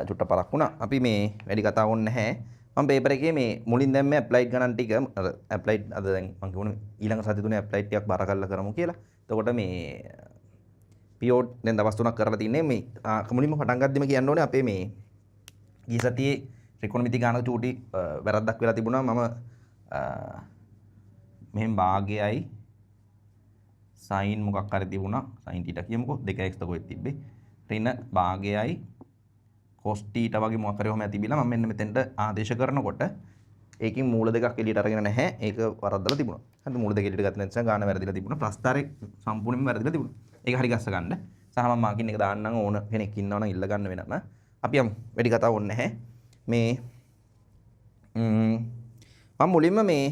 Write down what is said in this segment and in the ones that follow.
චුට්ට පරක් වුණා. අපි මේ වැඩි කතා වුණ නැහැ. මම පේපර් එකේ මේ මුලින් දැන් මේ ඇප්ලයිඩ් ගණන් ටික අර ඇප්ලයිඩ් අද දැන් මම කියුණේ ඊළඟ සති තුනේ ඇප්ලයිඩ් ටිකක් බාර කරලා කරමු කියලා. එතකොට මේ පියෝඩ් දැන් දවස් 3ක් කරලා තින්නේ මේ මුලින්ම පටන් ගද්දිම කියන්න ඕනේ අපේ මේ ගිය සතියේ ත්‍රිකෝණමිති ගානක චූටි වැරද්දක් වෙලා තිබුණා. මම මෙහෙම භාගයයි sin මොකක් හරි තිබුණා. sin θ කියමුකෝ 2x තකොෙත් තිබ්බේ. ඍණ භාගයයි cos θ වගේ මොකක් හරි ඔහම තිබිලා මම මෙන්න මෙතෙන්ට ආදේශ කරනකොට ඒකෙන් මූල දෙකක් එළියට අරගෙන නැහැ. ඒක වරද්දලා තිබුණා. හරි මූල දෙක එළියට ගත්ත නිසා ගාන වැරදිලා තිබුණා. ප්‍රස්ථාරේ සම්පූර්ණයෙන්ම වැරදිලා තිබුණා. ඒක හරි ගස්ස ගන්න. සහ මම මාකින් එක දාන්නම් ඕන කෙනෙක් ඉන්නවා නම් ඉල්ල ගන්න වෙනම. අපි යමු. වැඩි කතාවක් ඕනේ නැහැ. මේ මම මුලින්ම මේ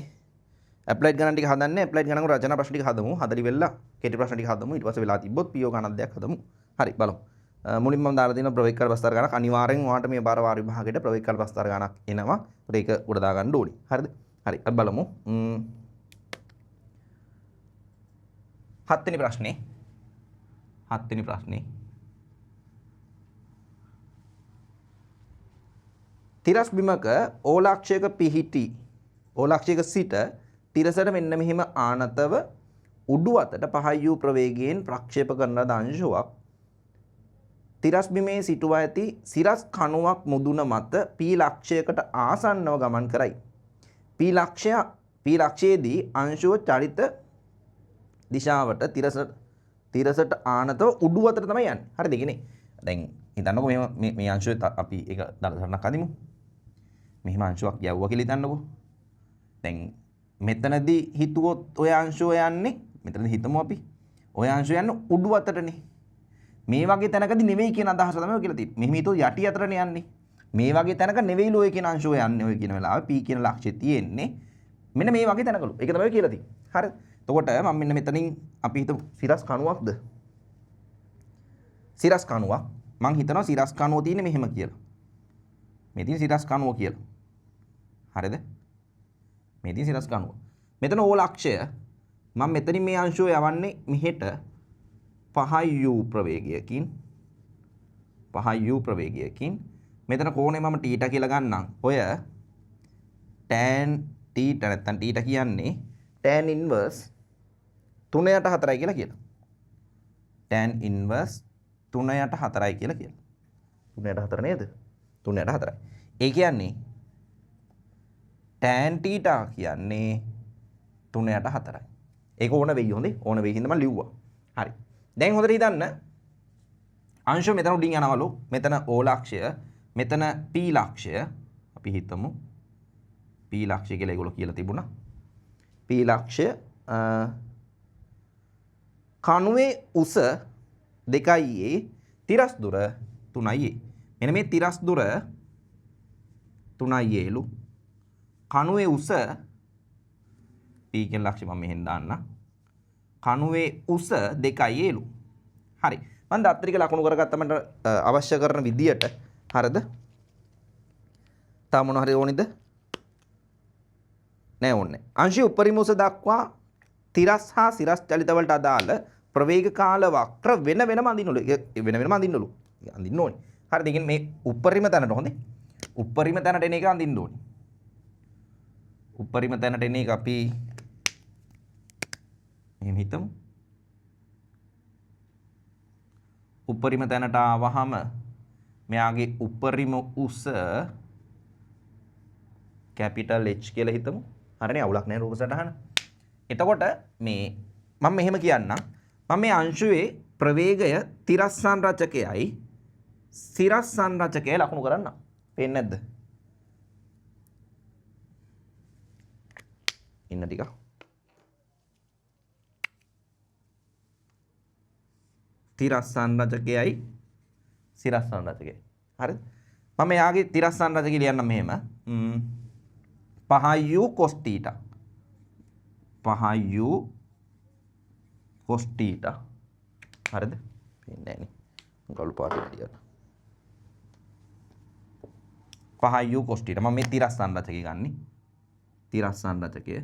ඇප්ලයිඩ් ගණන් ටික හදන්නේ. ඇප්ලයිඩ් ගණන් වල රචනා ප්‍රශ්න ටික හදමු. හදලි වෙලා කෙටි ප්‍රශ්න ටික හදමු. ඊට පස්සේ වෙලා තිබ්බොත් පියෝ ගණන් දෙයක් හදමු. හරි බලමු. මුලින්ම මම දාලා තියෙනවා ප්‍රවේගකාල ප්‍රස්ථාර ගණක්. අනිවාර්යෙන් ඔයාලට මේ බාර වාර විභාගයට ප්‍රවේගකාල ප්‍රස්ථාර ගණක් එනවා. ඒක උඩ දා ගන්න ඕනි. හරිද? හරි. අපි බලමු. 7 වෙනි ප්‍රශ්නේ. 7 වෙනි ප්‍රශ්නේ. තිරස් බිමක ඕලාක්ෂයක පිහිටි ඕලාක්ෂයක සිට තිරසට මෙන්න මෙහිම ආනතව උඩු අතට පහයි වූ ප්‍රවේගයෙන් ප්‍රක්ෂේප කරන ලද අංශුවක් තිරස් බිමේ සිටුවා ඇති සිරස් කණුවක් මුදුන මත p ලක්ෂයකට ආසන්නව ගමන් කරයි. p ලක්ෂයේදී අංශුව චලිත දිශාවට තිරසට ආනතව උඩු අතට තමයි යන්නේ. හරිද? කියන්නේ දැන් හිතන්නකෝ මේ අංශුව අපි ඒක දලසරණක් අදිමු. මෙහිම අංශුවක් යවුවා කියලා හිතන්නකෝ. දැන් මෙතනදී හිතුවොත් ඔය අංශුව යන්නේ මෙතනදී හිතමු අපි. ඔය අංශුව යන්නේ උඩු අතටනේ. මේ වගේ තැනකදී නෙවෙයි කියන අදහස තමයි ඔය කියලා තියෙන්නේ. මෙහිම හිතුවොත් යටි අතටනේ යන්නේ. මේ වගේ තැනක නෙවෙයිලු ඔය කියන අංශුව යන්නේ ඔය කියන වෙලාවේ p කියන ලක්ෂ්‍යය තියෙන්නේ. මෙන්න මේ වගේ තැනකලු. ඒක තමයි කියලා තියෙන්නේ. හරිද? එතකොට මම මෙන්න මෙතනින් අපි හිතමු සිරස් කණුවක්ද? සිරස් කණුවක්. මං හිතනවා සිරස් කණුව තියෙන්නේ මෙහෙම කියලා. මේ තියෙන සිරස් කණුව කියලා. හරිද? මේ තියෙන සිරස් කණුව. මෙතන ඕ ලක්ෂය මම මෙතනින් මේ අංශුව යවන්නේ මෙහෙට 5u ප්‍රවේගයකින් 5u ප්‍රවේගයකින් මෙතන කෝණය මම θ කියලා ගන්නම්. ඔය tan θ නැත්තම් θ කියන්නේ tan inverse 3/4යි කියලා කියනවා. tan inverse 3/4යි කියලා කියනවා. 3/4 නේද? 3/4යි. ඒ කියන්නේ tan θ කියන්නේ 3/4යි. ඒක ඕන වෙයි හොඳේ. ඕන වෙයි හින්දා මම ලිව්වා. හරි. දැන් හොඳට හිතන්න. අංශුව මෙතන උඩින් යනවලු. මෙතන O ලක්ෂය, මෙතන P ලක්ෂය. අපි හිතමු P ලක්ෂය කියලා ඒගොල්ලෝ කියලා තිබුණා. P ලක්ෂය කණුවේ උස 2යි තිරස් දුර 3යි. මෙන්න මේ තිරස් දුර 3යිලු. කණුවේ උස p කියන ලක්ෂ්‍ය මම මෙහෙන් දාන්න. කණුවේ උස 2යිලු. හරි. මම දාත්‍රික ලකුණු කරගත්තා මට අවශ්‍ය කරන විදියට. හරිද? තා මොන හරි ඕනිද? නෑ ඕනේ. අංශය උපරිම උස දක්වා තිරස් හා සිරස් චලිත වලට අදාළ ප්‍රවේග කාල වක්‍ර වෙන වෙනම අඳින්නලු. වෙන වෙනම අඳින්නලු. අඳින්න ඕනේ. හරිද? ඒ කියන්නේ මේ උපරිම තැනට හොඳේ. උපරිම තැනට එන එක අඳින්න ඕනේ. උපරිම තැනට එන එක අපි මෙහෙම හිතමු. උපරිම තැනට ආවහම මෙයාගේ උපරිම උස කැපිටල් H කියලා හිතමු. හරිනේ අවුලක් නැහැ රූප සටහන. එතකොට මේ මම මෙහෙම කියන්නම්. මම මේ අංශුවේ ප්‍රවේගය තිරස් සංරචකයයි සිරස් සංරචකයයි ලකුණු කරන්නම්. පේන්නේ නැද්ද? ඉන්න ටික. තිරස් සංරචකයයි සිරස් සංරචකයයි. හරිද? මම යාගේ තිරස් සංරචකය ලියන්නම් මෙහෙම. 5u cos θ 5u cos θ. හරිද? පේන්නේ නැහැ නේ. ගලු පාටේ ටික. 5u cos θ. මම මේ තිරස් සංරචකය ගන්නෙ. තිරස් සංරචකය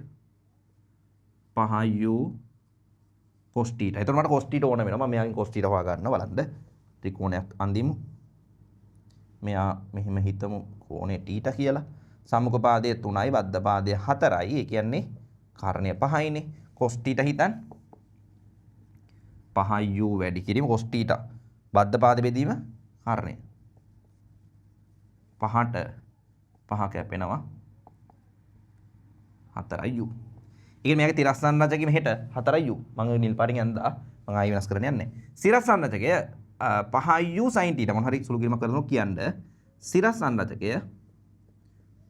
5u cos θ. එතකොට මට cos θ ඕන වෙනවා. මම මෙයාගෙන් cos θ හොයා ගන්නවා බලන්න. ත්‍රිකෝණයක් අඳිමු. මෙයා මෙහෙම හිතමු කෝණය θ කියලා. සම්මුඛ පාදය 3යි බද්ධ පාදය 4යි. ඒ කියන්නේ කර්ණය 5යිනේ. cos θ හිතන්න. 5u වැඩි කිරීම cos θ. බද්ධ පාද බෙදීම කර්ණය. 5ට 5 කැපෙනවා 4u. ඉතින් මේකේ තිරස්සන් රචකයේ මෙහෙට 4u. මම නිල් පාටින් යන්දා මම ආයෙ වෙනස් කරන්න යන්නේ. සිරස්සන් රචකය 5u sin θ මොන හරි සුළු කිරීමක් කරනවා කියන්නේ සිරස්සන් රචකය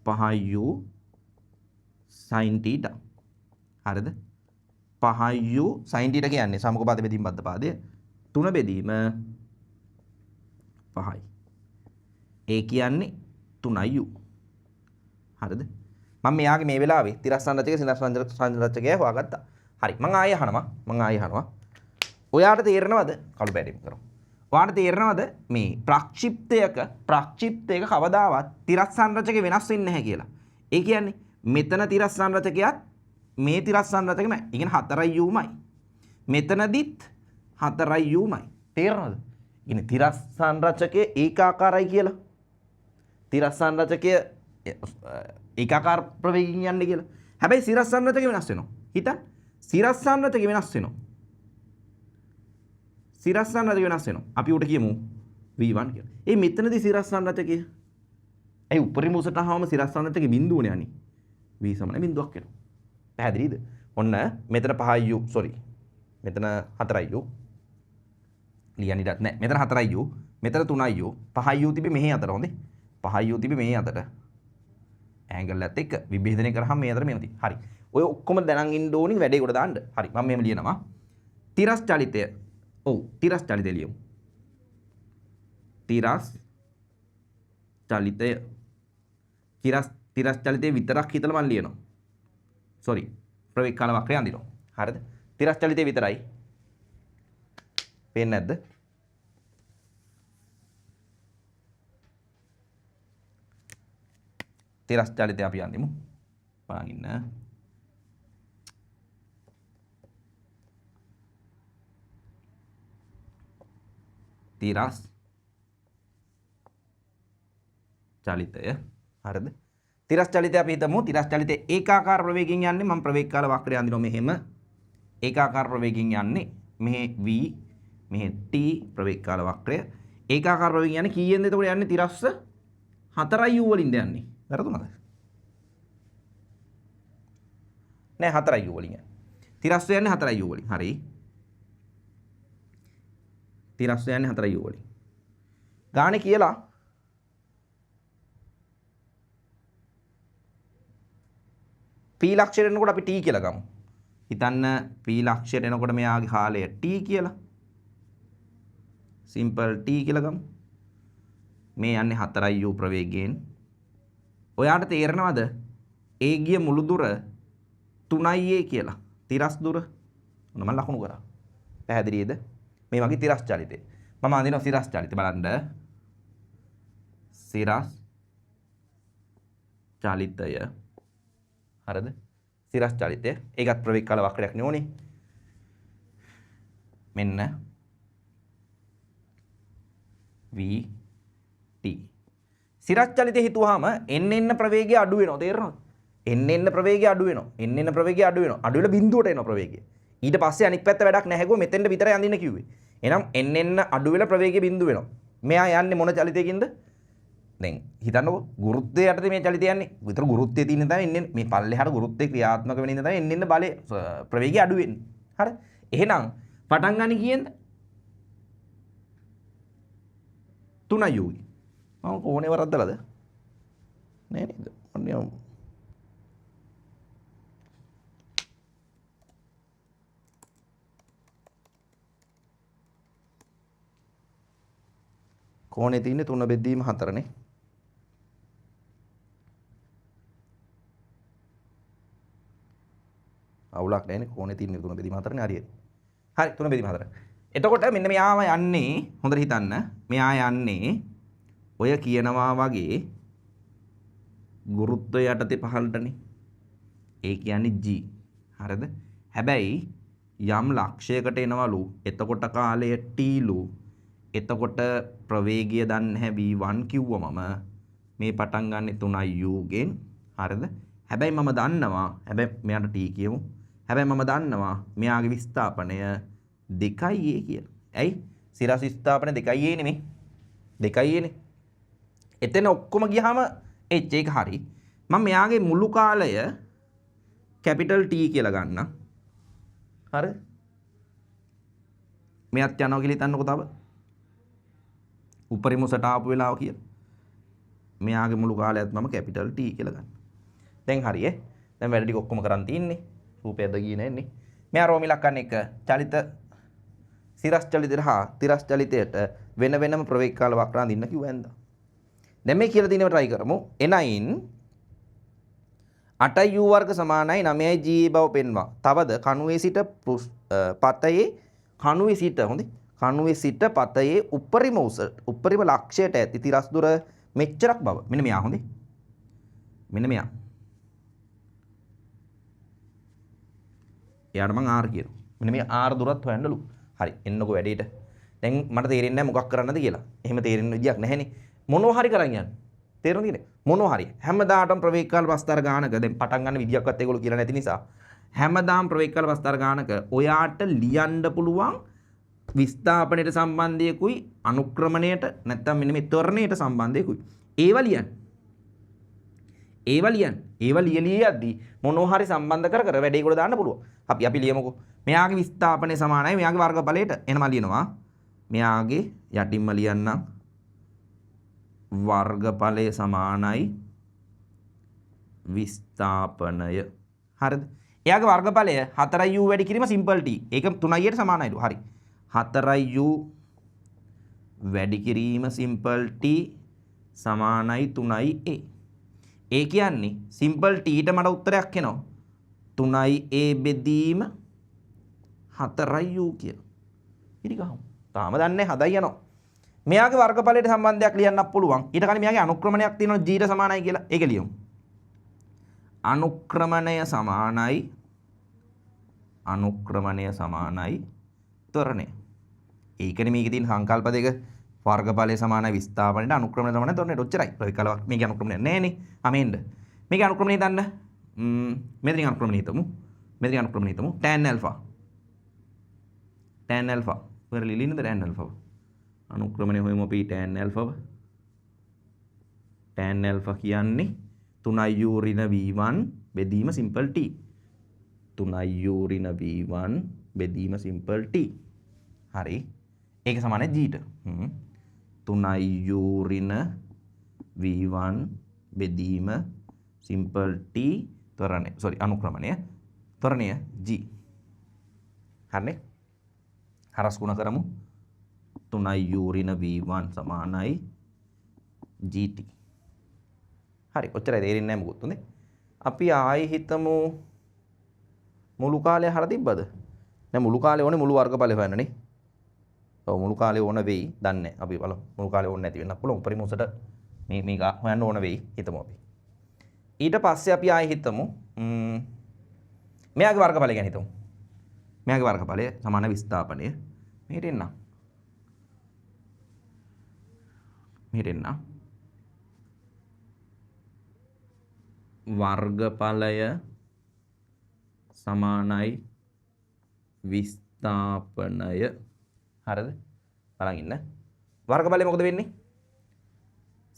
5u sin θ. හරිද? 5u sin θ කියන්නේ සම්මුඛ පාද බෙදීම බද්ධ පාදය 3 බෙදීම 5යි. ඒ කියන්නේ 3u. හරිද? මම මෙයාගේ මේ වෙලාවේ තිරස්සන් රචකය සිරස්සන් රචකය හොයාගත්තා. හරි. මම ආයෙ අහනවා. ඔයාට තේරෙනවද? කළු බැරිම කරමු. ඔයාට තේරෙනවද මේ ප්‍රක්ෂිප්තයක කවදාවත් තිරස්සන් රචකය වෙනස් වෙන්නේ නැහැ කියලා. ඒ කියන්නේ මෙතන තිරස්සන් රචකයත් මේ තිරස්සන් රචකෙම ඒ කියන්නේ 4uමයි. මෙතනදිත් 4uමයි. තේරෙනවද? ඉතින් තිරස්සන් රචකයේ ඒකාකාරයි කියලා. තිරස්සන් රචකය ඒකාකාර ප්‍රවේගයෙන් යන්නේ කියලා. හැබැයි සිරස්සන් රචකය වෙනස් වෙනවා. හිතන්න. සිරස්සන් රචකය වෙනස් වෙනවා. සිරස්සන් රචකය වෙනස් වෙනවා. අපි උට කියමු v1 කියලා. ඒ මෙතනදී සිරස්සන් රචකය. ඒ උපරිම උසට ආවම සිරස්සන් රචකයේ බිඳුවනේ යන්නේ. v සමාන බිඳුවක් වෙනවා. පැහැදිලිද? ඔන්න මෙතන 5u මෙතන 4u ලියන්න ඉඩක් නැහැ. මෙතන 4u මෙතන 3u 5u තිබෙ මෙහි අතර හොඳේ. 5u තිබෙ මෙහි අතට. ඇන්ගල් එකත් එක්ක විභේදනය කරාම මේ අතර මෙහෙම තියෙනවා. හරි. ඔය ඔක්කොම දැනන් ඉන්න ඕනි වැඩේ කොට දාන්න. හරි. මම මෙහෙම ලියනවා. තිරස් චලිතය. ඔව් තිරස් චලිතය ලියමු. තිරස් චලිතය. තිරස් චලිතය විතරක් හිතලා මම ලියනවා. ප්‍රවේග කාල වක්‍රය අඳිනවා. හරිද? තිරස් චලිතය විතරයි. පේන්නේ නැද්ද? තිරස් චලිතය අපි අඳිමු. බලන් ඉන්න. තිරස් චලිතය. හරිද? තිරස් චලිතය අපි හිතමු. තිරස් චලිතය ඒකාකාර ප්‍රවේගයෙන් යන්නේ. මම ප්‍රවේග කාල වක්‍රය අඳිනවා මෙහෙම. ඒකාකාර ප්‍රවේගයෙන් යන්නේ. මෙහෙ v මෙහෙ t ප්‍රවේග කාල වක්‍රය. ඒකාකාර ප්‍රවේගයෙන් යන්නේ කීයෙන්ද එතකොට යන්නේ? තිරස් 4u වලින්ද යන්නේ. වැරදුනද? නෑ 4u වලින් යන්නේ. තිරස් යන්නේ 4u වලින්. හරි. තිරස් යන්නේ 4u වලින්. ගානේ කියලා p ලක්ෂයට එනකොට අපි t කියලා ගමු. හිතන්න p ලක්ෂයට එනකොට මෙයාගේ කාලය t කියලා. සිම්පල් t කියලා ගමු. මේ යන්නේ 4u ප්‍රවේගයෙන්. ඔයාට තේරෙනවද? a ගිය මුළු දුර 3a කියලා. තිරස් දුර. ඔන්න මම ලකුණු කරා. පැහැදිලිද? මේ වගේ තිරස් චලිතය. මම අඳිනවා සිරස් චලිතය බලන්න. සිරස් චලිතය. හරිද? සිරස් චලිතය. ඒකත් ප්‍රවේග කාල වක්‍රයක් නෙවෙයි. මෙන්න v t. සිරස් චලිතය හිතුවාම එන්න ප්‍රවේගය අඩු වෙනවා. තේරෙනවද? එන්න ප්‍රවේගය අඩු වෙනවා. එන්න ප්‍රවේගය අඩු වෙනවා. අඩු වෙලා බිඳුවට එනවා ප්‍රවේගය. ඊට පස්සේ අනිත් පැත්ත වැඩක් නැහැ ගෝ මෙතෙන්ට විතරයි අඳින්න කිව්වේ. එහෙනම් එන්න අඩු වෙලා ප්‍රවේගය බිඳු වෙනවා. මෙයා යන්නේ මොන චලිතයකින්ද? දැන් හිතන්නකෝ ගුරුත්වය යටතේ මේ චලිතය යන්නේ. විතර ගුරුත්වයේ තියෙන තමයි එන්නේ මේ පල්ලෙහාට ගුරුත්වය ක්‍රියාත්මක වෙන ඉඳ තමයි එන්න බලය ප්‍රවේගය අඩු වෙන්නේ. හරි? එහෙනම් පටන් ගන්න කීයෙන්ද? 3u. මම කොහොනේ වරද්දලාද? නෑ නේද? අන්නේ කෝණේ තියෙන්නේ 3 බෙදීම 4 නේ. අවුලක් නැහැනේ කෝණේ තියෙන්නේ 3 බෙදීම 4 නේ හරියට. හරි 3 බෙදීම 4. එතකොට මෙන්න මෙයාම යන්නේ හොඳට හිතන්න. මෙයා යන්නේ ඔය කියනවා වගේ ගුරුත්වය යටතේ පහළටනේ. ඒ කියන්නේ g. හරිද? හැබැයි යම් ලක්ෂයකට එනවලු. එතකොට කාලය t ලු. එතකොට ප්‍රවේගය දන්නේ නැහැ v1 කිව්වමම මේ පටන් ගන්න 3u ගෙන් හරිද? හැබැයි මම දන්නවා හැබැයි මෙයාට t කියමු. හැබැයි මම දන්නවා මෙයාගේ විස්ථාපනය 2a කියලා. ඇයි? සිරස් විස්ථාපනය 2a නෙමෙයි. 2a නේ. එතන ඔක්කොම ගියාම h එක හරි. මම මෙයාගේ මුළු කාලය කැපිටල් T කියලා ගන්නම්. හරි? මෙයත් යනවා කියලා හිතන්නකො තව. උපරිම උසට ආපු වෙලාව කියලා. මෙයාගේ මුළු කාලයත් මම කැපිටල් T කියලා ගන්න. දැන් හරි ඈ. දැන් වැඩ ටික ඔක්කොම කරන් තින්නේ. රූපයද ගියේ නැන්නේ. මෙයා රෝම ඉලක්කන්න එක චලිත සිරස් චලිතයට හා තිරස් චලිතයට වෙන වෙනම ප්‍රවේග කාල වක්‍ර අඳින්න කිව්වෙන්ද. දැන් මේ කියලා දිනව try කරමු. එනයින් 8u වර්ග සමානයි 9යි g බව පෙන්වා. තවද කණුවේ සිට පතයේ කණුවේ සිට හොඳේ. කණුවේ සිට පතයේ උපරිම ලක්ෂයට ඇති තිරස් දුර මෙච්චරක් බව. මෙන්න මෙයා හොඳේ. මෙන්න මෙයා. එයාට මං R කියනවා. මෙන්න මේ R දුරත් හොයන්නලු. හරි එන්නකො වැඩේට. දැන් මට තේරෙන්නේ නැහැ මොකක් කරන්නද කියලා. එහෙම තේරෙන්න විදියක් නැහැනේ. මොනවා හරි කරන් යන්න. තේරුණාද? මොනවා හරි. හැමදාටම ප්‍රවේග කාල වස්තර ගානක දැන් පටන් ගන්න විදියක්වත් ඒගොල්ලෝ කියලා නැති නිසා හැමදාම ප්‍රවේග කාල වස්තර ගානක ඔයාට ලියන්න පුළුවන් විස්ථාපනයට සම්බන්ධයකුයි අනුක්‍රමණයට නැත්නම් මෙන්න මේ ත්වරණයට සම්බන්ධයකුයි. ඒවා ලියන්න. ඒවා ලියද්දී මොනවා හරි සම්බන්ධ කර වැඩේ ඒගොල්ලෝ දාන්න පුළුවන්. අපි ලියමුකෝ. මෙයාගේ විස්ථාපනය සමානයි මෙයාගේ වර්ගඵලයට. එහෙනම් ලියනවා. මෙයාගේ යටින්ම ලියන්නම්. වර්ගඵලය සමානයි විස්ථාපනය. හරිද? එයාගේ වර්ගඵලය 4u වැඩි කිරීම සිම්පල් t. ඒක 3iට සමානයිලු. හරි. 4u වැඩි කිරීම සිම්පල් t සමානයි 3a. ඒ කියන්නේ සිම්පල් t ට මට උත්තරයක් එනවා. 3a බෙදීම 4u කියලා. ඉරි ගහමු. තාම දන්නේ හදයි යනවා. මෙයාගේ වර්ගඵලයට සම්බන්ධයක් ලියන්නත් පුළුවන්. ඊට කලින් මෙයාගේ අනුක්‍රමණයක් තියෙනවා g ට සමානයි කියලා. ඒක ලියමු. අනුක්‍රමණය සමානයි ත්වරණය. ඒකනේ මේකේ තියෙන සංකල්ප දෙක. වර්ගඵලය සමානයි විස්ථාපනයට අනුක්‍රමණය සමානයි ත්වරණයට. ඔච්චරයි. ප්‍රවේග කාල මේකේ අනුක්‍රමණයක් නැහැනේ. මෙන්න. මේකේ අනුක්‍රමණය දන්න. මෙතනින් අනුක්‍රමණය හිතමු. tan alpha. ඔය ලිලිනද tan alpha. අනුක්‍රමණය හොයමු අපි tan alpha. tan alpha කියන්නේ 3u ඍණ v1 බෙදීම සිම්පල් t. 3u ඍණ v1 බෙදීම සිම්පල් t. හරි. ඒක සමානයි g ට. 3u ඍණ v1 බෙදීම සිම්පල් t ත්වරණය. අනුක්‍රමණය. ත්වරණය g. හරිනේ. හරස් ගුණ කරමු. 3u ඍණ v1 සමානයි gt. හරි. ඔච්චරයි තේරෙන්නේ නැහැ මොකොත් හොඳේ. අපි ආයි හිතමු මුළු කාලය හර තිබ්බද? දැන් මුළු කාලේ ඕනේ මුළු වර්ගඵලය හොයන්නනේ. ඔව් මුළු කාලේ ඕන වෙයි. දන්නේ අපි බලමු. මුළු කාලේ ඕනේ නැති වෙන්න පුළුවන්. උපරිම උසට මේක හොයන්න ඕන වෙයි. හිතමු අපි. ඊට පස්සේ අපි ආයි හිතමු මෙයාගේ වර්ගඵලය ගැන හිතමු. මෙයාගේ වර්ගඵලය සමාන විස්ථාපනය. මෙහෙට එන්න. වර්ගඵලය සමානයි විස්ථාපනය. හරිද? බලන් ඉන්න. වර්ගඵලය මොකද වෙන්නේ?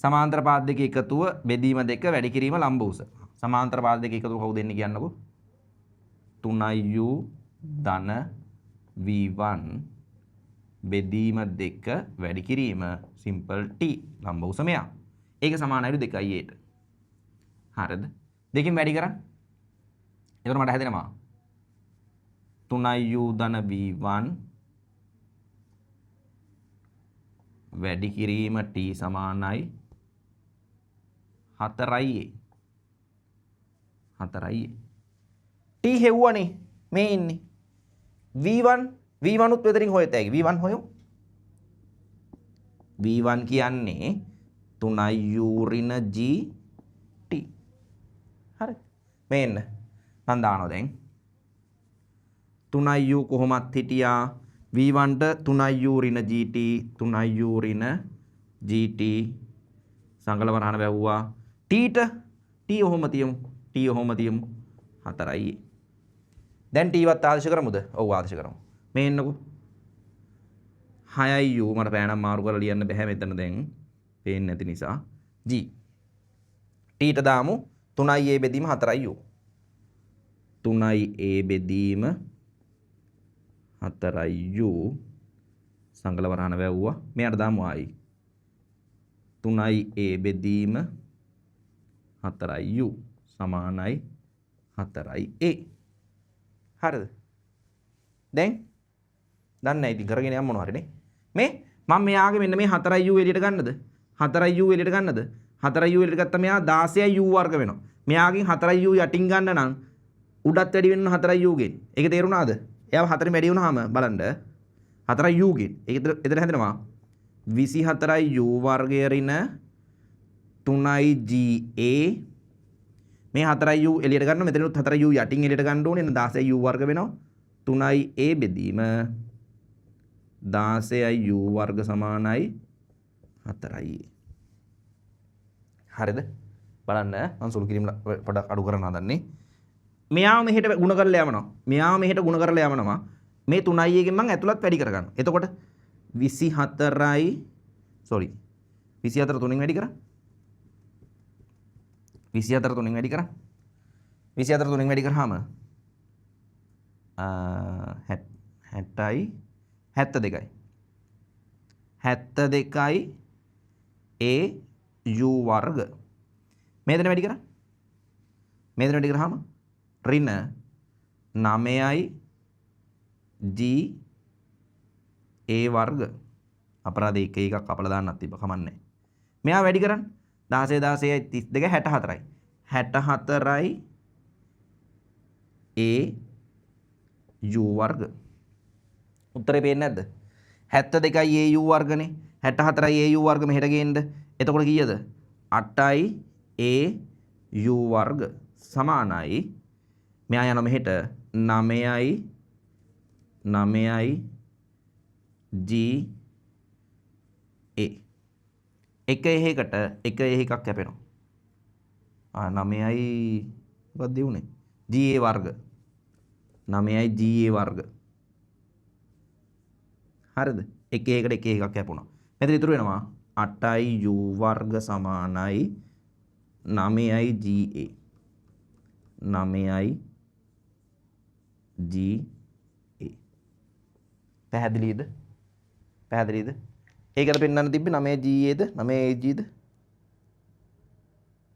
සමාන්තර පාද දෙක එකතුව බෙදීම දෙක වැඩි කිරීම ලම්බ උස. සමාන්තර පාද දෙක එකතුව කවුද එන්නේ කියන්නකෝ? 3u ධන v1 බෙදීම දෙක වැඩි කිරීම සිම්පල් t ලම්බ උස මෙයා. ඒක සමානයිලු 2a ට. හරිද? දෙකෙන් වැඩි කරන්න. එතකොට මට හැදෙනවා 3u ධන v1 වැඩි කිරීම t සමානයි 4a. 4a. t හෙව්වනේ මේ ඉන්නේ. v1 උත් වෙතරින් හොයත හැකි. v1 හොයමු. v1 කියන්නේ 3u ඍණ g t. හරි. මේන්න. මම දානවා දැන්. 3u කොහොමත් හිටියා V1ට 3u ඍණ GT 3u ඍණ GT සංකල වරහන වැව්වා. Tට T ඔහොම තියමු. T ඔහොම තියමු. 4යි. දැන් T වත් ආදේශ කරමුද? ඔව් ආදේශ කරමු. මේ එන්නකෝ. 6යි u මට පෑනම් මාරු කරලා ලියන්න බෑ මෙතන දැන්. පේන්නේ නැති නිසා. G. Tට දාමු 3යි a බෙදීම 4යි u. 3යි a බෙදීම 4යි u සංකල වරහන වැව්වා. මෙයාට දාමු i. 3යි a බෙදීම 4යි u සමානයි 4යි a. හරිද? දැන් දන්නේ නැහැ ඉතින් කරගෙන යන්න මොනවා හරිනේ. මේ මම මෙයාගේ මෙන්න මේ 4යි u එළියට ගන්නද? 4යි u එළියට ගන්නද? 4යි u එළියට ගත්තා මෙයා 16යි u වර්ග වෙනවා. මෙයාගෙන් 4යි u යටින් ගන්න නම් උඩත් වැඩි වෙන්න 4යි u ගෙන්. ඒක තේරුණාද? එයාව 4ෙන් වැඩි වුණාම බලන්න 4යි u ගෙන්. ඒක එතන හැදෙනවා 24යි u වර්ගය ඍණ 3යි ga මේ 4යි u එළියට ගන්න මෙතනත් 4යි u යටින් එළියට ගන්න ඕනේ. එන්න 16යි u වර්ග වෙනවා. 3යි a බෙදීම 16යි u වර්ග සමානයි 4යි. හරිද? බලන්න මම සුළු කිරීම පොඩක් අඩු කරන්න හදන්නේ. මෙයාව මෙහෙට ಗುಣ කරලා යවනවා. මෙයාව මෙහෙට ಗುಣ කරලා යවනවා. මේ 3යි එකෙන් මම ඇතුළත් වැඩි කරගන්නවා. එතකොට 24යි 24 3න් වැඩි කරා. 24 3න් වැඩි කරා. 24 3න් වැඩි කරාම 60යි 72යි 72යි a u වර්ග මේදෙන වැඩි කරා. මේදෙන වැඩි කරාම ඍණ 9යි g a වර්ග අපරාධ එක එකක් අපලා දාන්නත් තිබ්බ කමන්නේ. මෙයා වැඩි කරන්න 16 16යි 32 64යි 64යි a u වර්ග. උත්තරේ පේන්නේ නැද්ද? 72යි a u වර්ගනේ. 64යි a u වර්ග මෙහෙට ගේන්න. එතකොට කීයද? 8යි a u වර්ග සමානයි මෙයා යන මෙහෙට 9යි 9යි g a එක එහෙකට එක එහෙකක් කැපෙනවා. 9යි මොකක්ද දෙන්නේ? ga වර්ග 9යි ga වර්ග. හරිද? එක එහෙකට එක එහෙකක් කැපුණා. මෙතන ඉතුරු වෙනවා 8යි u වර්ග සමානයි 9යි ga 9යි ga. පැහැදිලිද? පැහැදිලිද? ඒකට පෙන්වන්න තිබ්බේ 9 ga ද 9 ag ද?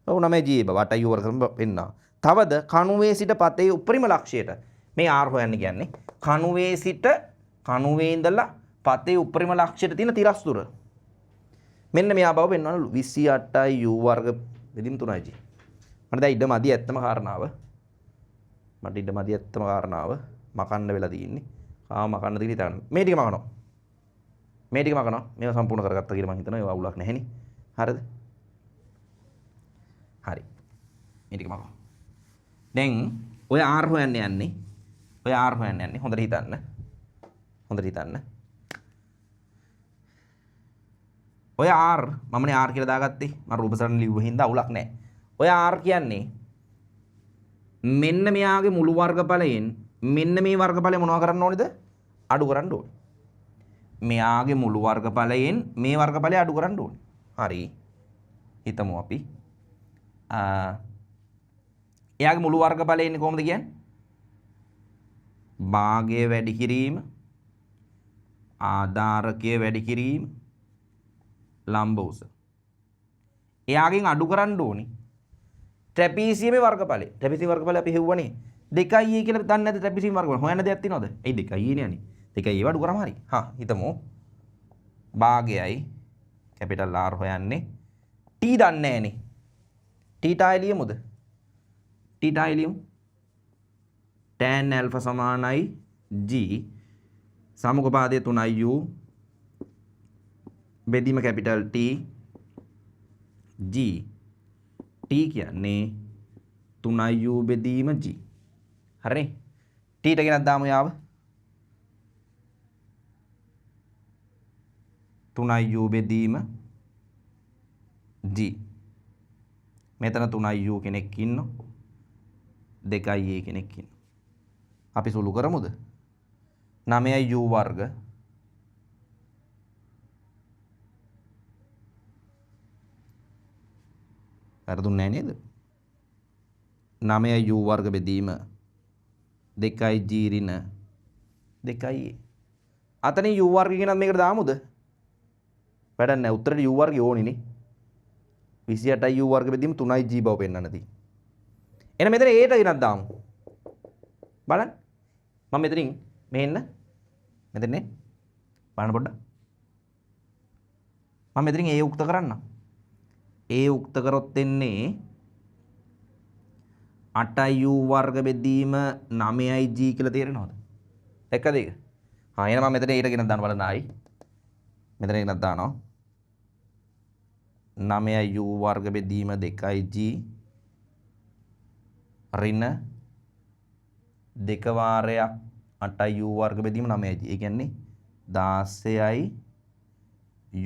ඔව් 9 ga බව 8යි u වර්ග පෙන්නවා. තවද කණුවේ සිට පතේ උපරිම ලක්ෂයට මේ r හොයන්න කියන්නේ කණුවේ සිට කණුවේ ඉඳලා පතේ උපරිම ලක්ෂයට තියෙන තිරස් දුර. මෙන්න මෙයා බව පෙන්වනලු 28යි u වර්ග බෙදීම 3යි g. මට දැන් ඉඩ මදි ඇත්තම කාරණාව. මට ඉඩ මදි ඇත්තම කාරණාව මකන්න වෙලා තියෙන්නේ. මකන්න තියෙන හිතන්න. මේ ටික මකනවා. මේ ටික මකනවා. මේක සම්පූර්ණ කරගත්තා කියලා මම හිතනවා. ඒව අවුලක් නැහෙනි. හරිද? හරි. මේ ටික මකනවා. දැන් ඔය r හොයන්න යන්නේ. ඔය r හොයන්න යන්නේ. හොඳට හිතන්න. හොඳට හිතන්න. ඔය r මමනේ r කියලා දාගත්තේ. මම රූප සරණ ලිව්වෙ හින්දා අවුලක් නැහැ. ඔය r කියන්නේ මෙන්න මෙයාගේ මුළු වර්ගඵලයෙන් මෙන්න මේ වර්ගඵලය මොනවා කරන්න ඕනේද? අඩු කරන්න ඕනේ. මෙයාගේ මුළු වර්ගඵලයෙන් මේ වර්ගඵලය අඩු කරන්න ඕනේ. හරි. හිතමු අපි. එයාගේ මුළු වර්ගඵලය එන්නේ කොහොමද කියන්නේ? භාගය වැඩි කිරීම, ආධාරකය වැඩි කිරීම, ලම්බ උස. එයාගෙන් අඩු කරන්න ඕනේ ට්‍රැපීසියමේ වර්ගඵලය. ට්‍රැපීසියම් වර්ගඵලය අපි හෙව්වනේ 2a කියලා දන්නේ නැද්ද ට්‍රැපීසියම් වර්ගඵලය? හොයන්න දෙයක් තියනවද? ඒ 2a නේ යන්නේ. 2a අඩු කරාම හරි. හිතමු භාගයයි කැපිටල් R හොයන්නේ. t දන්නේ නැහනේ. t ටාය ලියමුද? t ටාය ලියමු. tan alpha සමානයි g සමුපපාදයේ 3i u බෙදීම කැපිටල් T g t කියන්නේ 3i u බෙදීම g. හරිනේ? t ට ගෙනත් දාමු යාව. 3u බෙදීම g. මෙතන 3u කෙනෙක් ඉන්නවා. 2a කෙනෙක් ඉන්නවා. අපි සුළු කරමුද? 9u වර්ග වැරදුන්නේ නැහැ නේද? 9u වර්ග බෙදීම 2g ඍණ 2a. අතනින් u වර්ග කියනත් මේකට දාමුද? වැඩක් නැහැ. උත්තරේ u වර්ගය ඕනිනේ. 28u වර්ග බෙදීම 3g බව පෙන්වන්න තියෙන්නේ. එහෙනම් මෙතන a ට ගෙනත් දාමු. බලන්න. මම මෙතනින් මෙහෙන්න. මෙතන නේ. බලන්න පොඩ්ඩක්. මම මෙතනින් a උක්ත කරන්න. a උක්ත කරොත් එන්නේ 8u වර්ග බෙදීම 9ig කියලා තේරෙනවද? එකද ඒක? එහෙනම් මම මෙතන a ට ගෙනත් දාන්න බලන්න ආයි. මෙතන ගෙනත් දානවා. 9u වර්ග බෙදීම 2ig ඍණ 2 වාරයක් 8u වර්ග බෙදීම 9ig. ඒ කියන්නේ 16යි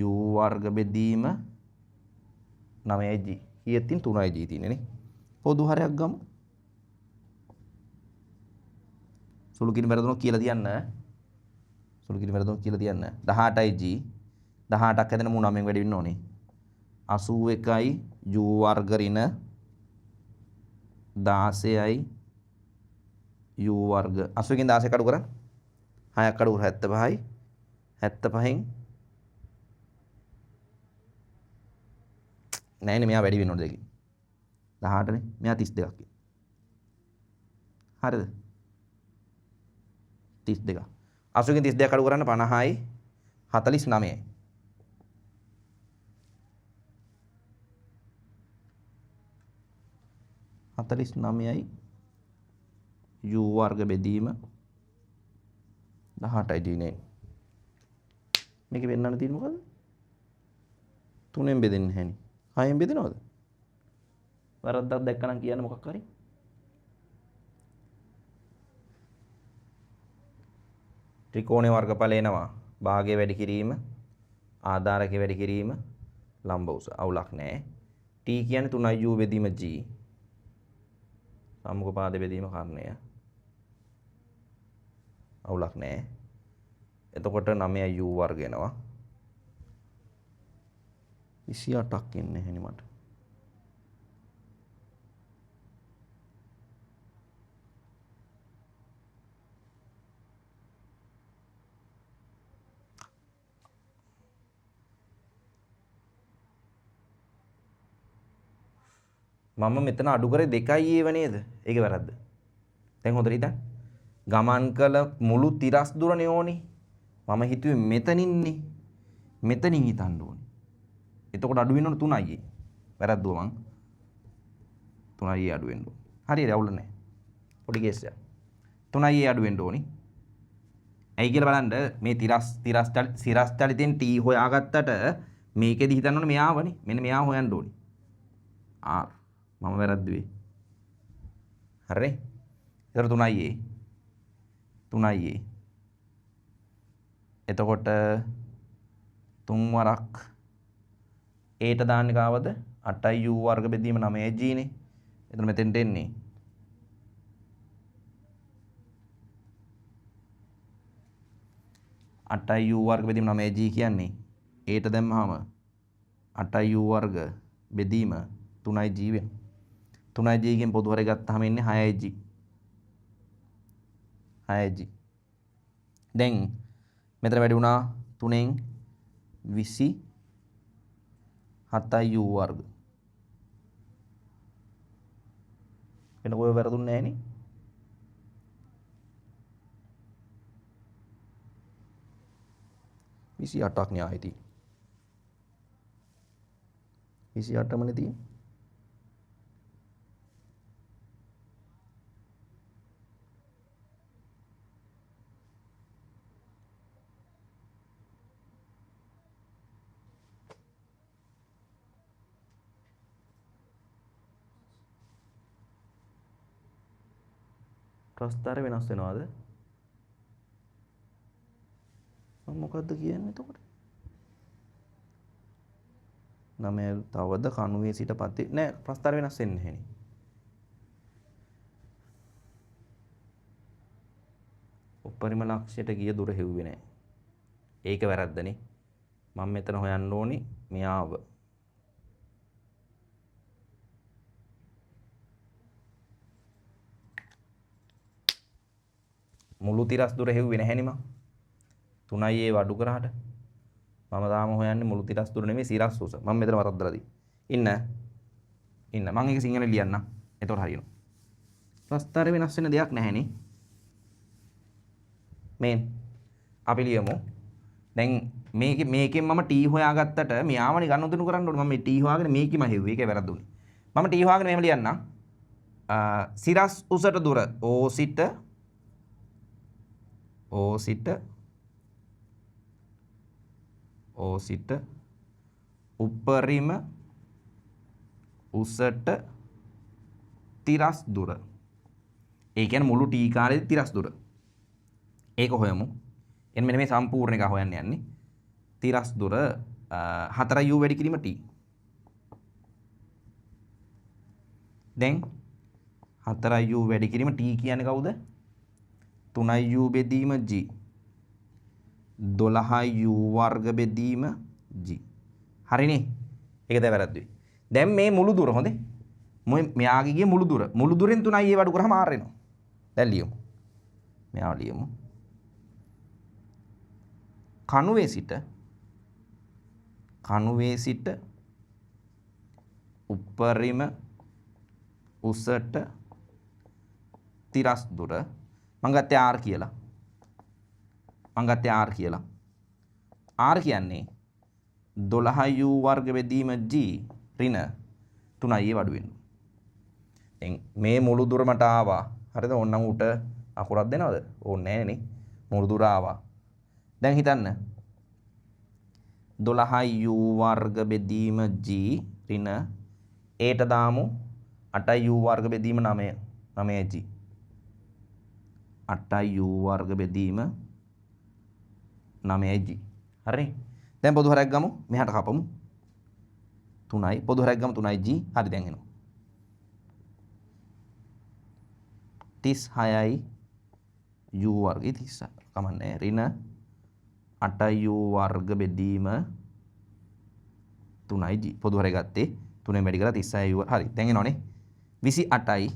u වර්ග බෙදීම 9ig. ඊයේතින් 3ig තියෙන්නේ නේ. පොදු හරයක් ගමු. සුළු කිරි වැරදුනොත් කියලා තියන්න. සුළු කිරි වැරදුනොත් කියලා තියන්න. 18ig 18ක් හැදෙන මු 9ෙන් වැඩි වෙන්න ඕනේ. 81යි u වර්ග ඍණ 16යි u වර්ග 80කින් 16 කඩු කරා 6ක් කඩු කර 75යි 75න් නෑනේ මෙයා වැඩි වෙන්න ඕනේ දෙකකින් 18නේ මෙයා 32ක් හරිද 32 80කින් 32 කඩු කරන්න 50යි 49යි 49යි u වර්ග බෙදීම 18යි දිනේ. මේක වෙන්නන්න තියෙන්නේ මොකද්ද? 3ෙන් බෙදෙන්නේ නැහෙනි. 6ෙන් බෙදෙනවද? වරද්දක් දැක්කනම් කියන්න මොකක් හරි. ත්‍රිකෝණයේ වර්ගඵල එනවා. භාගය වැඩි කිරීම, ආධාරකය වැඩි කිරීම, ලම්බ උස. අවුලක් නැහැ. t කියන්නේ 3u බෙදීම g. සම්මුඛ පාද බෙදීම කර්ණය. අවුලක් නැහැ. එතකොට 9u වර්ග එනවා. 28ක් එන්නේ එහෙනි මට. මම මෙතන අඩු කරේ 2යි ඒව නේද? ඒක වැරද්ද. දැන් හොඳට හිතන්න. ගමන් කළ මුළු තිරස් දුරනේ ඕනි. මම හිතුවේ මෙතනින්නේ. මෙතනින් හිතන්න ඕනි. එතකොට අඩු වෙන්න ඕන 3යි. වැරද්දුවා මං. 3යි අඩු වෙන්න ඕන. හරියට අවුල නැහැ. පොඩි කේස් එකක්. 3යි අඩු වෙන්න ඕනි. ඇයි කියලා බලන්න මේ සිරස් චලිතෙන් t හොයාගත්තට මේකෙදි හිතන්න ඕනේ මෙයාවනේ. මෙන්න මෙයා හොයන්න ඕනි. r මම වැරද්දුවේ. හරිනේ? ඒතර 3යි. 3යි. එතකොට 3 වරක් a ට දාන්නේ කාවද? 8යි u වර්ග බෙදීම 9යි g නේ. එතන මෙතෙන්ට එන්නේ 8යි u වර්ග බෙදීම 9යි g කියන්නේ a ට දැම්මහම 8යි u වර්ග බෙදීම 3යි g වෙනවා. 3යි g ගෙන් පොදු හරය ගත්තාම එන්නේ 6යි g. 6යි g. දැන් මෙතන වැඩි වුණා 3ෙන් 27යි u වර්ග. වෙන කොහෙ වැරදුන්නේ නැහැ නේ. විසි අටක් න්‍යාය තියෙන්නේ 28මනේ තියෙන්නේ. ප්‍රස්ථාර වෙනස් වෙනවද? මම මොකද්ද කියන්නේ එතකොට? 9 තවද කණුවේ සිට පති නෑ ප්‍රස්ථාර වෙනස් වෙන්නේ නැහැ නේ. උපරිම ලක්ෂයට ගිය දුර හෙව්වේ නැහැ. ඒක වැරද්දනේ. මම මෙතන හොයන්න ඕනි මෙයාව. මුළු තිරස් දුර හෙව්වේ නැහැනේ මං. 3යි ඒ වඩු කරාට. මම තාම හොයන්නේ මුළු තිරස් දුර නෙමෙයි සිරස් උස. මම මෙතන වරද්දලා දී. ඉන්න. මං ඒක සිංහලෙන් ලියන්නම්. එතකොට හරියනවා. ප්‍රස්ථාර වෙනස් වෙන දෙයක් නැහැනේ. මේන් අපි ලියමු. දැන් මේකෙන් මම t හොයාගත්තට මෙයාවනේ ගනුදෙනු කරන්න ඕනේ. මම මේ t හොයාගෙන මේකෙම හෙව්වේ. ඒකේ වැරදුනේ. මම t හොයාගෙන මෙහෙම ලියන්නම්. සිරස් උසට දුර O සිට උපරිම උසට තිරස් දුර. ඒ කියන්නේ මුළු t කාලෙදි තිරස් දුර. ඒක හොයමු. එන්න මෙන්න මේ සම්පූර්ණ එක හොයන්න යන්නේ. තිරස් දුර 4u වැඩි කිරීම t. දැන් 4u වැඩි කිරීම t කියන්නේ කවුද? 3u බෙදීම g. 12u වර්ග බෙදීම g. හරිනේ. ඒක දැන් වැරද්දුයි. දැන් මේ මුළු දුර හොඳේ. මෙයාගේ ගිය මුළු දුර. මුළු දුරෙන් 3i ඒ වඩු කරාම r එනවා. දැන් ලියමු. මෙයාව ලියමු. කණුවේ සිට උපරිම උසට තිරස් දුර මං ගත්තේ r කියලා. r කියන්නේ 12u වර්ග බෙදීම g ඍණ 3i වඩු වෙනවා. දැන් මේ මුළු දුර මට ආවා. හරිද? ඕනනම් උට අකුරක් දෙනවද? ඕනේ නැහැනේ. මුළු දුර ආවා. දැන් හිතන්න 12u වර්ග බෙදීම g ඍණ ඒට දාමු 8u වර්ග බෙදීම 9g 8u වර්ග බෙදීම 9g. හරි. දැන් පොදු හරයක් ගමු. මෙහාට කපමු. 3යි පොදු හරයක් ගමු 3ig. හරි දැන් එනවා. 36යි u වර්ගය 36. කමන්නේ ඍණ 8u වර්ග බෙදීම 3ig. පොදු හරය ගත්තේ 3ෙන් වැඩි කරලා 36u. හරි. දැන් එනවනේ. 28යි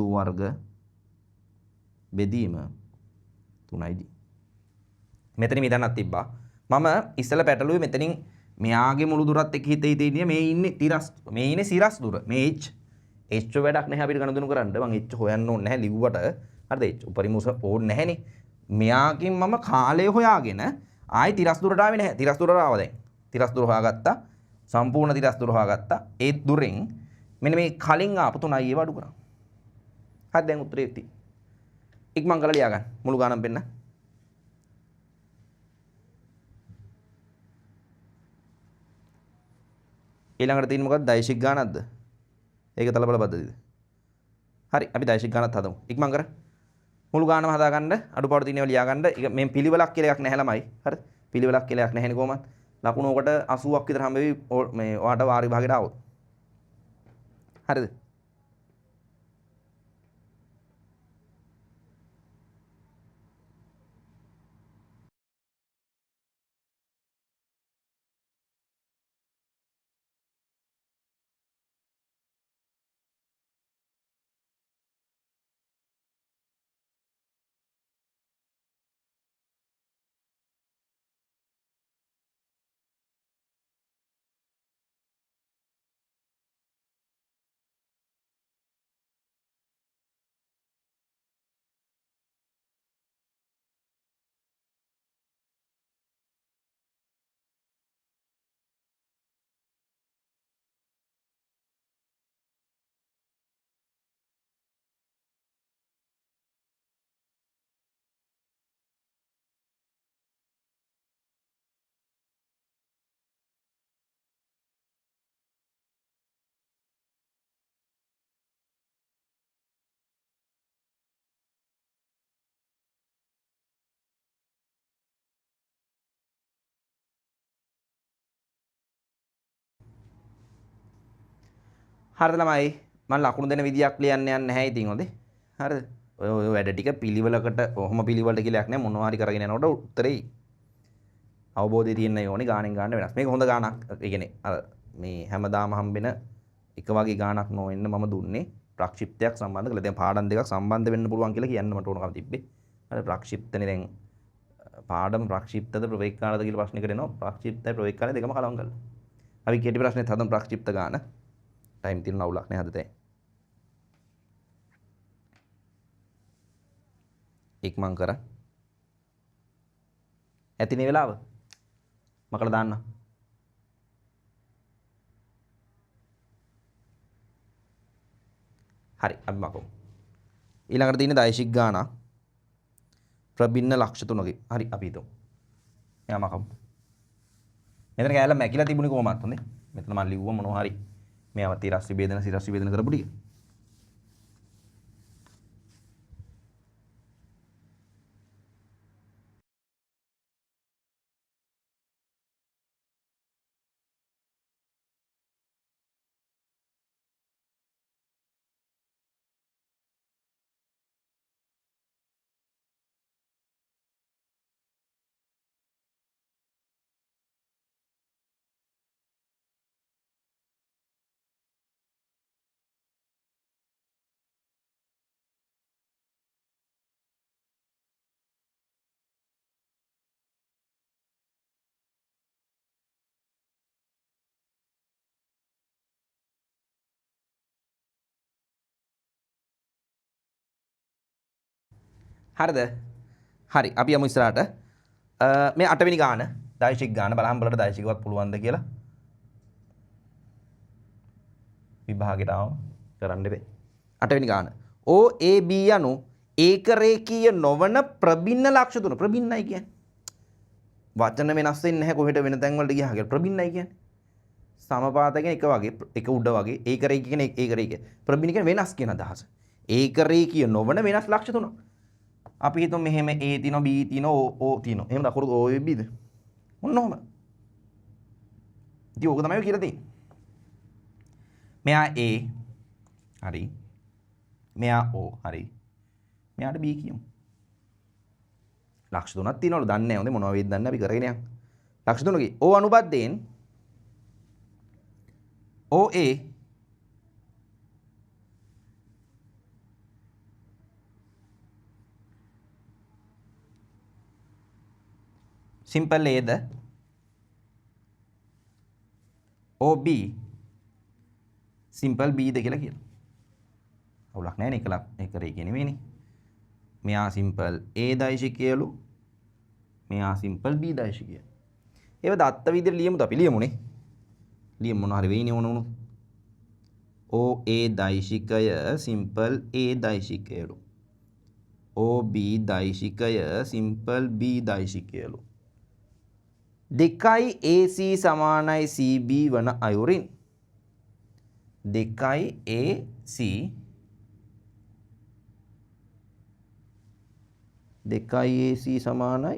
u වර්ග බෙදීම 3ig. මෙතන මිදන්නක් තිබ්බා. මම ඉස්සෙල්ලා පැටලුවේ මෙතනින් මෙයාගේ මුළු දුරත් එක්ක හිත ඉන්නේ මේ ඉන්නේ සිරස් දුර. මේ h වැඩක් නැහැ අපිට ගණන් කරන්න. මං h හොයන්න ඕනේ නැහැ ලිව්වට. හරිද? h උපරිම උස ඕනේ නැහැනේ. මෙයාකින් මම කාලය හොයාගෙන ආයි තිරස් දුරට ආවේ නැහැ. තිරස් දුරට ආවා දැන්. තිරස් දුර හොයාගත්තා. සම්පූර්ණ තිරස් දුර හොයාගත්තා. ඒ දුරෙන් මෙන්න මේ කලින් ආපු 3i ඒව අඩු කරා. හරි දැන් උත්තරේ තියෙන්නේ. ඉක්මන් කරලා ලියා ගන්න. මුළු ගානම පෙන්න. ඊළඟට තියෙන්නේ මොකක්ද? දෛශික ගානක්ද? ඒක තලබල පද්ධතියද? හරි අපි දෛශික ගානත් හදමු. ඉක්මන් කර. මුළු ගානම හදාගන්න අඩුපාඩු තියෙනවා ලියා ගන්න. මේ පිළිවෙලක් කියලා එකක් නැහැ ළමයි. හරි. පිළිවෙලක් කියලා එකක් නැහැනේ කොහොමද? ලකුණු ඔකට 80ක් විතර හම්බ වෙවි මේ ඔයාට වාරි විභාගෙට ආවොත්. හරිද? හරිද ළමයි? මම ලකුණු දෙන විදියක් ලියන්න යන්නේ නැහැ ඉතින් හොඳේ. හරිද? ඔය වැඩ ටික පිළිවෙලකට කොහොම පිළිවෙලට කියලා එකක් නැහැ මොනවා හරි කරගෙන යනකොට උත්තරේ අවබෝධය තියෙන්න ඕනේ ගානෙන් ගානට වෙනස්. මේක හොඳ ගානක්. ඒ කියන්නේ අර මේ හැමදාම හම්බෙන එක වගේ ගානක් නොවෙන්න මම දුන්නේ ප්‍රක්ෂිප්තයක් සම්බන්ධ කරලා. දැන් පාඩම් දෙකක් සම්බන්ධ වෙන්න පුළුවන් කියලා කියන්න මට ඕනකම තිබ්බේ. අර ප්‍රක්ෂිප්තනේ දැන් පාඩම් ප්‍රක්ෂිප්තද ප්‍රවේක්කාලද කියලා ප්‍රශ්නයකට එනවා. ප්‍රක්ෂිප්තයි ප්‍රවේක්කාලයි දෙකම කලවම් කරලා. අපි කෙටි ප්‍රශ්නෙත් හදමු ප්‍රක්ෂිප්ත ගාන. ටයිම් තියෙන අවුලක් නෑ හදතේ. ඉක්මන් කර. ඇතිනේ වෙලාව. මකලා දාන්න. හරි අපි මකමු. ඊළඟට තියෙන දෛශික ගාන ප්‍රබින්න ලක්ෂ 3කයි. හරි අපි හිතමු. එයා මකමු. මෙතන කැලේ මැකිලා තිබුණේ කොහොමද හොඳේ? මෙතන මම ලිව්වා මොනවා හරි මේව තිරස් විභේදන කරපු ටික. හරිද? හරි අපි යමු ඉස්සරහට. මේ 8 වෙනි ගාන දෛශික ගාන බලහන් බලන්න දෛශිකවත් පුළුවන්ද කියලා. විභාගයට ආවම කරන්න බෑ. 8 වෙනි ගාන. OAB යනු ඒක රේඛීය නොවන ප්‍රබින්න ලක්ෂ 3. ප්‍රබින්නයි කියන්නේ. වචන වෙනස් වෙන්නේ නැහැ කොහෙට වෙන තැන් වලට ගියා කියලා. ප්‍රබින්නයි කියන්නේ. සමපාත කියන්නේ එක වගේ එක උඩ වගේ ඒක රේඛීය කියන්නේ ඒක රේඛීය. ප්‍රබින්න කියන්නේ වෙනස් කියන අදහස. ඒක රේඛීය නොවන වෙනස් ලක්ෂ 3. අපි හිතමු මෙහෙම A තියෙනවා B තියෙනවා O තියෙනවා. එහෙම දකුණු O B ද? මොන ඔහම. ඉතින් ඕක තමයි කියලා තියෙන්නේ. මෙයා A හරි. මෙයා O හරි. මෙයාට B කියමු. ලක්ෂ 3ක් තියෙනවලු දන්නේ නැහැ. හොඳේ මොනවා වේද දන්නේ අපි කරගෙන යන්න. ලක්ෂ 3කේ O අනුබද්ධයෙන් OA simple A the OB simple B ද කියලා කියනවා. අවුලක් නැහැ නේ එක රේඛිය නෙමෙයිනේ. මෙයා simple A දෛශිකයලු. මෙයා simple B දෛශිකය. ඒව දත්ත විදිහට ලියමුද අපි ලියමුනේ. ලියමු මොනවා හරි වෙයිනේ ඕන උණු. OA දෛශිකය simple A දෛශිකයලු. OB දෛශිකය simple B දෛශිකයලු. දෙකයි AC සමානයි CB වන අයුරින් දෙකයි AC සමානයි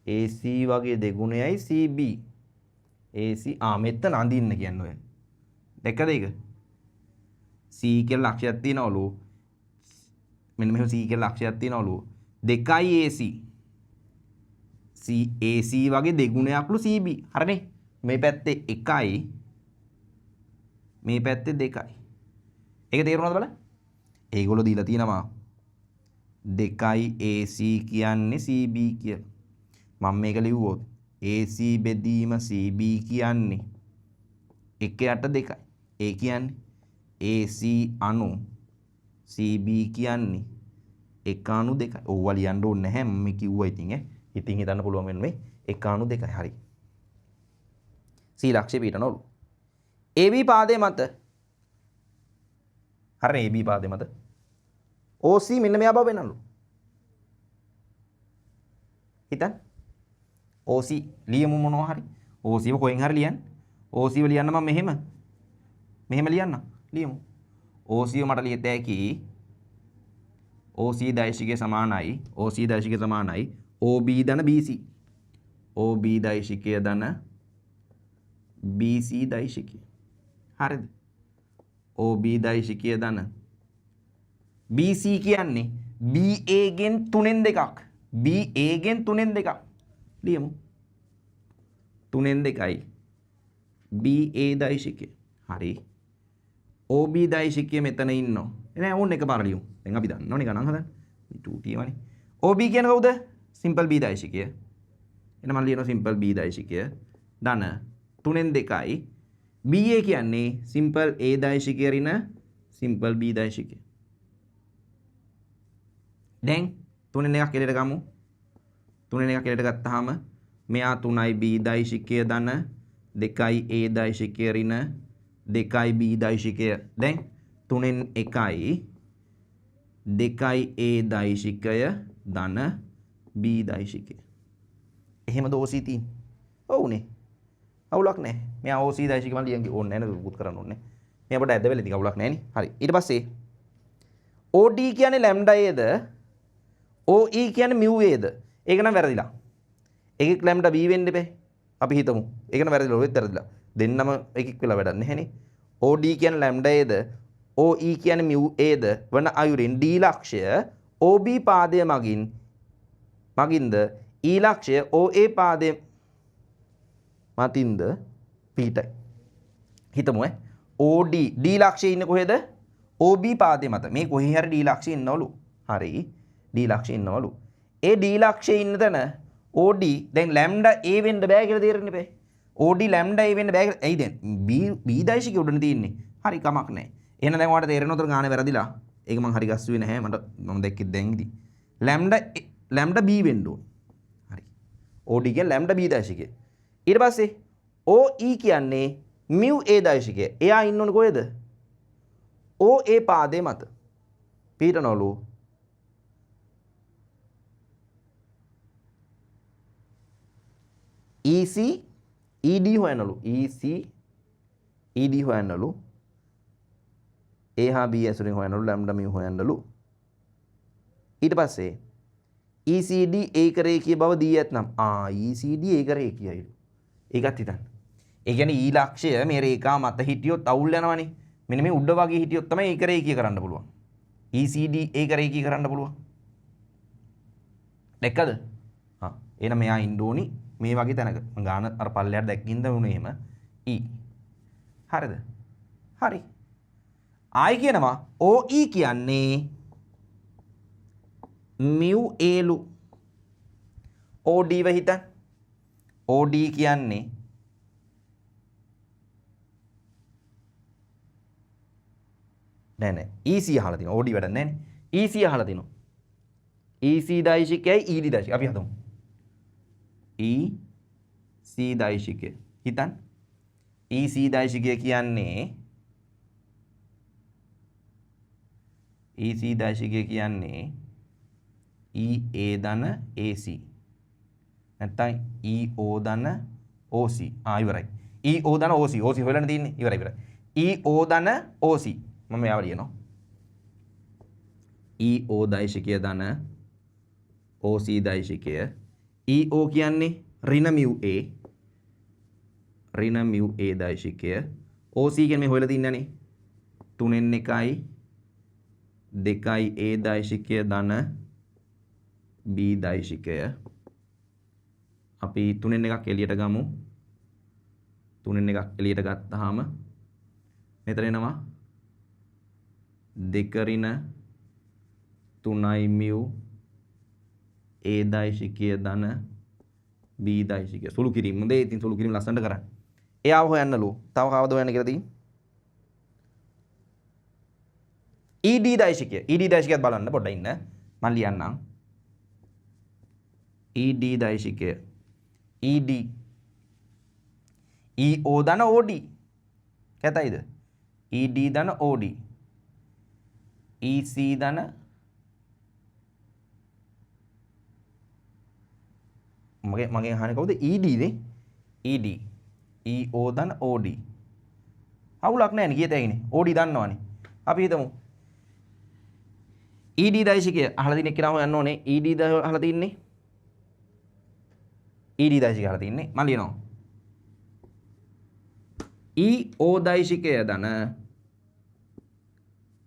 AC වගේ දෙගුණයයි CB AC මෙතන අඳින්න කියන්නේ ඔය දැක්කද ඒක C කියලා ලක්ෂයක් තියෙනවලු මෙන්න මෙහෙම C කියලා ලක්ෂයක් තියෙනවලු දෙකයි AC AC වගේ දෙගුණයක්ලු CB. හරිනේ. මේ පැත්තේ 1යි මේ පැත්තේ 2යි. ඒක තේරුණාද බලන්න? ඒගොල්ලෝ දීලා තියෙනවා 2යි AC කියන්නේ CB කියලා. මම මේක ලිව්වොත් AC බෙදීම CB කියන්නේ 1යට 2යි. ඒ කියන්නේ AC අණු CB කියන්නේ 1 අණු 2යි. ඕවා ලියන්න ඕනේ නැහැ මම කිව්වා ඉතින් ඉතින් හිතන්න පුළුවන් වෙන්නේ 1 අණු 2යි. හරි. C ලක්ෂ්‍ය පිටනවලු. AB පාදයේ මත. හරිනේ AB පාදයේ මත. OC මෙන්න මෙයා බව වෙනලු. හිතන්න. OC ලියමු මොනවා හරි. OC ව කොහෙන් හරි ලියන්න. OC ව ලියන්න මම මෙහෙම ලියන්න. ලියමු. OC ව මට ලියත හැකි OC දෛශිකය සමානයි OB ධන BC. OB දෛශිකය ධන BC දෛශිකය. හරිද? OB දෛශිකය ධන. BC කියන්නේ BA ගෙන් 3න් 2ක්. BA ගෙන් 3න් 2ක්. ලියමු. 3න් 2යි. BA දෛශිකය. හරි. OB දෛශිකය මෙතන ඉන්නවා. නෑ ඕන්න එකපාර ලියමු. දැන් අපි දන්නවනේ ගණන් හදන්න. 2t වනේ. OB කියන්නේ කවුද? Simple B දෛශිකය. එන මම ලියනවා සිම්පල් B දෛශිකය. ධන 3න් 2යි. BA කියන්නේ සිම්පල් A දෛශිකය ඍණ සිම්පල් B දෛශිකය. දැන් 3න් 1ක් එලෙට ගමු. 3න් 1ක් එලෙට ගත්තාම මෙයා 3යි B දෛශිකය ධන 2යි A දෛශිකය ඍණ 2යි B දෛශිකය. දැන් 3න් 1යි 2යි A දෛශිකය ධන B දෛශිකය. එහෙමද OC තියෙන්නේ? ඔව්නේ. අවුලක් නැහැ. මෙයා OC දෛශිකය මම ලියන් ඕනේ නැහැ නේද? පුත් කරන්න ඕනේ. මේ අපිට ඇද්ද වෙලෙ ඉතින් අවුලක් නැහැ නේ. හරි. ඊට පස්සේ OD කියන්නේ ලැම්ඩා A ද OE කියන්නේ mu A ද? ඒක නම් වැරදිලා. එකෙක් ලැම්ඩා B වෙන්න බෑ. අපි හිතමු. ඒක නම් වැරදිලා. ඔයත් වැරදිලා. දෙන්නම එකෙක් වෙලා වැඩක් නැහැනේ. OD කියන්නේ ලැම්ඩා A ද OE කියන්නේ mu A ද වන අයුරින් D ලක්ෂය OB පාදය මගින්ද E ලක්ෂය OA පාදය මතින්ද පිටයි. හිතමු OD D ලක්ෂයේ ඉන්නේ කොහෙද? OB පාදයේ මත. මේ කොහේ හරි D ලක්ෂයේ ඉන්නවලු. හරි. D ලක්ෂයේ ඉන්නවලු. ඒ D ලක්ෂයේ ඉන්න තැන OD දැන් ලැම්ඩා A වෙන්න බෑ කියලා තේරෙන්නේ බෑ. OD ලැම්ඩා A වෙන්න බෑ කියලා. ඇයි දැන් B දෛශිකය උඩනේ තියෙන්නේ. හරි කමක් නැහැ. එහෙනම් දැන් ඔයාලට තේරෙනවද ගානේ වැරදිලා? ඒක මං හරි ගස්සුවේ නැහැ. මම දැක්කේ දැන් ඉදි. ලැම්ඩා B වෙන්න ඕනේ. හරි. OD කියන්නේ ලැම්ඩා B දෛශිකය. ඊට පස්සේ OE කියන්නේ mu A දෛශිකය. එයා ඉන්න ඕනේ කොහෙද? OA පාදයේ මත. පීඩනවලු. EC ED හොයනලු. EC ED හොයනලු. A හා B ඇසුරින් හොයනලු ලැම්ඩා mu හොයනලු. ඊට පස්සේ ECD ඒක රේඛීය බව දී ඇතනම් ECD ඒක රේඛීයයි. ඒකත් හිතන්න. ඒ කියන්නේ E ලක්ෂය මේ රේඛාව මත හිටියොත් අවුල් යනවනේ. මෙන්න මේ උඩ වගේ හිටියොත් තමයි ඒක රේඛීය කරන්න පුළුවන්. ECD ඒක රේඛීය කරන්න පුළුවන්. දැක්කද? එහෙනම් මෙයා ඉන්න ඕනි මේ වගේ තැනක. මම ගාන අර පල්ලයට දැක්කින්ද උනේ එහෙම E. හරිද? හරි. ආයි කියනවා OE කියන්නේ mu A ලු. OD ව හිතන්න. OD කියන්නේ නෑ EC අහලා තියෙනවා. OD වැඩක් නෑනේ. EC අහලා තියෙනවා. EC දෛශිකයයි ED දෛශිකය. අපි හදමු. EC දෛශිකය. හිතන්න. EC දෛශිකය කියන්නේ EC දෛශිකය කියන්නේ EA ධන AC. නැත්නම් EO ධන OC. ඉවරයි. EO ධන OC. OC හොයලා තියෙන්නේ. ඉවරයි. EO ධන OC. මම යාව ලියනවා. EO දෛශිකය ධන OC දෛශිකය. EO කියන්නේ ඍණ mu A. ඍණ mu A දෛශිකය. OC කියන්නේ මේ හොයලා තින්නනේ. 3න් 1යි 2යි A දෛශිකය ධන B දෛශිකය. අපි 3න් 1ක් එළියට ගමු. 3න් 1ක් එළියට ගත්තාම මෙතන එනවා 2 ඍණ 3යි mu A දෛශිකය ධන B දෛශිකය. සුළු කිරීම. හොඳේ ඉතින් සුළු කිරීම ලස්සනට කරන්න. එයාව හොයන්නලු. තව කවද හොයන්න කියලා තියෙන්නේ? ED දෛශිකය. ED දෛශිකයත් බලන්න පොඩ්ඩක් ඉන්න. මම ලියන්නම්. ED දෛශිකය. ED EO ධන OD. කැතයිද? ED ධන OD. EC ධන මගේ අහන්නේ කවුද? ED නේ. ED EO ධන OD. අවුලක් නැහැ නේ කියතෑගිනේ. OD දන්නවනේ. අපි හිතමු ED දෛශිකය අහලා තියෙන එක්කෙනා හොයන්න ඕනේ. ED අහලා තින්නේ. ED දෛශිකය අහලා තින්නේ. මම ලියනවා. EO දෛශිකය ධන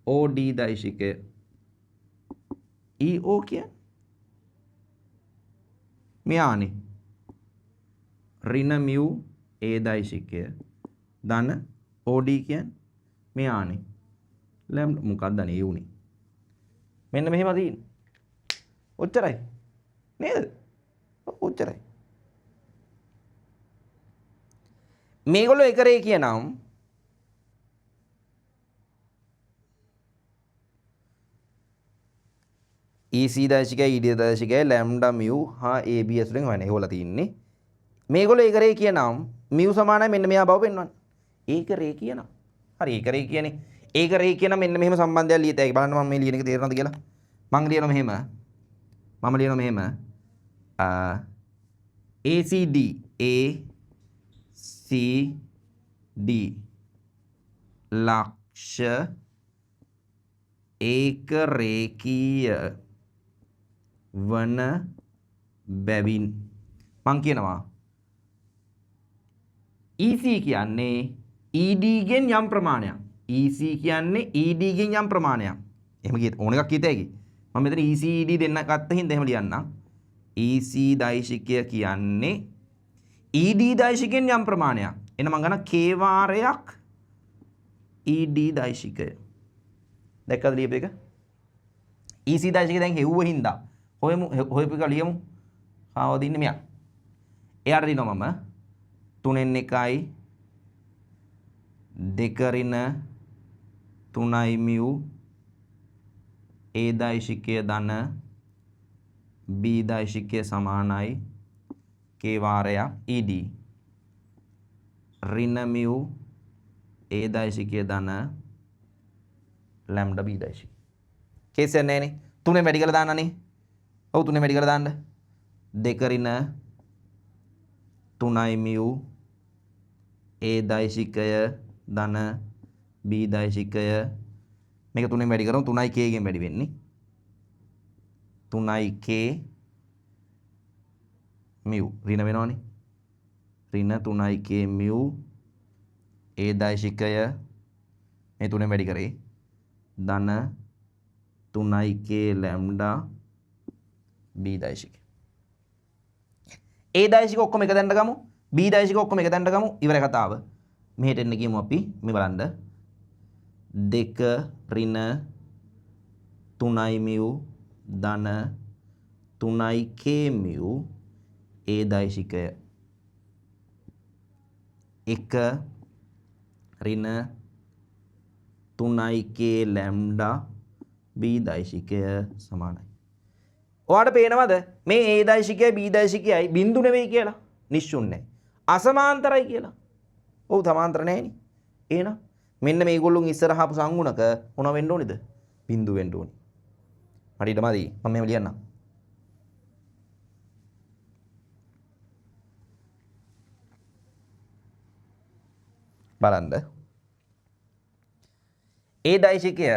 OD දෛශිකය EO කියන්නේ මෙයානේ ඍණ mu A දෛශිකය ධන OD කියන්නේ මෙයානේ ලැම්ඩා මොකක්ද අනේ උනේ මෙන්න මෙහෙම තියෙන්නේ ඔච්චරයි නේද ඔච්චරයි මේගොල්ලෝ එක රේඛිය නම් EC දශිකය ED දශිකය ලැම්ඩා mu හා AB ඇතුලෙන් හොයන ඒගොල්ලෝ තින්නේ මේගොල්ලෝ ඒක රේඛිය නම් mu සමානයි මෙන්න මෙයා බව පෙන්වන්න ඒක රේඛිය නම් හරි ඒක රේඛියනේ ඒක රේඛිය නම් මෙන්න මෙහෙම සම්බන්ධයක් ලියත හැකි බලන්න මම මේ ලියන එක තේරෙනවද කියලා මම ලියනවා මෙහෙම ACD ලක්ෂ ඒක රේඛීය වන බැවින් මං කියනවා EC කියන්නේ ED ගෙන් යම් ප්‍රමාණයක් EC කියන්නේ ED ගෙන් යම් ප්‍රමාණයක් එහෙම කියත ඕන එකක් කියත හැකි මම මෙතන EC ED දෙන්න ගත්ත හින්දා එහෙම ලියන්නම් EC දෛශිකය කියන්නේ ED දෛශිකයෙන් යම් ප්‍රමාණයක් එන මං ගන්න K වාරයක් ED දෛශිකය දැක්කද ලියපු එක EC දෛශිකය දැන් හෙව්ව හින්දා හොයපු එක ලියමු කාවද ඉන්නේ මෙයා එයාට දිනවා මම 3 1යි 2 ඍණ 3යි mu A දෛශිකය ධන B දෛශිකය සමානයි K වාරයක් ED ඍණ mu A දෛශිකය ධන ලැම්ඩා B දෛශිකය කේස් එක නෑනේ 3 වැඩි කරලා දාන්නනේ ඔව් 3 වැඩි කරලා දාන්න 2 ඍණ 3යි mu A දෛශිකය ධන B දෛශිකය මේක 3 වැඩි කරමු 3යි K ගෙන් වැඩි වෙන්නේ 3යි K mu ඍණ වෙනවනේ ඍණ 3යි K mu A දෛශිකය මේ 3 වැඩි කරේ ධන 3යි K ලැම්ඩා B දෛශිකය A දෛශික ඔක්කොම එක තැනට ගමු B දෛශික ඔක්කොම එක තැනට ගමු ඉවරයි කතාව මෙහෙට එන්න ගියමු අපි මේ බලන්න 2 ඍණ 3යි mu ධන 3යි K mu A දෛශිකය 1 ඍණ 3යි K ලැම්ඩා B දෛශිකය සමානයි ඔයාලට පේනවද මේ A දෛශිකයයි B දෛශිකයයි බිඳු නෙවෙයි කියලා නිශ්චුන්නේ අසමාන්තරයි කියලා ඔව් සමාන්තර නැහෙනි එහෙනම් මෙන්න මේගොල්ලොන් ඉස්සරහ ආපු සංගුණක මොනව වෙන්න ඕනේද බිඳු වෙන්න ඕනේ හරි ඊට මදි මම මෙහෙම ලියන්නම් බලන්න A දෛශිකය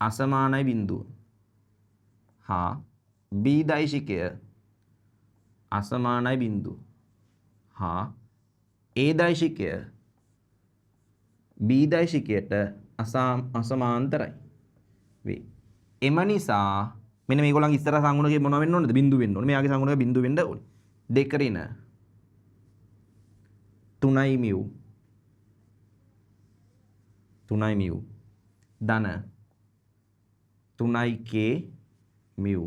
අසමානයි බිඳුව හා B දෛශිකය අසමානයි බිඳුව හා A දෛශිකය B දෛශිකයට අසමාන්තරයි වේ එම නිසා මෙන්න මේගොල්ලන් ඉස්සර සංගුණකේ මොනව වෙන්න ඕනේද බිඳුව වෙන්න ඕනේ මෙයාගේ සංගුණක බිඳුව වෙන්න ඕනේ 2 ඍණ 3යි mu ධන 3යි K mu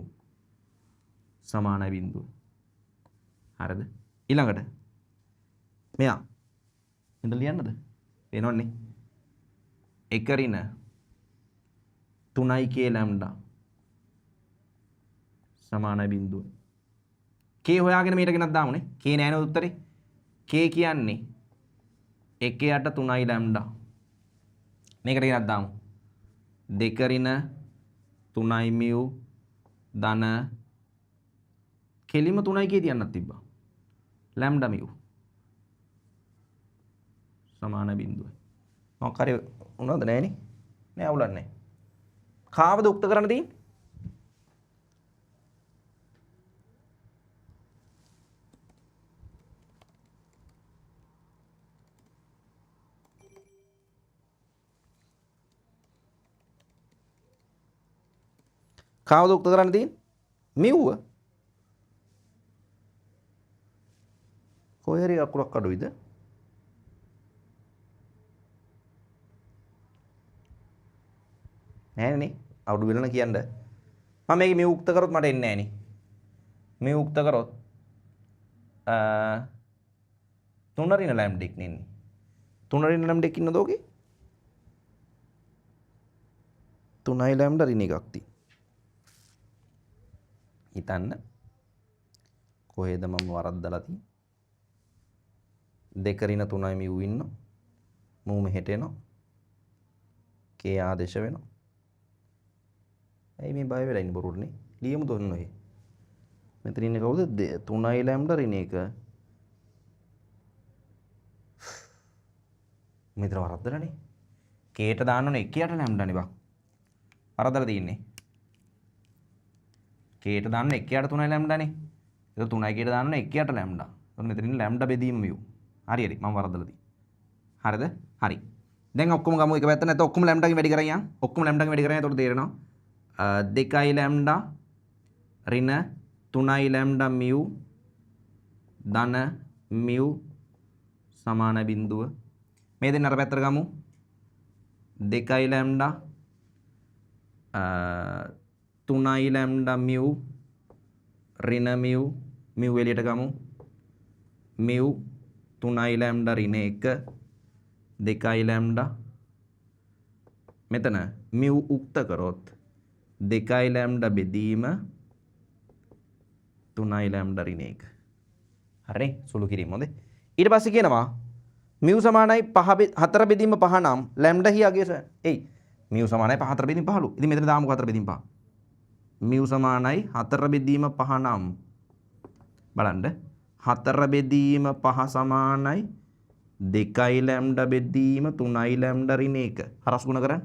සමානයි බිඳුව හරිද ඊළඟට මෙයා එතන ලියන්නද පේනවන්නේ 1 ඍණ 3යි K ලැම්ඩා සමානයි බිඳුව K හොයාගෙන මීට ගෙනත් දාමුනේ K නෑනේ උත්තරේ K කියන්නේ 1 යට 3යි ලැම්ඩා මේකට ගෙනත් දාමු 2 ඍණ 3යි mu ධන කෙලිම 3යි K තියන්නත් තිබ්බා ලැම්ඩා mu සමාන බිඳුවයි මොකක් හරි උනවද නෑනේ නෑ අවුලක් නෑ කාවද උක්ත කරන්න තියෙන්නේ කාවද උක්ත කරන්න තියෙන්නේ? මිව්ව. කොහේ හරි අකුරක් අඩුයිද? නෑනේ. අඩු වෙලන කියන්න. මම මේක මිව් උක්ත කරොත් මට එන්නේ නෑනේ. මිව් උක්ත කරොත් තුනරින ලැම්ඩෙක් නෙන්නේ. තුනරින ලැම්ඩෙක් ඉන්නද ඕකේ? 3යි ලැම්ඩා රින එකක් තියෙන. හිතන්න කොහෙද මම වරද්දලා තියෙන්නේ? 2 රින 3යි මිව් ඉන්නවා. මූ මෙහෙට එනවා. කේ ආදේශ වෙනවා. ඇයි මේ බය වෙලා ඉන්නේ බොරුනේ? ලියමු දොන්න ඔය. මෙතන ඉන්නේ කවුද? 3යි ලැම්ඩා රින එක. මෙතන වරද්දලානේ. කේට දාන්න ඕනේ 1ට ලැම්ඩානේ බං. වරද්දලා තියෙන්නේ. කේට දාන්න 1ට 3යි ලැම්ඩානේ. ඒක 3යි කේට දාන්න 1ට ලැම්ඩා. එතකොට මෙතන ඉන්නේ ලැම්ඩා බෙදීම මියු. හරි හරි මම වරද්දලා තියෙන්නේ. හරිද? හරි. දැන් ඔක්කොම ගමු එක පැත්ත නැත්නම් ඔක්කොම ලැම්ඩාකින් වැඩි කරන් යන්. ඔක්කොම ලැම්ඩාකින් වැඩි කරන් යන්. එතකොට තේරෙනවා. 2යි ලැම්ඩා රින 3යි ලැම්ඩා මියු ධන මියු සමාන බිඳුව. මේ දෙන්න අර පැත්තට ගමු. 2යි ලැම්ඩා 3යි ලැම්ඩා මියු රින මියු මියු එළියට ගමු. මියු 3යි ලැම්ඩා රින 1 2යි ලැම්ඩා මෙතන මියු උක්ත කරොත් 2යි ලැම්ඩා බෙදීම 3යි ලැම්ඩා රින 1. හරිනේ සුළු කිරීම හොඳේ. ඊට පස්සේ කියනවා මියු සමානයි 4 බෙදීම 5 නම් ලැම්ඩා හි අගය එයි. මියු සමානයි 4 බෙදීම 15. ඉතින් මෙතන දාමුකෝ 4 බෙදීම 5. මියු සමානයි 4 බෙදීම 5 නම් බලන්න 4 බෙදීම 5 සමානයි 2යි ලැම්ඩා බෙදීම 3යි ලැම්ඩා රින 1. හරස් ගුණ කරන්න.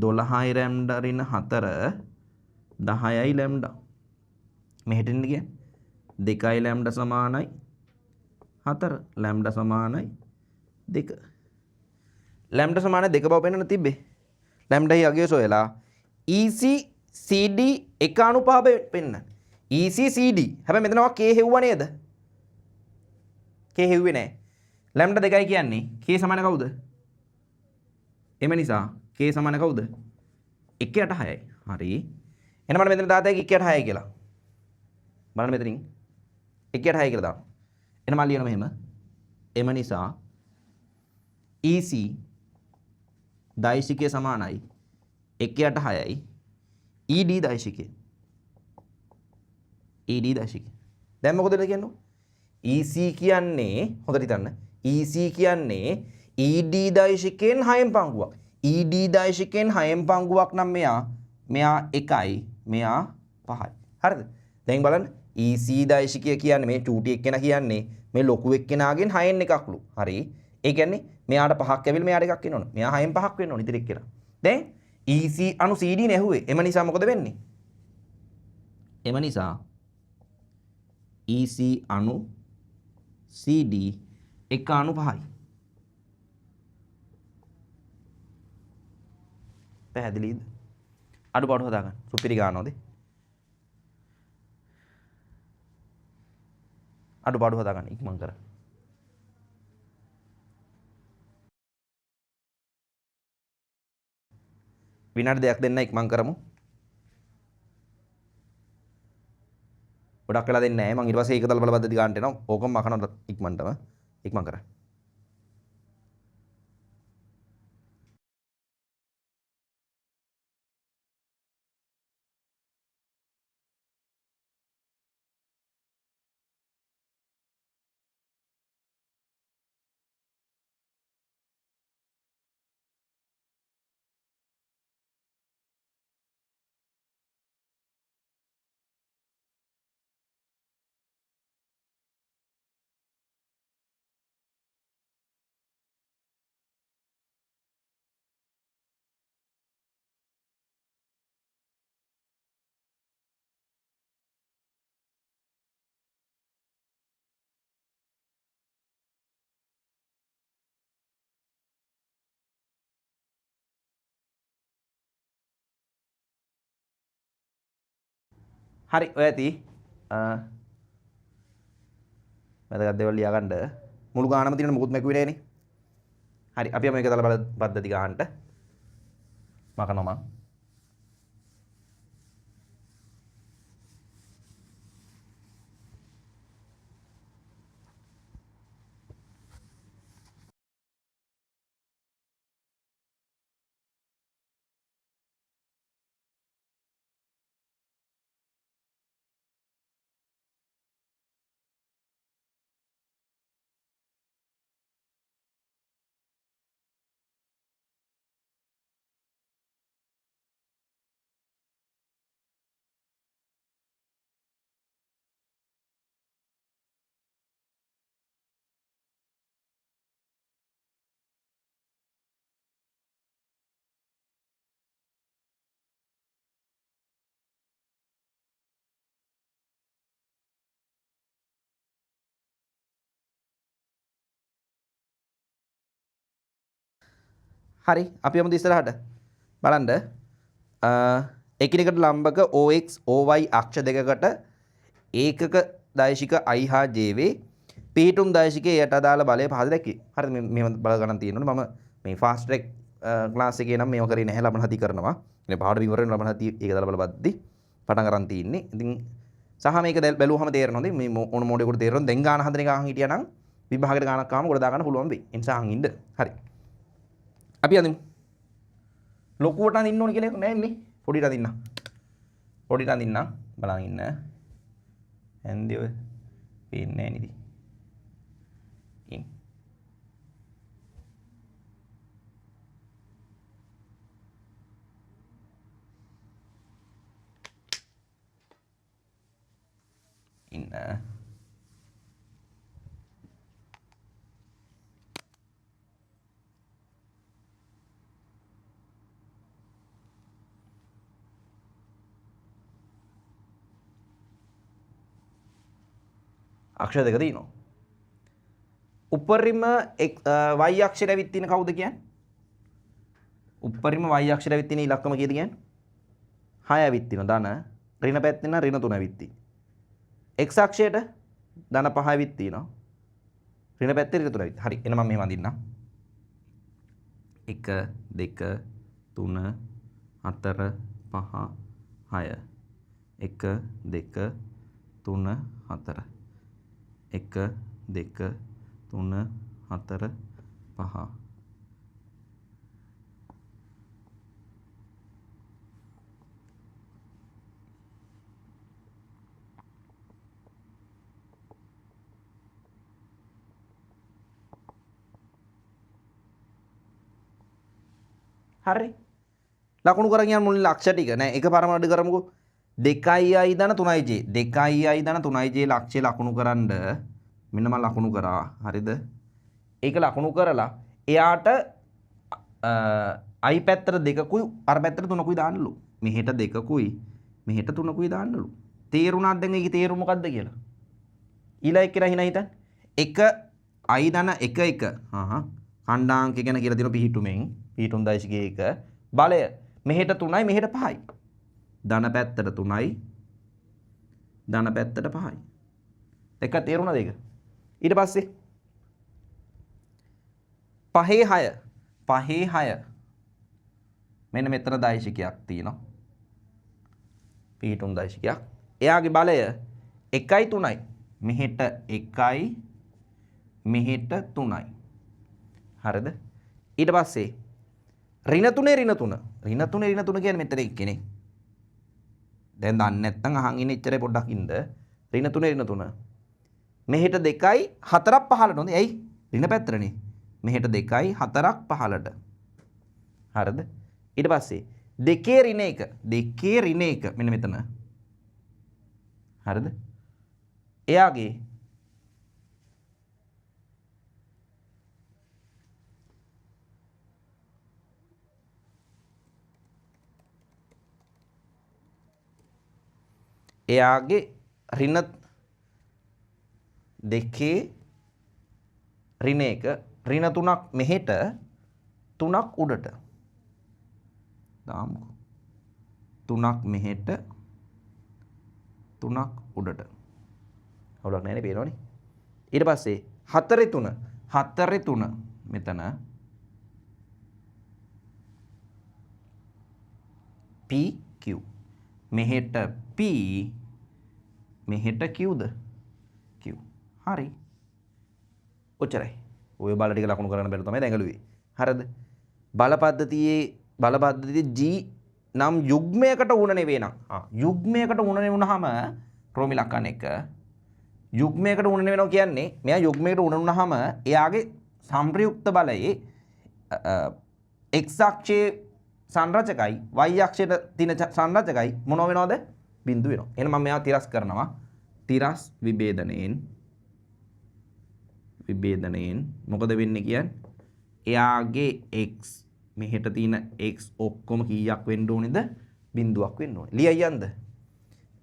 12යි ලැම්ඩා රින 4 10යි ලැම්ඩා. මෙහෙට එන්න කියන්නේ 2යි ලැම්ඩා සමානයි 4 ලැම්ඩා සමානයි 2. ලැම්ඩා සමානයි 2 බව පෙන්වන්න තිබ්බේ. ලැම්ඩා හි අගය සොයලා EC CD එක අනුපාතය පෙන්න. EC CD. හැබැයි මෙතනවා K හෙව්වා නේද? K හෙව්වේ නෑ. ලැම්ඩා 2යි කියන්නේ K සමාන කවුද? එම නිසා K සමාන කවුද? 1ට 6යි. හරි. එහෙනම් මම මෙතන දාතයි 1ට 6යි කියලා. බලන්න මෙතනින් 1ට 6යි කියලා දානවා. එහෙනම් මම ලියනවා මෙහෙම. එම නිසා EC දෛශිකය සමානයි 1ට 6යි ED දෛශිකය. ED දෛශිකය. දැන් මොකද කියන්නේ? EC කියන්නේ හොඳට හිතන්න. EC කියන්නේ ED දෛශිකයෙන් 6න් පංගුවක්. ED දෛශිකයෙන් 6න් පංගුවක් නම් මෙයා 1යි මෙයා 5යි. හරිද? දැන් බලන්න EC දෛශිකය කියන්නේ මේ චූටි එක්කෙනා කියන්නේ මේ ලොකු එක්කෙනාගෙන් 6න් එකක්ලු. හරි. ඒ කියන්නේ මෙයාට 5ක් ඇවිල්ලා මෙයාට එකක් එන්න ඕන. මෙයා 6න් 5ක් වෙන්න ඕන ඉතින් එක්කෙනා. දැන් EC අනු CD නෙහුවේ. එම නිසා මොකද වෙන්නේ? එම නිසා EC අනු CD 1/5යි. පැහැදිලිද? අඩුපාඩු හදාගන්න. සුපිරි ගන්නවද? අඩුපාඩු හදාගන්න ඉක්මන් කර. විනාඩි දෙකක් දෙන්න ඉක්මන් කරමු. ගොඩක් වෙලා දෙන්නේ නැහැ. මම ඊට පස්සේ ඒක තල බල පද්ධති ගන්නට එනවා. ඕකම මකනවා ඉක්මනටම. ඉක්මන් කරන්න. හරි ඔය ඇති වැදගත් දේවල් ලියා ගන්න මුළු ගානම තියෙන මොකුත් මැකුවේ නෑනේ. හරි අපි මේක දාලා බල පද්ධති ගන්නට මකනවා මම. හරි අපි යමු ඉස්සරහට බලන්න එකිනෙකට ලම්බක OX OY අක්ෂ දෙකකට ඒකක දෛශික I හා J වේ පිහිටුම් දෛශිකයේ යට අදාළ බලය පහද දැක්කේ. හරිද මෙහෙම බල ගණන් තියෙනවනේ මම මේ ෆාස්ට් ට්‍රැක් ක්ලාස් එකේ නම් මේව කරේ නැහැ ලබන හති කරනවා. ඉතින් පාඩම විවරණ ලබන හති ඒක දාලා බලපද්දි පටන් ගන්න තියෙන්නේ. ඉතින් සහ මේක බැලුවහම තේරෙනවා මේ ඕන මොඩේකට තේරෙනවා දැන් ගාන හදන එක අහන් හිටියා නම් විභාගයට ගානක් ආවම ගොඩ දාගන්න පුළුවන් වෙයි. ඒ නිසා අහන් ඉන්න. හරි. අපි අදිමු ලොකුවට අඳින්න ඕන කියලා එකක් නැහැ මේ පොඩිට අඳින්න බලන් ඉන්න ඇන්දේ ඔය පේන්නේ නැහැ නේද ඉන්න අක්ෂර දෙක තියෙනවා. උපරිම y අක්ෂරය ඇවිත් තියෙන කවුද කියන්නේ? උපරිම y අක්ෂරය ඇවිත් තියෙන ඉලක්කම කීයද කියන්නේ? 6 ඇවිත් තියෙනවා. ධන ඍණ පැත්තෙන් නම් ඍණ 3 ඇවිත් තියෙනවා. x අක්ෂයට ධන 5 ඇවිත් තියෙනවා. ඍණ පැත්තේ ඍණ 3 ඇවිත්. හරි. එහෙනම් මම මෙහෙම අඳින්නම්. 1 2 3 4 5 6 1 2 3 4 1 2 3 4 5 හරි ලකුණු කරගෙන යන මුල් ලක්ෂ ටික නෑ එකපාරම අඩු කරමුකෝ 2i ධන 3j 2i ධන 3j ලක්ෂය ලකුණු කරන්න මෙන්න මම ලකුණු කරා හරිද ඒක ලකුණු කරලා එයාට i පැත්තට දෙකකුයි අර පැත්තට තුනකුයි දාන්නලු මෙහෙට දෙකකුයි මෙහෙට තුනකුයි දාන්නලු තේරුණාද දැන් ඒකේ තේරුම මොකද්ද කියලා ඊළඟ එක කියලා හිතන්න 1 i ධන 1 1 ඛණ්ඩාංක ගැන කියලා දෙන පිහිටුමෙන් පිහිටුම් දෛශිකයේ 1 බලය මෙහෙට 3යි මෙහෙට 5යි ධන පැත්තට 3යි ධන පැත්තට 5යි දෙක තේරුණාද ඒක ඊට පස්සේ 5 6 මෙන්න මෙතන දෛශිකයක් තියෙනවා පිහිටුම් දෛශිකයක් එයාගේ බලය 1යි 3යි මෙහෙට 1යි මෙහෙට 3යි හරිද ඊට පස්සේ ඍණ 3 කියන්නේ මෙතන එක්කනේ දැන් දන්නේ නැත්නම් අහන් ඉන්න ඉච්චරේ පොඩ්ඩක් ඉන්න ඍණ 3 මෙහෙට 2යි 4ක් 15ට හොඳයි ඇයි ඍණ පැත්තටනේ මෙහෙට 2යි 4ක් 15ට හරිද ඊට පස්සේ 2 ඍණ 1 මෙන්න මෙතන හරිද එයාගේ ඍණ 2 ඍණ 1 ඍණ 3ක් මෙහෙට 3ක් උඩට දාමුකෝ 3ක් මෙහෙට 3ක් උඩට. අවුලක් නැහැ නේ පේනවනේ. ඊට පස්සේ 4 3 මෙතන PQ. මෙහෙට P මෙහෙට Qද? Q. හරි. ඔච්චරයි. ඔය බල ටික ලකුණු කරන්න බැලුව තමයි දැඟලුවේ. හරිද? බල පද්ධතියේ G නම් යුග්මයකට උණ නෙවෙයි නම්. යුග්මයකට උණ නෙවුනහම රෝමිලක්කන් එක යුග්මයකට උණ නෙවෙනවා කියන්නේ මෙයා යුග්මයකට උණ වුනහම එයාගේ සම්ප්‍රයුක්ත බලයේ x අක්ෂයේ සංරචකයි y අක්ෂයට තියෙන සංරචකයි මොනව වෙනවද? බිඳු වෙනවා. එහෙනම් මම මෙයාව තිරස් කරනවා. තිරස් විභේදනයෙන් මොකද වෙන්නේ කියන්නේ? එයාගේ x මෙහෙට තියෙන x ඔක්කොම කීයක් වෙන්න ඕනේද? බිඳුවක් වෙන්න ඕනේ. ලියයි යන්ද?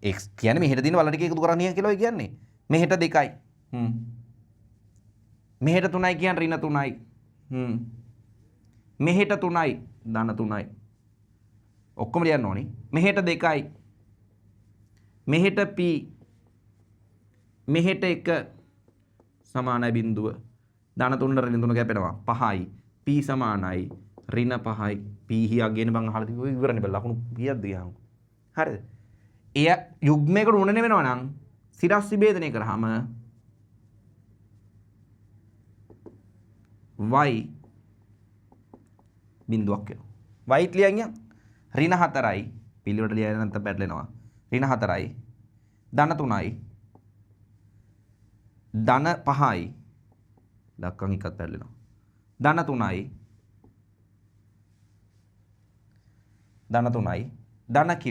x කියන්නේ මෙහෙට තියෙන වල ටික එකතු කරන්නේ කියලා ඔය කියන්නේ. මෙහෙට 2යි. මෙහෙට 3යි කියන්නේ ඍණ 3යි. මෙහෙට 3යි ධන 3යි. ඔක්කොම ලියන්න ඕනේ. මෙහෙට 2යි. මෙහෙට p මෙහෙට 1 සමානයි බිඳුව. ධන 3 ඍණ 3 කැපෙනවා 5යි. p සමානයි ඍණ 5යි. p හියක් ගේන බං අහලා තිබුණා ඉවරනේ බල ලකුණු කීයක්ද ගියාම. හරිද? එය යුග්මයකට උණ නෙවෙනවා නම් සිරස් විභේදනය කරාම y බිඳුවක් වෙනවා. y ලියන් යන් ඍණ 4යි පිළිවෙලට ලියන්න නැත්නම් පැටලෙනවා. ඍණ 4යි ධන 3යි ධන 5යි ලක්කන් එකක් පැටලෙනවා. ධන 3යි ධන q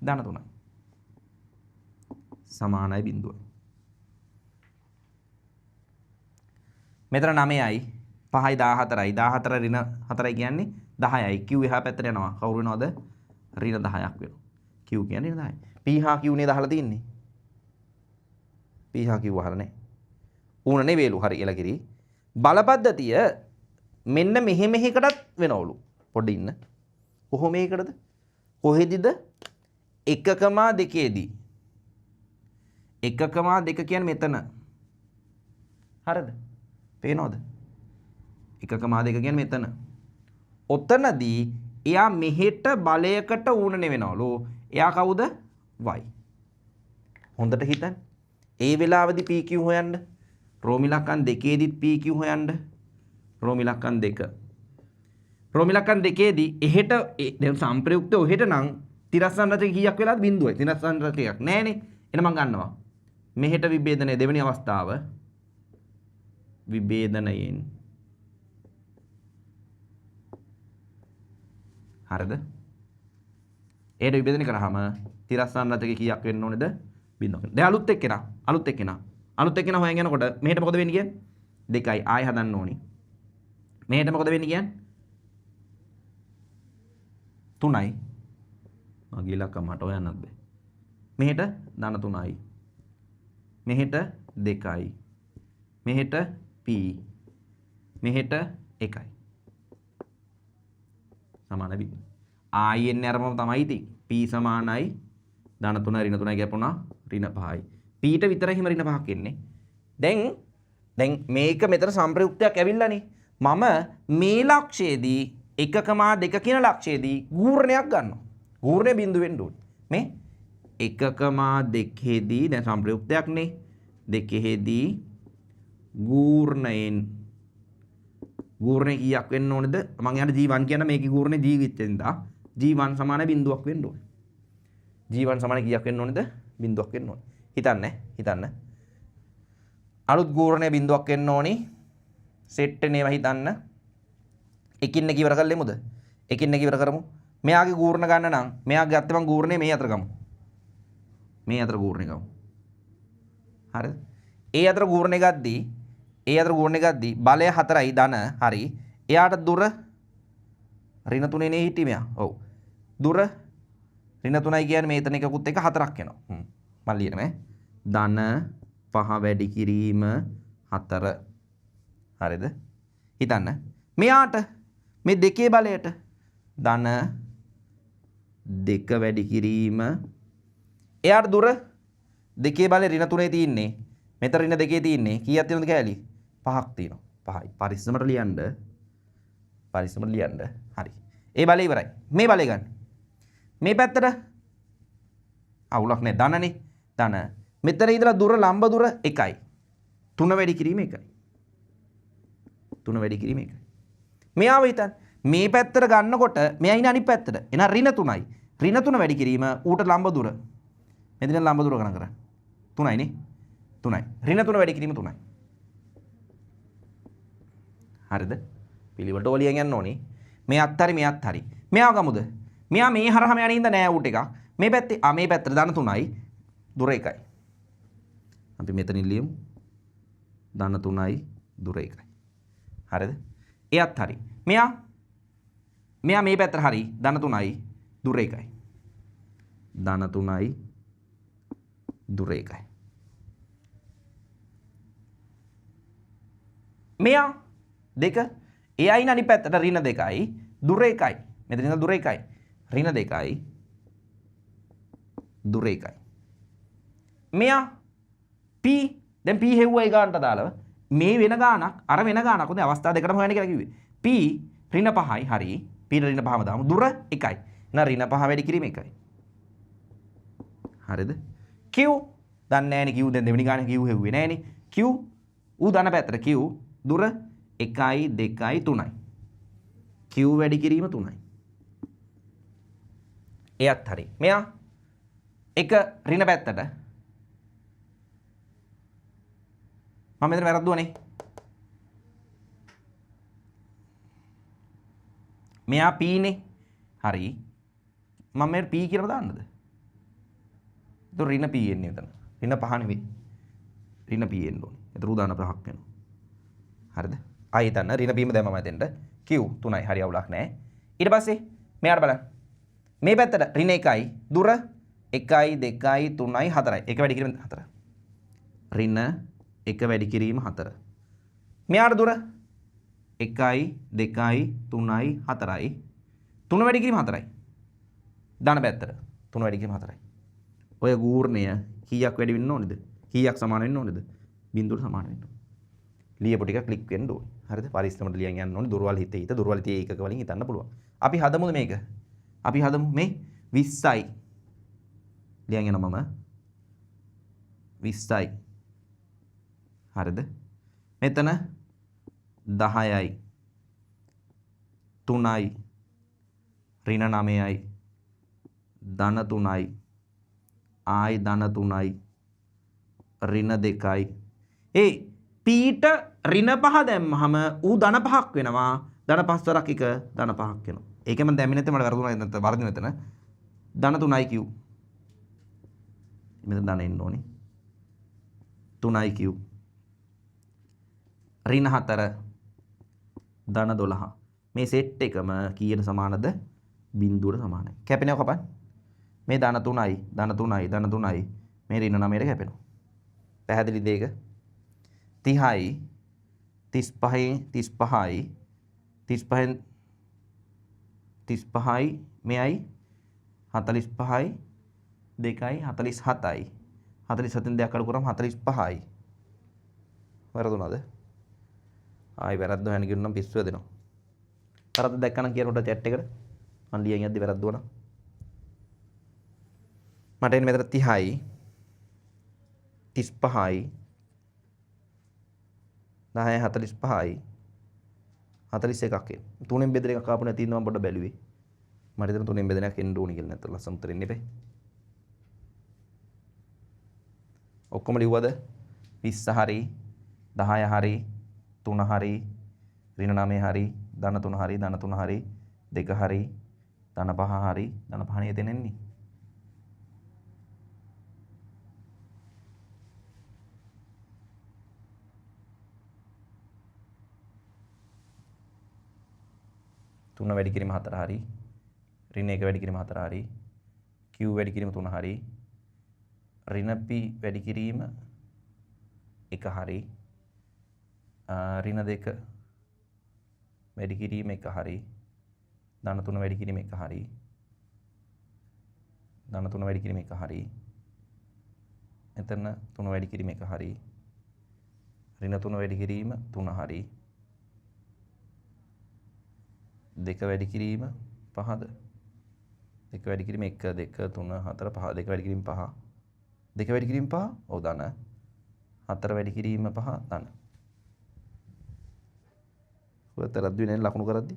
ධන 3යි සමානයි බිඳුව. මෙතන 9යි 5යි 14යි 14 ඍණ 4යි කියන්නේ 10යි. q එහා පැත්තට යනවා. කවුරු වෙනවද? ඍණ 10ක් වෙනවා. q කියන්නේ ඍණ 10යි. p හා q නේද අහලා තින්නේ? p හා q අහලා නැහැ. ඌන නෙවෙලු. හරි එලකිරි. බල පද්ධතිය මෙන්න මෙහෙකටත් වෙනවලු. පොඩ්ඩ ඉන්න. කොහොම මේකටද? කොහෙදිද? 1,2දී 1,2 කියන්නේ මෙතන. හරිද? පේනවද? 1,2 කියන්නේ මෙතන. ඔතනදී එයා මෙහෙට බලයකට ඌණ නෙවෙනවලු. එයා කවුද? y. හොඳට හිතන්න. ඒ වෙලාවේදී pq හොයන්න. රෝමිලක්කන් 2 පීදීත් pq හොයන්න. රෝමිලක්කන් 2. රෝමිලක්කන් 2දී එහෙට දැන් සම්ප්‍රයුක්ත ඔහෙට නම් තිරස් සංරචක කීයක් වෙලාද? බිඳුවයි. තිරස් සංරචකයක් නෑනේ. එන මම ගන්නවා. මෙහෙට විභේදනයේ දෙවෙනි අවස්ථාව විභේදනයෙන් හරිද? ඒට විභේදනය කරාම තිරස් සංරචක කීයක් වෙන්න ඕනේද? බිඳුවක්. දැන් අලුත් එක්කෙනා හොයන් යනකොට මෙහෙට මොකද වෙන්නේ කියන්නේ? 2යි ආයෙ හදන්න ඕනි. මෙහෙට මොකද වෙන්නේ කියන්නේ? 3යි. මගේ ඉලක්කම මට හොයන්නත් බෑ. මෙහෙට ධන 3යි. මෙහෙට 2යි. මෙහෙට p. මෙහෙට 1යි. සමාන බිඳුව. ආයෙත් අරමම තමයි ඉතින්. p සමානයි ධන 3 ඍණ 3යි ගැපුණා ඍණ 5යි. p ට විතරයි හිම ඍණ 5ක් එන්නේ. දැන් මේක මෙතන සම්ප්‍රයුක්තයක් ඇවිල්ලානේ. මම මේ ලක්ෂයේදී 1,2 කියන ලක්ෂයේදී ගූර්ණයක් ගන්නවා. ගූර්ණය බිඳුව වෙන්න ඕනේ. මේ 1,2දී දැන් සම්ප්‍රයුක්තයක් නේ. 2දී ගූර්ණයෙන් ගූර්ණය කීයක් වෙන්න ඕනේද? මම යන g1 කියන මේකේ ගූර්ණය ජීවිතෙන්ද g1 සමාන බිඳුවක් වෙන්න ඕනේ. g1 සමාන කීයක් වෙන්න ඕනේද? බිඳුවක් වෙන්න ඕනේ. හිතන්න. අලුත් ගූර්ණය බිඳුවක් වෙන්න ඕනේ. සෙට් එනේවා හිතන්න. එකින් එක ඉවර කරලෙමුද? එකින් එක ඉවර කරමු. මෙයාගේ ගූර්ණ ගන්න නම් මෙයාගේ අත්තේ මං ගූර්ණේ මේ අතර ගමු. මේ අතර ගූර්ණේ ගමු. හරිද? ඒ අතර ගූර්ණේ ගද්දී බලය 4යි ධන හරි. එයාට දුර ඍණ 3 නේ හිටියේ මෙයා. ඔව්. දුර ඍණ 3යි කියන්නේ මෙතන එකකුත් එක 4ක් එනවා. මම ලියනවා. ධන 5 වැඩි කිරීම 4. හරිද? හිතන්න. මෙයාට මේ දෙකේ බලයට ධන දෙක වැඩි කිරීම එයාට දුර දෙකේ බලේ ඍණ 3 තියෙන්නේ. මෙතන ඍණ 2 තියෙන්නේ. කීයක් තියෙනවද කෑලි? 5ක් තියෙනවා. 5යි. පරිස්සමට ලියන්න. පරිස්සමට ලියන්න. හරි. ඒ බලය ඉවරයි. මේ බලය ගන්න. මේ පැත්තට අවුලක් නැහැ. ධනනේ. ධන. මෙතන ඉඳලා දුර ලම්බ දුර 1යි. 3 වැඩි කිරීම 1යි. 3 වැඩි කිරීම 1යි. මෙයාව හිතන්න. මේ පැත්තට ගන්නකොට මෙයා ඉන්නේ අනිත් පැත්තට. එහෙනම් ඍණ 3යි. ඍණ 3 වැඩි කිරීම ඌට ලම්බ දුර. මෙතන ලම්බ දුර ගණන් කරන්න. 3යි නේ. 3යි. ඍණ 3 වැඩි කිරීම 3යි. හරිද? පිළිවෙලට ඔලියෙන් යන්න ඕනේ. මේ අත් හරි මේ අත් හරි. මෙයා ගමුද? මෙයා මේ හරහාම යන ඉඳ නෑ ඌට එකක්. මේ පැත්තේ මේ පැත්තට ධන 3යි දුර 1යි. අපි මෙතනින් ලියමු. ධන 3යි දුර 1යි. හරිද? ඒ අත් හරි. මෙයා මේ පැත්තට හරි ධන 3යි දුර 1යි. ධන 3යි දුර 1යි. මෙයා දෙක එයා ඉන්න අනිත් පැත්තට ඍණ 2යි දුර 1යි. මෙතන ඉඳන් දුර 1යි. ඍණ 2යි දුර 1යි. මෙයා p දැන් p හෙව්වා ඒ ගානට දාලා මේ වෙන ගානක් අර වෙන ගානක් හොඳ අවස්ථා දෙකටම හොයන්න කියලා කිව්වේ. p ඍණ 5යි හරි. p ඍණ 5ම දාමු. දුර 1යි. එහෙනම් ඍණ 5 වැඩි කිරීම 1යි. හරිද? q දන්නේ නැහැනේ q දැන් දෙවෙනි ගානේ q හෙව්වේ නැහැනේ. q ඌ දන පැත්තට q දුර 1යි 2යි 3යි. q වැඩි කිරීම 3යි. එයත් හරි. මෙයා එක ඍණ පැත්තට මම මෙතන වැරද්දුවනේ. මෙයා p නේ. හරි. මම මේ p කියලා දාන්නද? ඒක ඍණ p එන්නේ මෙතන. ඍණ 5 නෙවෙයි. ඍණ p එන්න ඕනේ. ඒක උදාන 5ක් වෙනවා. හරිද? ආයෙ හිතන්න ඍණ p ම දැම්මම එතෙන්ට q 3යි. හරි අවුලක් නැහැ. ඊට පස්සේ මෙයාට බලන්න. මේ පැත්තට ඍණ 1යි දුර 1යි 2යි 3යි 4යි. 1 වැඩි කිරීම 4. ඍණ 1 වැඩි කිරීම 4. මෙයාට දුර 1යි 2යි 3යි 4යි. 3 වැඩි කිරීම 4යි. ධන පැත්තට 3 වැඩි කිරීම 4යි. ඔය ගූර්ණය කීයක් වැඩි වෙන්න ඕනේද? කීයක් සමාන වෙන්න ඕනේද? බිඳුවට සමාන වෙන්න ඕනේ. ලියපු ටික ක්ලික් වෙන්න ඕනේ. හරිද? පරිස්සමට ලියන් යන්න ඕනේ. දුර්වල හිතේ හිත දුර්වල හිතේ ඒකක වලින් හිතන්න පුළුවන්. අපි හදමුද මේක? අපි හදමු මේ 20යි. ලියන් යනවා මම 20යි. හරිද? මෙතන 10යි 3යි ඍණ 9යි ධන 3යි ආයි ධන 3යි ඍණ 2යි. ඒ පීට ඍණ 5 දැම්මහම ඌ ධන 5ක් වෙනවා. ධන 5 වරක් 1 ධන 5ක් වෙනවා. ඒකෙම දැම්මේ නැත්නම් මට වැරදුනා නැත්නම් වරදින මෙතන. ධන 3යි q. මෙතන ධන එන්න ඕනේ. 3යි q. ඍණ 4 ධන 12. මේ සෙට් එකම කීයට සමානද? බිඳුවට සමානයි. කැපෙනව කපන්න. මේ ධන 3යි ධන 3යි ධන 3යි මේ ඍණ 9ට කැපෙනවා. පැහැදිලි දෙයක 30යි 35යි 35යි 35න් 35යි මෙයයි 45යි 2යි 47යි 47න් දෙයක් අඩු කරාම 45යි. වැරදුනද? ආයි වැරද්ද හොයන්න ගියොත් නම් පිස්සුව දෙනවා. වැරද්ද දැක්කනම් කියන උඩ chat එකට මම ලියන් යද්දි වැරද්දුවා නම් මට එන්නේ මෙතන 30යි 35යි 10යි 45යි 41ක් එන. තුනෙන් බෙදෙන එකක් ආපු නැති ඉන්න මම පොඩ්ඩක් බැලුවේ. මට හිතෙන තුනෙන් බෙදෙන එකක් එන්න ඕනි කියලා නැත්නම් ලස්සන උත්තර එන්නේ බෑ. ඔක්කොම ලිව්වද? 20 හරි 10 හරි 3 හරි ඍණ 9 හරි ධන 3 හරි ධන 3 හරි 2 හරි ධන 5 හරි ධන 5 නේ එතන එන්නේ. තුන වැඩි කිරීම 4 හරි ඍණ 1 වැඩි කිරීම 4 හරි q වැඩි කිරීම 3 හරි ඍණ p වැඩි කිරීම 1 හරි ඍණ 2 වැඩි කිරීම 1 හරි ධන 3 වැඩි කිරීම 1 හරි ධන 3 වැඩි කිරීම 1 හරි. එතන 3 වැඩි කිරීම 1 හරි. ඍණ 3 වැඩි කිරීම 3 හරි. 2 වැඩි කිරීම 5ද? 2 වැඩි කිරීම 1 2 3 4 5 2 වැඩි කිරීම 5. 2 වැඩි කිරීම 5. ඔව් ධන. 4 වැඩි කිරීම 5 ධන. ඔය තරද්දි වෙන ලකුණු කරද්දි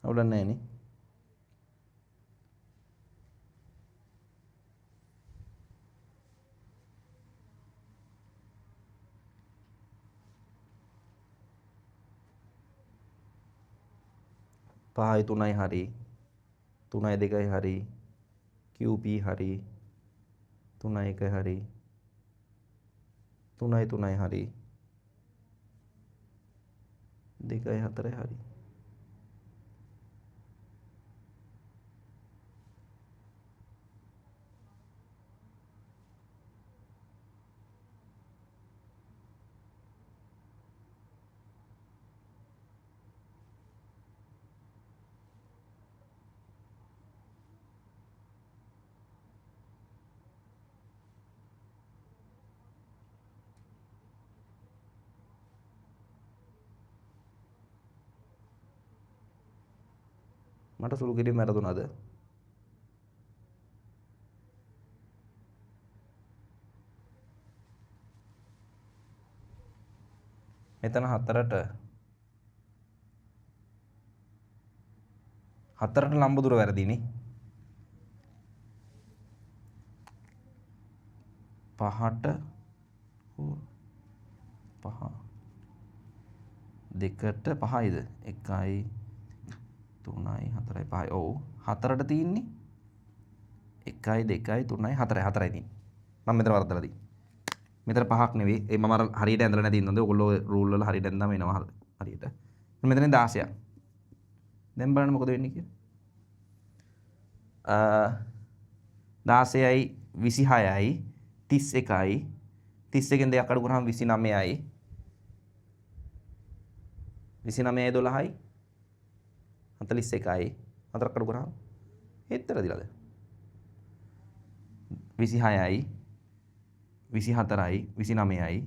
අවුලක් නැහැ නේ. පහයි 3යි හරි. 3යි 2යි හරි. QP හරි. 3යි 1යි හරි. 3යි 3යි හරි. 2යි 4යි හරි. මට සුළු කිරීම වැරදුනද? මෙතන 4ට ලම්බ දුර වැරදිනේ. 5ට 5 2ට 5යිද? 1යි 3යි 4යි 5යි. ඔව් 4ට තියෙන්නේ 1යි 2යි 3යි 4යි 4යි තියෙන්නේ. මම මෙතන වරද්දලා තියෙන්නේ. මෙතන 5ක් නෙවෙයි. ඒ මම අර හරියට ඇඳලා නැති ඉන්නොත් ඔයගොල්ලෝ රූල් වල හරියට ඇඳාම එනවා හරියට. මෙතන 16ක්. දැන් බලන්න මොකද වෙන්නේ කියලා. 16යි 26යි 31යි 31න් දෙකක් අඩු කරාම 29යි 29යි 12යි 41යි 4ක් අඩු කරාම එතර දිලාද 26යි 24යි 29යි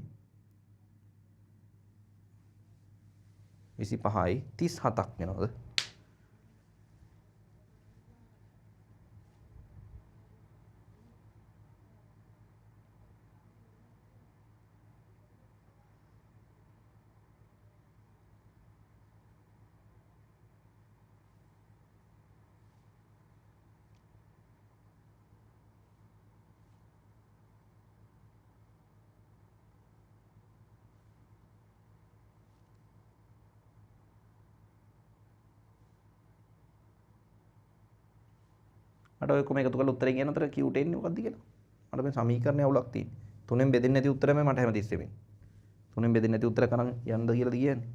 25යි 37ක් වෙනවද? මට ඔය කොම එකතු කරලා උත්තරේ කියන අතර Q10 එන්නේ මොකක්ද කියලා. මට මේ සමීකරණේ අවුලක් තියෙනවා. තුනෙන් බෙදෙන්නේ නැති උත්තරෙම මට හැමතිස්සෙම එන්නේ. තුනෙන් බෙදෙන්නේ නැති උත්තර කරන් යන්නද කියලාද කියන්නේ.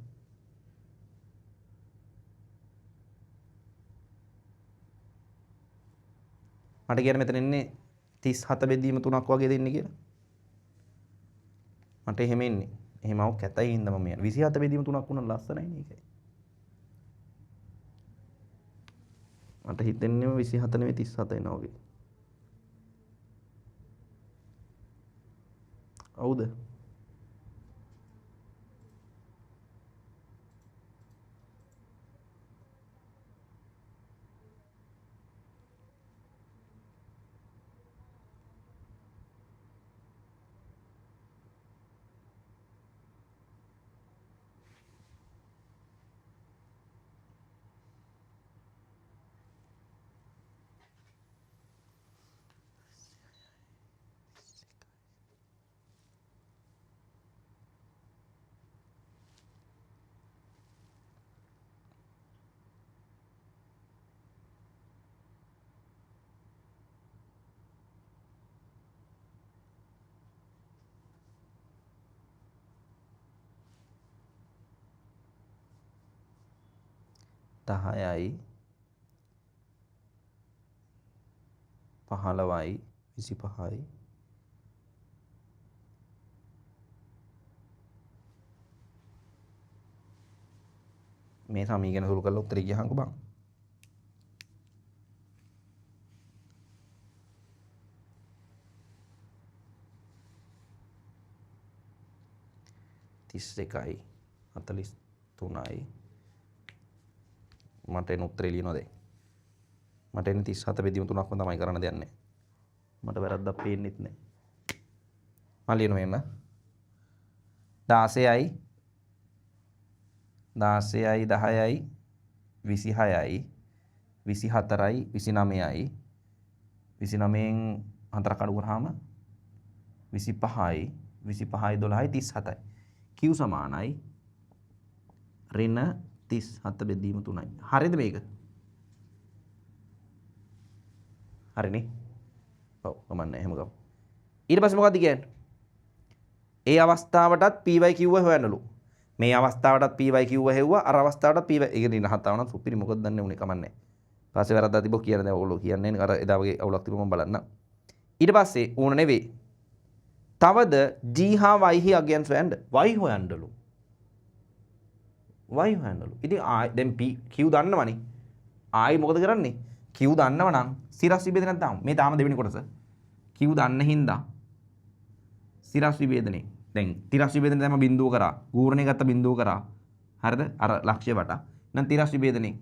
මට කියන්නේ මෙතන එන්නේ 37 බෙදීම 3ක් වගේ දෙන්නේ කියලා. මට එහෙම එන්නේ. එහෙම આવු කැතයි හින්දා මම යන්නේ. 27 බෙදීම 3ක් වුණා ලස්සනයි නේ ඒකයි. මට හිතෙන්නේ 27 නෙවෙයි 37 එනවා වගේ. හවුද? දහයයි 15යි 25යි මේ සමීකරණ සුළු කරලා උත්තරේ කියහන්කෝ බං. තිස් එකයි 43යි මට එන උත්තරේ ලියනවා දැන්. මට එන්නේ 37 බෙදීම 3ක්ම තමයි කරන්න දෙන්නේ. මට වැරද්දක් පේන්නෙත් නැහැ. මම ලියනවා මෙහෙම 16යි 10යි 26යි 26යි 24යි 29යි 29න් 4ක් අඩු කරාම 25යි 25යි 12යි 37යි q සමානයි ඍණ 37 බෙදීම 3යි. හරිද මේක? හරිනේ. ඔව් කමන්නේ එහෙම ගමු. ඊට පස්සේ මොකක්ද කියන්නේ? ඒ අවස්ථාවටත් py කිව්ව හොයන්නලු. මේ අවස්ථාවටත් py කිව්ව හෙව්වා අර අවස්ථාවටත් py ඒක නේ නහතාව නම් සුපිරි මොකද දන්නේ උනේ කමන්නේ. පස්සේ වැරද්දා තිබ්බෝ කියන්නේ දැන් ඔයගොල්ලෝ කියන්නේ අර එදා වගේ අවුලක් තිබ්බ මම බලන්න. ඊට පස්සේ ඕන නෙවෙයි. තවද g හා y හි අගයන් සොයන්න y හොයන්නලු. y හොයන්නලු. ඉතින් දැන් q දන්නවනේ. ආයි මොකද කරන්නේ? q දන්නව නම් සිරස් විභේදනයක් දාමු. මේ තාම දෙවෙනි කොටස. q දන්න හින්දා සිරස් විභේදනේ. දැන් තිරස් විභේදනේ තමයි බිඳුව කරා. ගූර්ණේ ගත්ත බිඳුව කරා. හරිද? අර ලක්ෂ්‍ය වටා. නම් තිරස් විභේදනේ.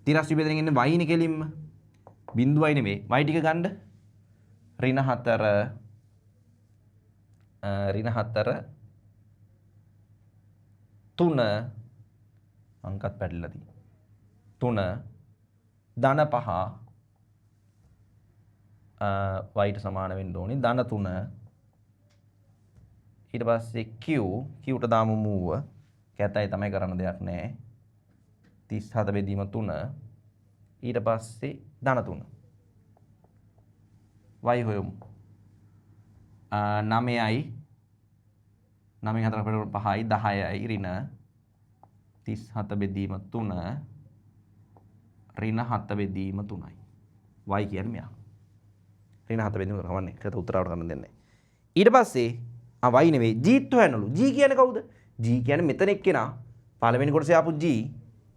තිරස් විභේදනේ ඉන්නේ y නේ කෙලින්ම. බිඳුවයි නෙමෙයි. y ටික ගන්න. ඍණ 4 3 අංකත් පැටලලා තියෙනවා. 3 ධන 5 y ට සමාන වෙන්න ඕනේ. ධන 3 ඊට පස්සේ q ට දාමු මූව කැතයි තමයි කරන්න දෙයක් නැහැ 37 බෙදීම 3 ඊට පස්සේ ධන 3 y හොයමු 9යි 9 4 5යි 10යි ඍණ 37 බෙදීම 3 ඍණ 7 බෙදීම 3යි y කියන්නේ මෙයා ඍණ 7 බෙදීම 3 කවන්නේ ඒකට උත්තරාවට කරන්න දෙන්නේ ඊට පස්සේ y නෙවෙයි g ත් හොයන්නලු. g කියන්නේ කවුද? g කියන්නේ මෙතන එක්කෙනා. පළවෙනි කොටසේ ආපු g.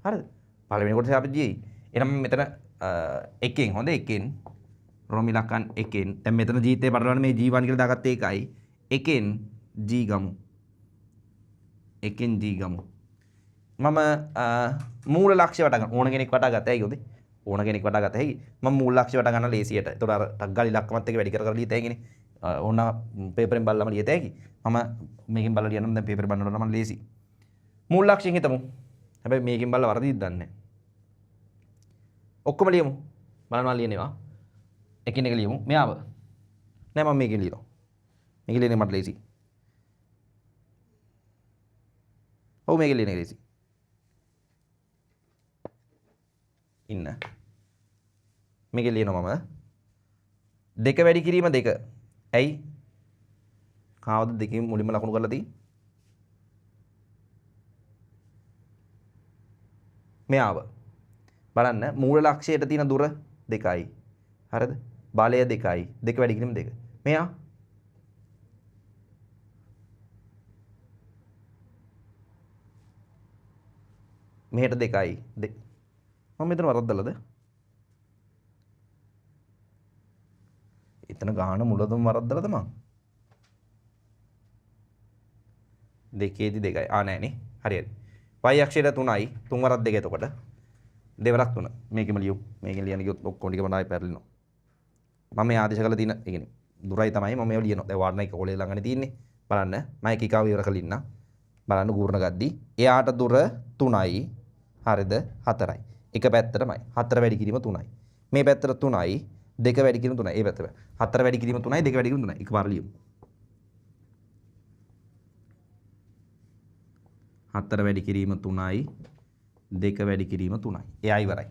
හරිද? පළවෙනි කොටසේ ආපු g. එහෙනම් මෙතන එකෙන් හොඳ එකෙන් රෝම ඉලක්කම් එකෙන්. දැන් මෙතන g ත් පටලවන්න මේ g1 කියලා දාගත්තේ ඒකයි. එකෙන් g ගමු. එකෙන් g ගමු. මම මූල ලක්ෂ්‍ය වටා ගන්න. ඕන කෙනෙක් වටා ගත්තා. ඇයි හොඳේ? ඕන කෙනෙක් වටා ගත්තා. හැයි මම මූල ලක්ෂ්‍ය වටා ගන්න ලේසියට. ඒතකොට අර ටක් ගාලා ඉලක්කමත් එක වැඩි කර කර ලියත හැකිනේ. ඕන පේපරෙන් බලලාම ලියත හැකි. මම මේකෙන් බලලා ලියන්නම් දැන් පේපරේ බලනකොට නම් ලේසි. මූල ලක්ෂ්‍යයෙන් හිතමු. හැබැයි මේකෙන් බලලා වරදිද දන්නේ නැහැ. ඔක්කොම ලියමු. බලනවා ලියනවා. එකින් එක ලියමු. මෙයාව. නෑ මම මේකෙන් ලියනවා. මේකෙන් ලියන්නේ මට ලේසි. ඔව් මේකෙන් ලියන්නේ ලේසි. ඉන්න. මේකෙන් ලියනවා මම. දෙක වැඩි කිරීම 2. ඇයි? කාවද දෙකෙන් මුලින්ම ලකුණු කරලා තියෙන්නේ? මෙයාව. බලන්න මූල ලක්ෂයට තියෙන දුර 2යි. හරිද? බලය 2යි. 2 වැඩි කිරීම 2. මෙයා මෙහෙට 2යි. මම මෙතන වරද්දලාද? එතන ගාන මුලදම වරද්දලාද මං? දෙකේදී 2යි. නෑනේ. හරියට. y අක්ෂයට 3යි. 3 වරක් 2 එතකොට. දෙවරක් 3. මේකෙම ලියමු. මේකෙන් ලියන්න ගියොත් ඔක්කොම ටිකම ආයෙ පැටලෙනවා. මම මේ ආදේශ කරලා තියෙන ඒ කියන්නේ දුරයි තමයි මම මේව ලියනවා. දැන් වාර්ණ එක කොලේ ළඟනේ තියෙන්නේ. බලන්න. මම ඒකිකාව ඉවර කරලා ඉන්නම්. බලන්න ගූර්ණ ගද්දි. එයාට දුර 3යි. හරිද? 4යි. එක පැත්තටමයි. 4 වැඩි කිරීම 3යි. මේ පැත්තට 3යි. 2 වැඩි කිරීම 3යි. ඒ පැත්තට. 4 වැඩි කිරීම 3යි. 2 වැඩි කිරීම 3යි. එකපාර ලියමු. 4 වැඩි කිරීම 3යි 2 වැඩි කිරීම 3යි. එයා ඉවරයි.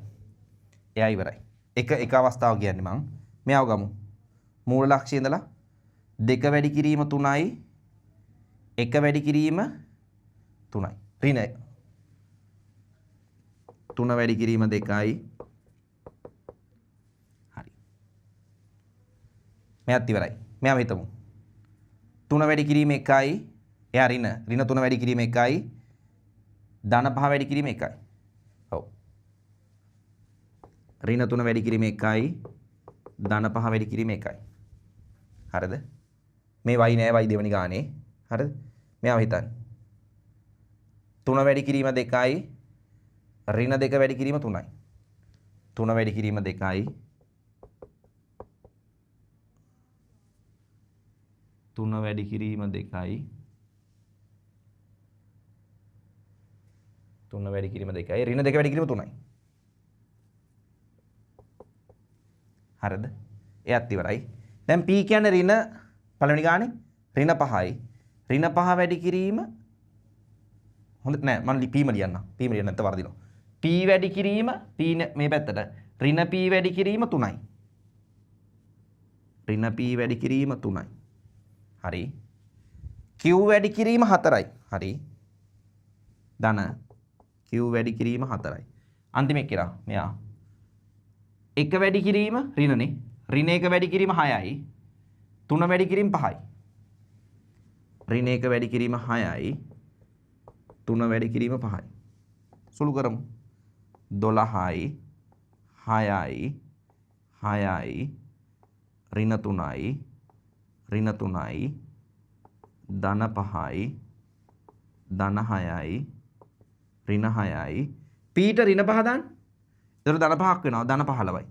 එයා ඉවරයි. එක අවස්ථාවක් කියන්නේ මං මෙයාව ගමු. මූල ලක්ෂ්‍යය ඉඳලා 2 වැඩි කිරීම 3යි 1 වැඩි කිරීම 3යි. ඍණ 3 වැඩි කිරීම 2යි. හරි. මෙයාත් ඉවරයි. මෙයාම හිතමු. 3 වැඩි කිරීම 1යි. එයා ඍණ 3 වැඩි කිරීම 1යි. ධන 5 වැඩි කිරීම 1යි. ඔව්. ඍණ 3 වැඩි කිරීම 1යි. ධන 5 වැඩි කිරීම 1යි. හරිද? මේ y නෑ y දෙවෙනි ගානේ. හරිද? මෙයාව හිතන්න. 3 වැඩි කිරීම 2යි. ඍණ 2 වැඩි කිරීම 3යි. 3 වැඩි කිරීම 2යි. 3 වැඩි කිරීම 2යි. 3 වැඩි කිරීම 2යි. ඍණ 2 වැඩි කිරීම 3යි. හරිද? එයත් ඉවරයි. දැන් p කියන්නේ ඍණ පළවෙනි ගානේ ඍණ 5යි. ඍණ 5 වැඩි කිරීම හොඳ නෑ මම p ම ලියන්නම්. p ම ලියන්න නැත්නම් වරදිනවා. p වැඩි කිරීම p මේ පැත්තට ඍණ p වැඩි කිරීම 3යි. ඍණ p වැඩි කිරීම 3යි. හරි. q වැඩි කිරීම 4යි. හරි. ධන q වැඩි කිරීම 4යි. අන්තිම එක කියලා මෙයා 1 වැඩි කිරීම ඍණනේ. ඍණ 1 වැඩි කිරීම 6යි. 3 වැඩි කිරීම 5යි. ඍණ 1 වැඩි කිරීම 6යි. 3 වැඩි කිරීම 5යි. සුළු කරමු. 12යි 6යි 6යි ඍණ 3යි ඍණ 3යි ධන 5යි ධන 6යි ඍණ 6යි පීට ඍණ 5 දාන්න. එතකොට ධන 5ක් වෙනවා. ධන 15යි.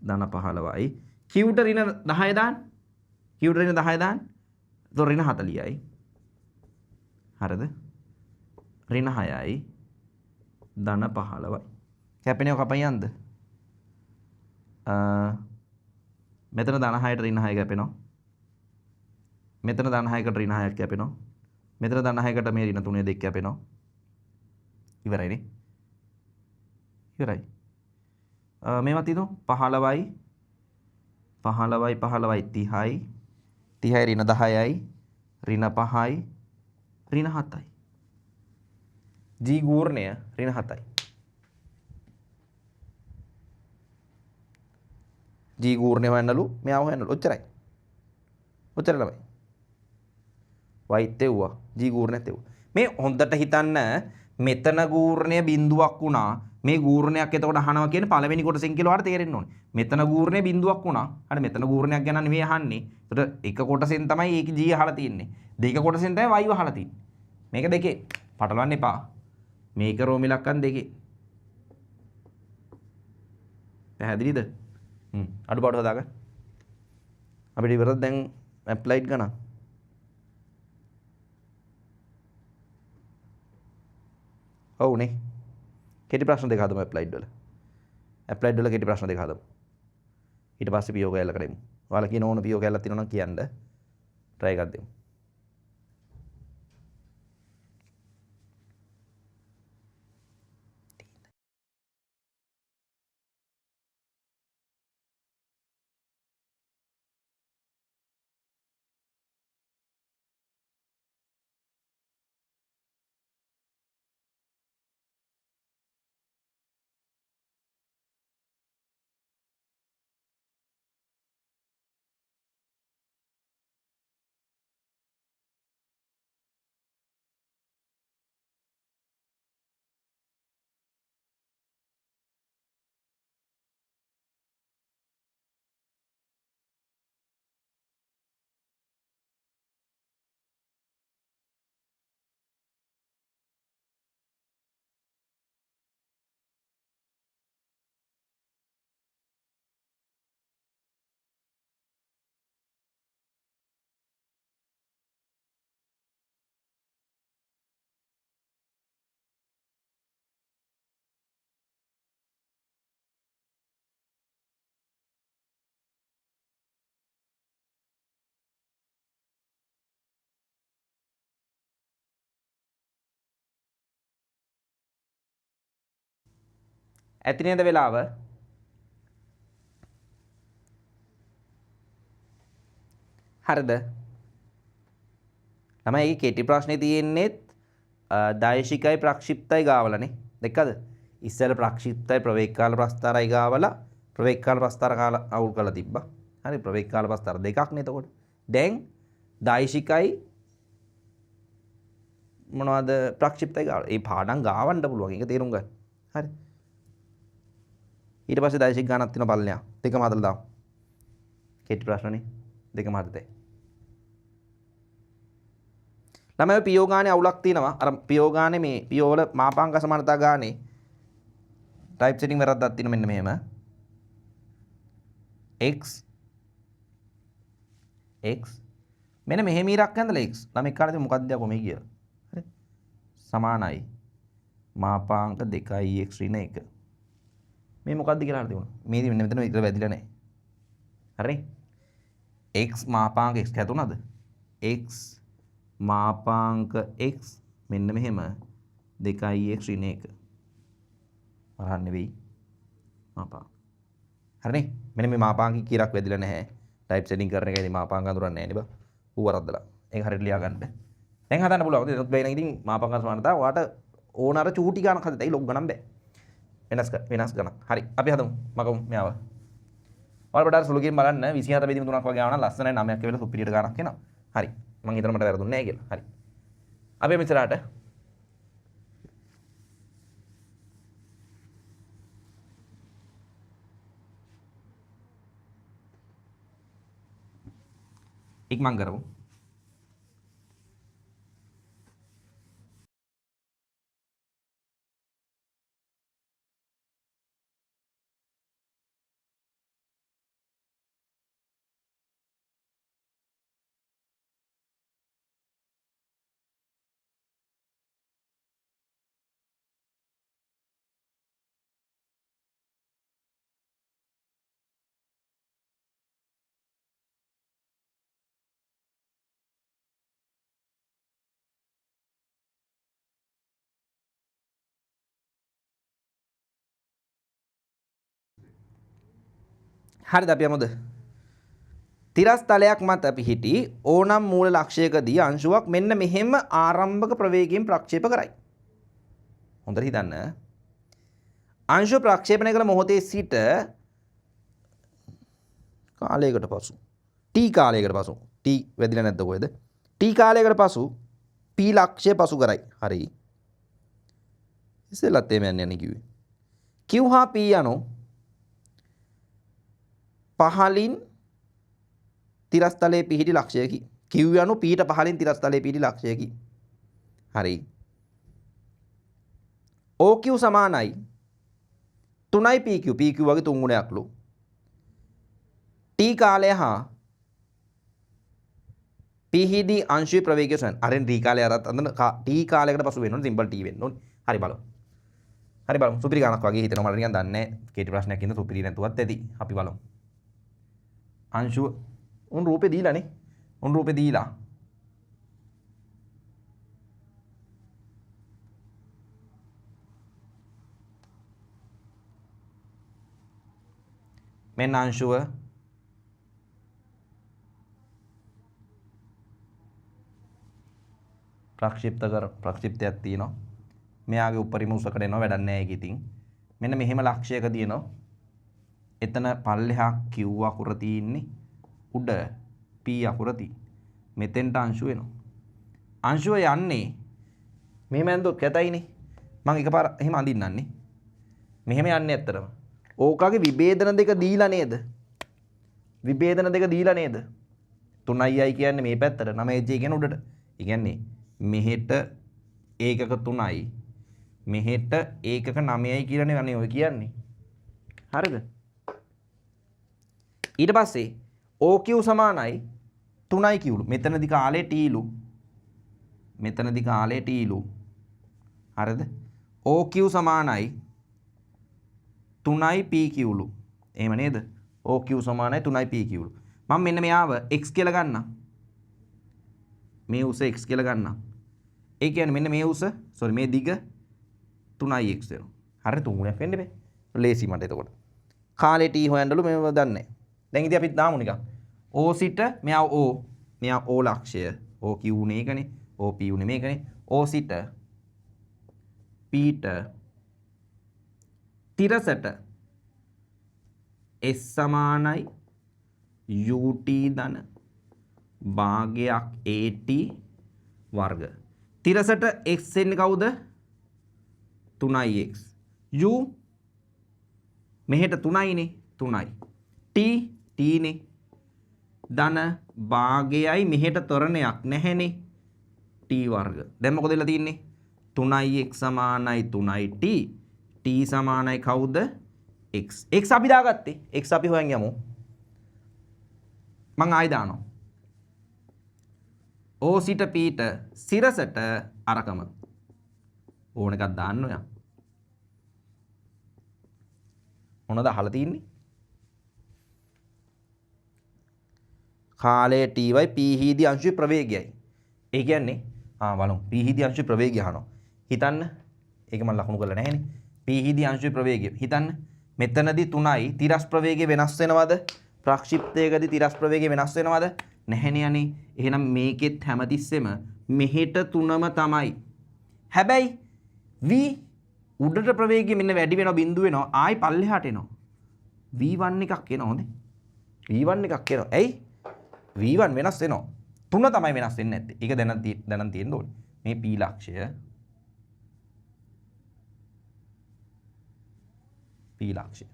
ධන 15යි. කිව්ට ඍණ 10 දාන්න. කිව්ට ඍණ 10 දාන්න. එතකොට ඍණ 40යි. හරිද? ඍණ 6යි ධන 15යි. කැපෙනව කපයි යන්ද? මෙතන ධන 6ට ඍණ 6 කැපෙනවා. මෙතන ධන 6කට ඍණ 6ක් කැපෙනවා. මෙතන ධන 6කට මේ ඍණ 3 2 කැපෙනවා. ඉවරයිනේ. ඉවරයි. මේවත් හිතමු 15යි 15යි 15යි 30යි 30යි ඍණ 10යි ඍණ 5යි ඍණ 7යි. G ගූර්ණය ඍණ 7යි. G ගූර්ණය හොයන්නලු මෙයාව හොයන්නලු ඔච්චරයි. ඔච්චර ළමයි. y තෙව්වා G ගූර්ණය තෙව්වා. මේ හොඳට හිතන්න මෙතන ගූර්ණය බිඳුවක් වුණා. මේ ගූර්ණයක් එතකොට අහනවා කියන්නේ පළවෙනි කොටසෙන් කියලා ඔයාලට තේරෙන්න ඕනේ. මෙතන ගූර්ණය බිඳුවක් වුණා. හරි මෙතන ගූර්ණයක් ගැන නෙවෙයි අහන්නේ. එතකොට එක කොටසෙන් තමයි ඒක G අහලා තියෙන්නේ. දෙක කොටසෙන් තමයි y අහලා තියෙන්නේ. මේක දෙකේ පටලවන්න එපා. මේක රෝම ඉලක්කම් දෙකේ. පැහැදිලිද? අඩුපාඩු හදාගන්න. අපිට ඉවරද දැන් ඇප්ලයිඩ් ගණන්. ඔව්නේ. කෙටි ප්‍රශ්න දෙක හදමු ඇප්ලයිඩ් වල. ඇප්ලයිඩ් වල කෙටි ප්‍රශ්න දෙක හදමු. ඊට පස්සේ පියෝ කැලල කරමු. ඔයාලා කියන ඕන පියෝ කැලලක් තියෙනවා නම් කියන්න. try එකක් දෙමු. ඇති නේද වෙලාව? හරිද? ළමයි ඒකේ කෙටි ප්‍රශ්නේ තියෙන්නේ දායශිකයි ප්‍රක්ෂිප්තයි ගාවලානේ. දෙකද? ඉස්සෙල්ලා ප්‍රක්ෂිප්තයි ප්‍රවේග කාල ප්‍රස්ථාරයි ගාවලා ප්‍රවේග කාල ප්‍රස්ථාර කාල අවුල් කරලා තිබ්බා. හරි ප්‍රවේග කාල ප්‍රස්ථාර දෙකක් නේ එතකොට. දැන් දායශිකයි මොනවද ප්‍රක්ෂිප්තයි ගාව. ඒ පාඩම් ගාවන්න පුළුවන්. ඒක තේරුම් ගන්න. හරි. ඊට පස්සේ දෛශික ගණනක් තියෙනවා පල්ලෙහා. දෙකම හදලා දාමු. කෙටි ප්‍රශ්නනේ. දෙකම හදතේ. ළමයි පියෝ ගානේ අවුලක් තියෙනවා. අර පියෝ ගානේ මේ පියෝ වල මාපාංක සමානතා ගානේ ටයිප් සෙටින් වැරද්දක් තියෙන මෙන්න මෙහෙම. x මෙන්න මෙහෙම ඉරක් ඇඳලා x. ළමයි කාටද මොකක්ද යකෝ මේ කියලා. හරි. සමානයි මාපාංක 2x ඍණ 1. මේ මොකක්ද කියලා හරි තිබුණා. මේ මෙන්න මෙතන ඉතල වැදිලා නැහැ. හරි. x මාපාංක x හැදුනද? x මාපාංක x මෙන්න මෙහෙම 2x ඍණ 1. වරහන් නෙවෙයි මාපාංක. හරිනේ. මෙන්න මේ මාපාංක කීරක් වැදිලා නැහැ. ටයිප් සෙටින් කරන එකේදී මාපාංක අඳුරන්නේ නැහැ නේ බා. ඌ වරද්දලා. ඒක හරියට ලියා ගන්න. දැන් හදන්න පුළුවන්. එතකොට බෑ නම් ඉතින් මාපාංක සමානතාව ඔයාට ඕන අර චූටි ගණන් හදතයි ලොග් ගණන් බෑ. වෙනස් ගණන්. හරි. අපි හදමු. මගමු මෙයාව. ඔයාලා පොඩ්ඩක් සුළුකින් බලන්න 27 බෙදීම 3ක් වගේ ආවනම් ලස්සනයි 9ක් වෙලා සුපිරියට ගණක් එනවා. හරි. මම හිතනවා මට වැරදුන්නේ නැහැ කියලා. හරි. අපි මෙච්චරට ඉක්මන් කරමු. හරිද අපි යමුද? තිරස්තලයක් මත පිහිටි ඕනම් මූල ලක්ෂයකදී අංශුවක් මෙන්න මෙහෙම ආරම්භක ප්‍රවේගයෙන් ප්‍රක්ෂේප කරයි. හොඳට හිතන්න. අංශුව ප්‍රක්ෂේපණය කළ මොහොතේ සිට කාලයකට පසු t කාලයකට පසු t වැදිලා නැද්ද කොහෙද? t කාලයකට පසු p ලක්ෂය පසු කරයි. හරි. ඉස්සෙල්ලත් එමෙ යන්නේ කිව්වේ. q හා p යනෝ පහලින් තිරස්තලයේ පිහිටි ලක්ෂයකි. q යනු p ට පහලින් තිරස්තලයේ පිහිටි ලක්ෂයකි. හරි. OQ සමානයි 3යි PQ. PQ වගේ තුන් ගුණයක්ලු. t කාලය හා පිහිටි අංශුවේ ප්‍රවේගය සොයන්න. අරෙන් t කාලය අරත් අඳන t කාලයකට පසු වෙන්න ඕනේ. සිම්පල් t වෙන්න ඕනේ. හරි බලමු. හරි බලමු. සුපිරි ගණක් වගේ හිතෙනවා මට නිකන් දන්නේ නැහැ. කේටි ප්‍රශ්නයක් ඉඳන් සුපිරි නැතුවත් ඇති. අපි බලමු. අංශුව උන් රූපේ දීලානේ. උන් රූපේ දීලා. මෙන්න අංශුව ප්‍රක්ෂිප්තයක් තියෙනවා. මෙයාගේ උඩරිම උසකට එනවා වැඩක් නැහැ ඒක ඉතින්. මෙන්න මෙහෙම ලක්ෂයක දිනනවා. එතන පල්ලෙහා q අකුර තියෙන්නේ උඩ p අකුර තියෙන්නේ. මෙතෙන්ට අංශුව එනවා. අංශුව යන්නේ මෙහෙම ඇඳුත් කැතයිනේ. මම එකපාර එහෙම අඳින්නන්නේ. මෙහෙම යන්නේ ඇත්තටම. ඕකාගේ විභේදන දෙක දීලා නේද? විභේදන දෙක දීලා නේද? 3යි කියන්නේ මේ පැත්තට 9යි කියන්නේ උඩට. ඒ කියන්නේ මෙහෙට ඒකක 3යි මෙහෙට ඒකක 9යි කියලානේ අනේ ඔය කියන්නේ. හරිද? ඊට පස්සේ OQ සමානයි 3යි කිව්ලු. මෙතනදි කාලේ t ලු. මෙතනදි කාලේ t ලු. හරිද? OQ සමානයි 3යි p කිව්ලු. එහෙම නේද? OQ සමානයි 3යි p කිව්ලු. මම මෙන්න මෙයාව x කියලා ගන්නම්. මේ උස x කියලා ගන්නම්. ඒ කියන්නේ මෙන්න මේ උස මේ දිග 3ix වෙනවා. හරියට 3 ගුණයක් වෙන්න බෑ. ලේසි මට එතකොට. කාලේ t හොයන්නලු මේව දන්නේ. දැන් ඉතින් අපි දාමු නිකන්. O සිට මෙයා O. මෙයා O ලක්ෂය. OQ උනේ ඒකනේ. OP උනේ මේකනේ. O සිට P ට තිරසට S සමානයි UT ධන භාගයක් AT වර්ග. තිරසට x එන්නේ කවුද? 3x. u මෙහෙට 3යිනේ 3යි. t නේ. ධන භාගයයි මෙහෙට තරණයක් නැහැනේ t වර්ග. දැන් මොකද වෙලා තින්නේ? 3x සමානයි 3t. t සමානයි කවුද? x. x අපි දාගත්තේ. x අපි හොයන් යමු. මං ආයි දානවා. O සිට p ට සිරසට අරකම ඕන එකක් දාන්න ඔයා. මොනවද අහලා තින්නේ? කාලය t p හිදී අංශුවේ ප්‍රවේගයයි. ඒ කියන්නේ බලමු p හිදී අංශුවේ ප්‍රවේගය අහනවා. හිතන්න. ඒක මම ලකුණු කරලා නැහැනේ. p හිදී අංශුවේ ප්‍රවේගය. හිතන්න. මෙතනදී 3යි තිරස් ප්‍රවේගය වෙනස් වෙනවද? ප්‍රක්ෂිප්තයකදී තිරස් ප්‍රවේගය වෙනස් වෙනවද? නැහැනේ යන්නේ. එහෙනම් මේකෙත් හැමතිස්සෙම මෙහෙට 3ම තමයි. හැබැයි v උඩට ප්‍රවේගය මෙන්න වැඩි වෙනවා බිඳුව වෙනවා. ආයි පල්ලෙහාට එනවා. v1 එකක් එනවා හොඳේ. v1 එකක් එනවා. ඇයි? v1 වෙනස් වෙනවා. 3 තමයි වෙනස් වෙන්නේ නැත්තේ. ඒක දැනන් තියෙන්න ඕනේ. මේ p ලක්ෂය p ලක්ෂය.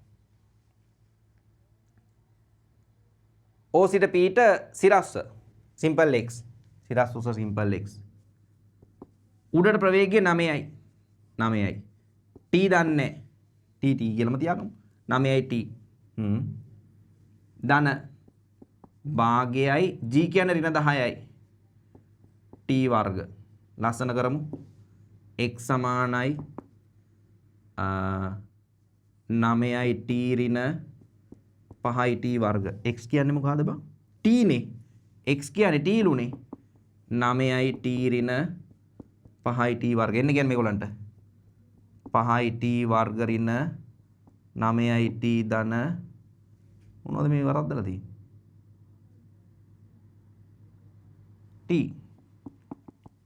O සිට p ට සිරස්ස simple x. සිරස් උස simple x. උඩට ප්‍රවේගය 9යි. 9යි. t දන්නේ t කියලාම තියාගමු. 9යි t. ධන භාගයයි g කියන්නේ ඍණ 10යි. t වර්ග. ලස්සන කරමු. x සමානයි 9යි t ඍණ 5යි t වර්ග. x කියන්නේ මොකද්ද බං? t නේ. x කියන්නේ t ලුනේ. 9යි t ඍණ 5යි t වර්ග. එන්න කියන්නේ මේගොල්ලන්ට 5යි t වර්ග ඍණ 9යි t ධන මොනවද මේ වරද්දලා තියෙන්නේ? t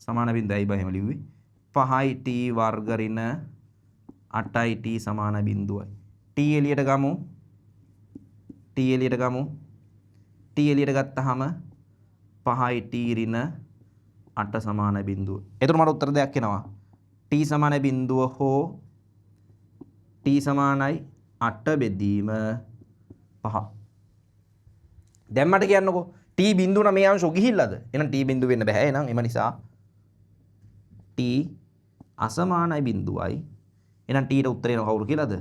සමාන බිඳුවයි බා එහෙම ලිව්වේ. 5යි t වර්ග ඍණ 8යි t සමාන බිඳුවයි. t එළියට ගමු. t එළියට ගමු. t එළියට ගත්තාම 5යි t ඍණ 8 සමාන බිඳුව. එතකොට මට උත්තර දෙයක් එනවා. t සමාන බිඳුව හෝ t සමානයි 8 බෙදීම 5. දැන් මට කියන්නකෝ t බිඳුව නම් මේ අංශෝ ගිහිල්ලාද? එහෙනම් t බිඳුව වෙන්න බෑ. එහෙනම් එම නිසා t අසමානයි බිඳුවයි. එහෙනම් t ට උත්තරේ එනවා කවුරු කියලාද?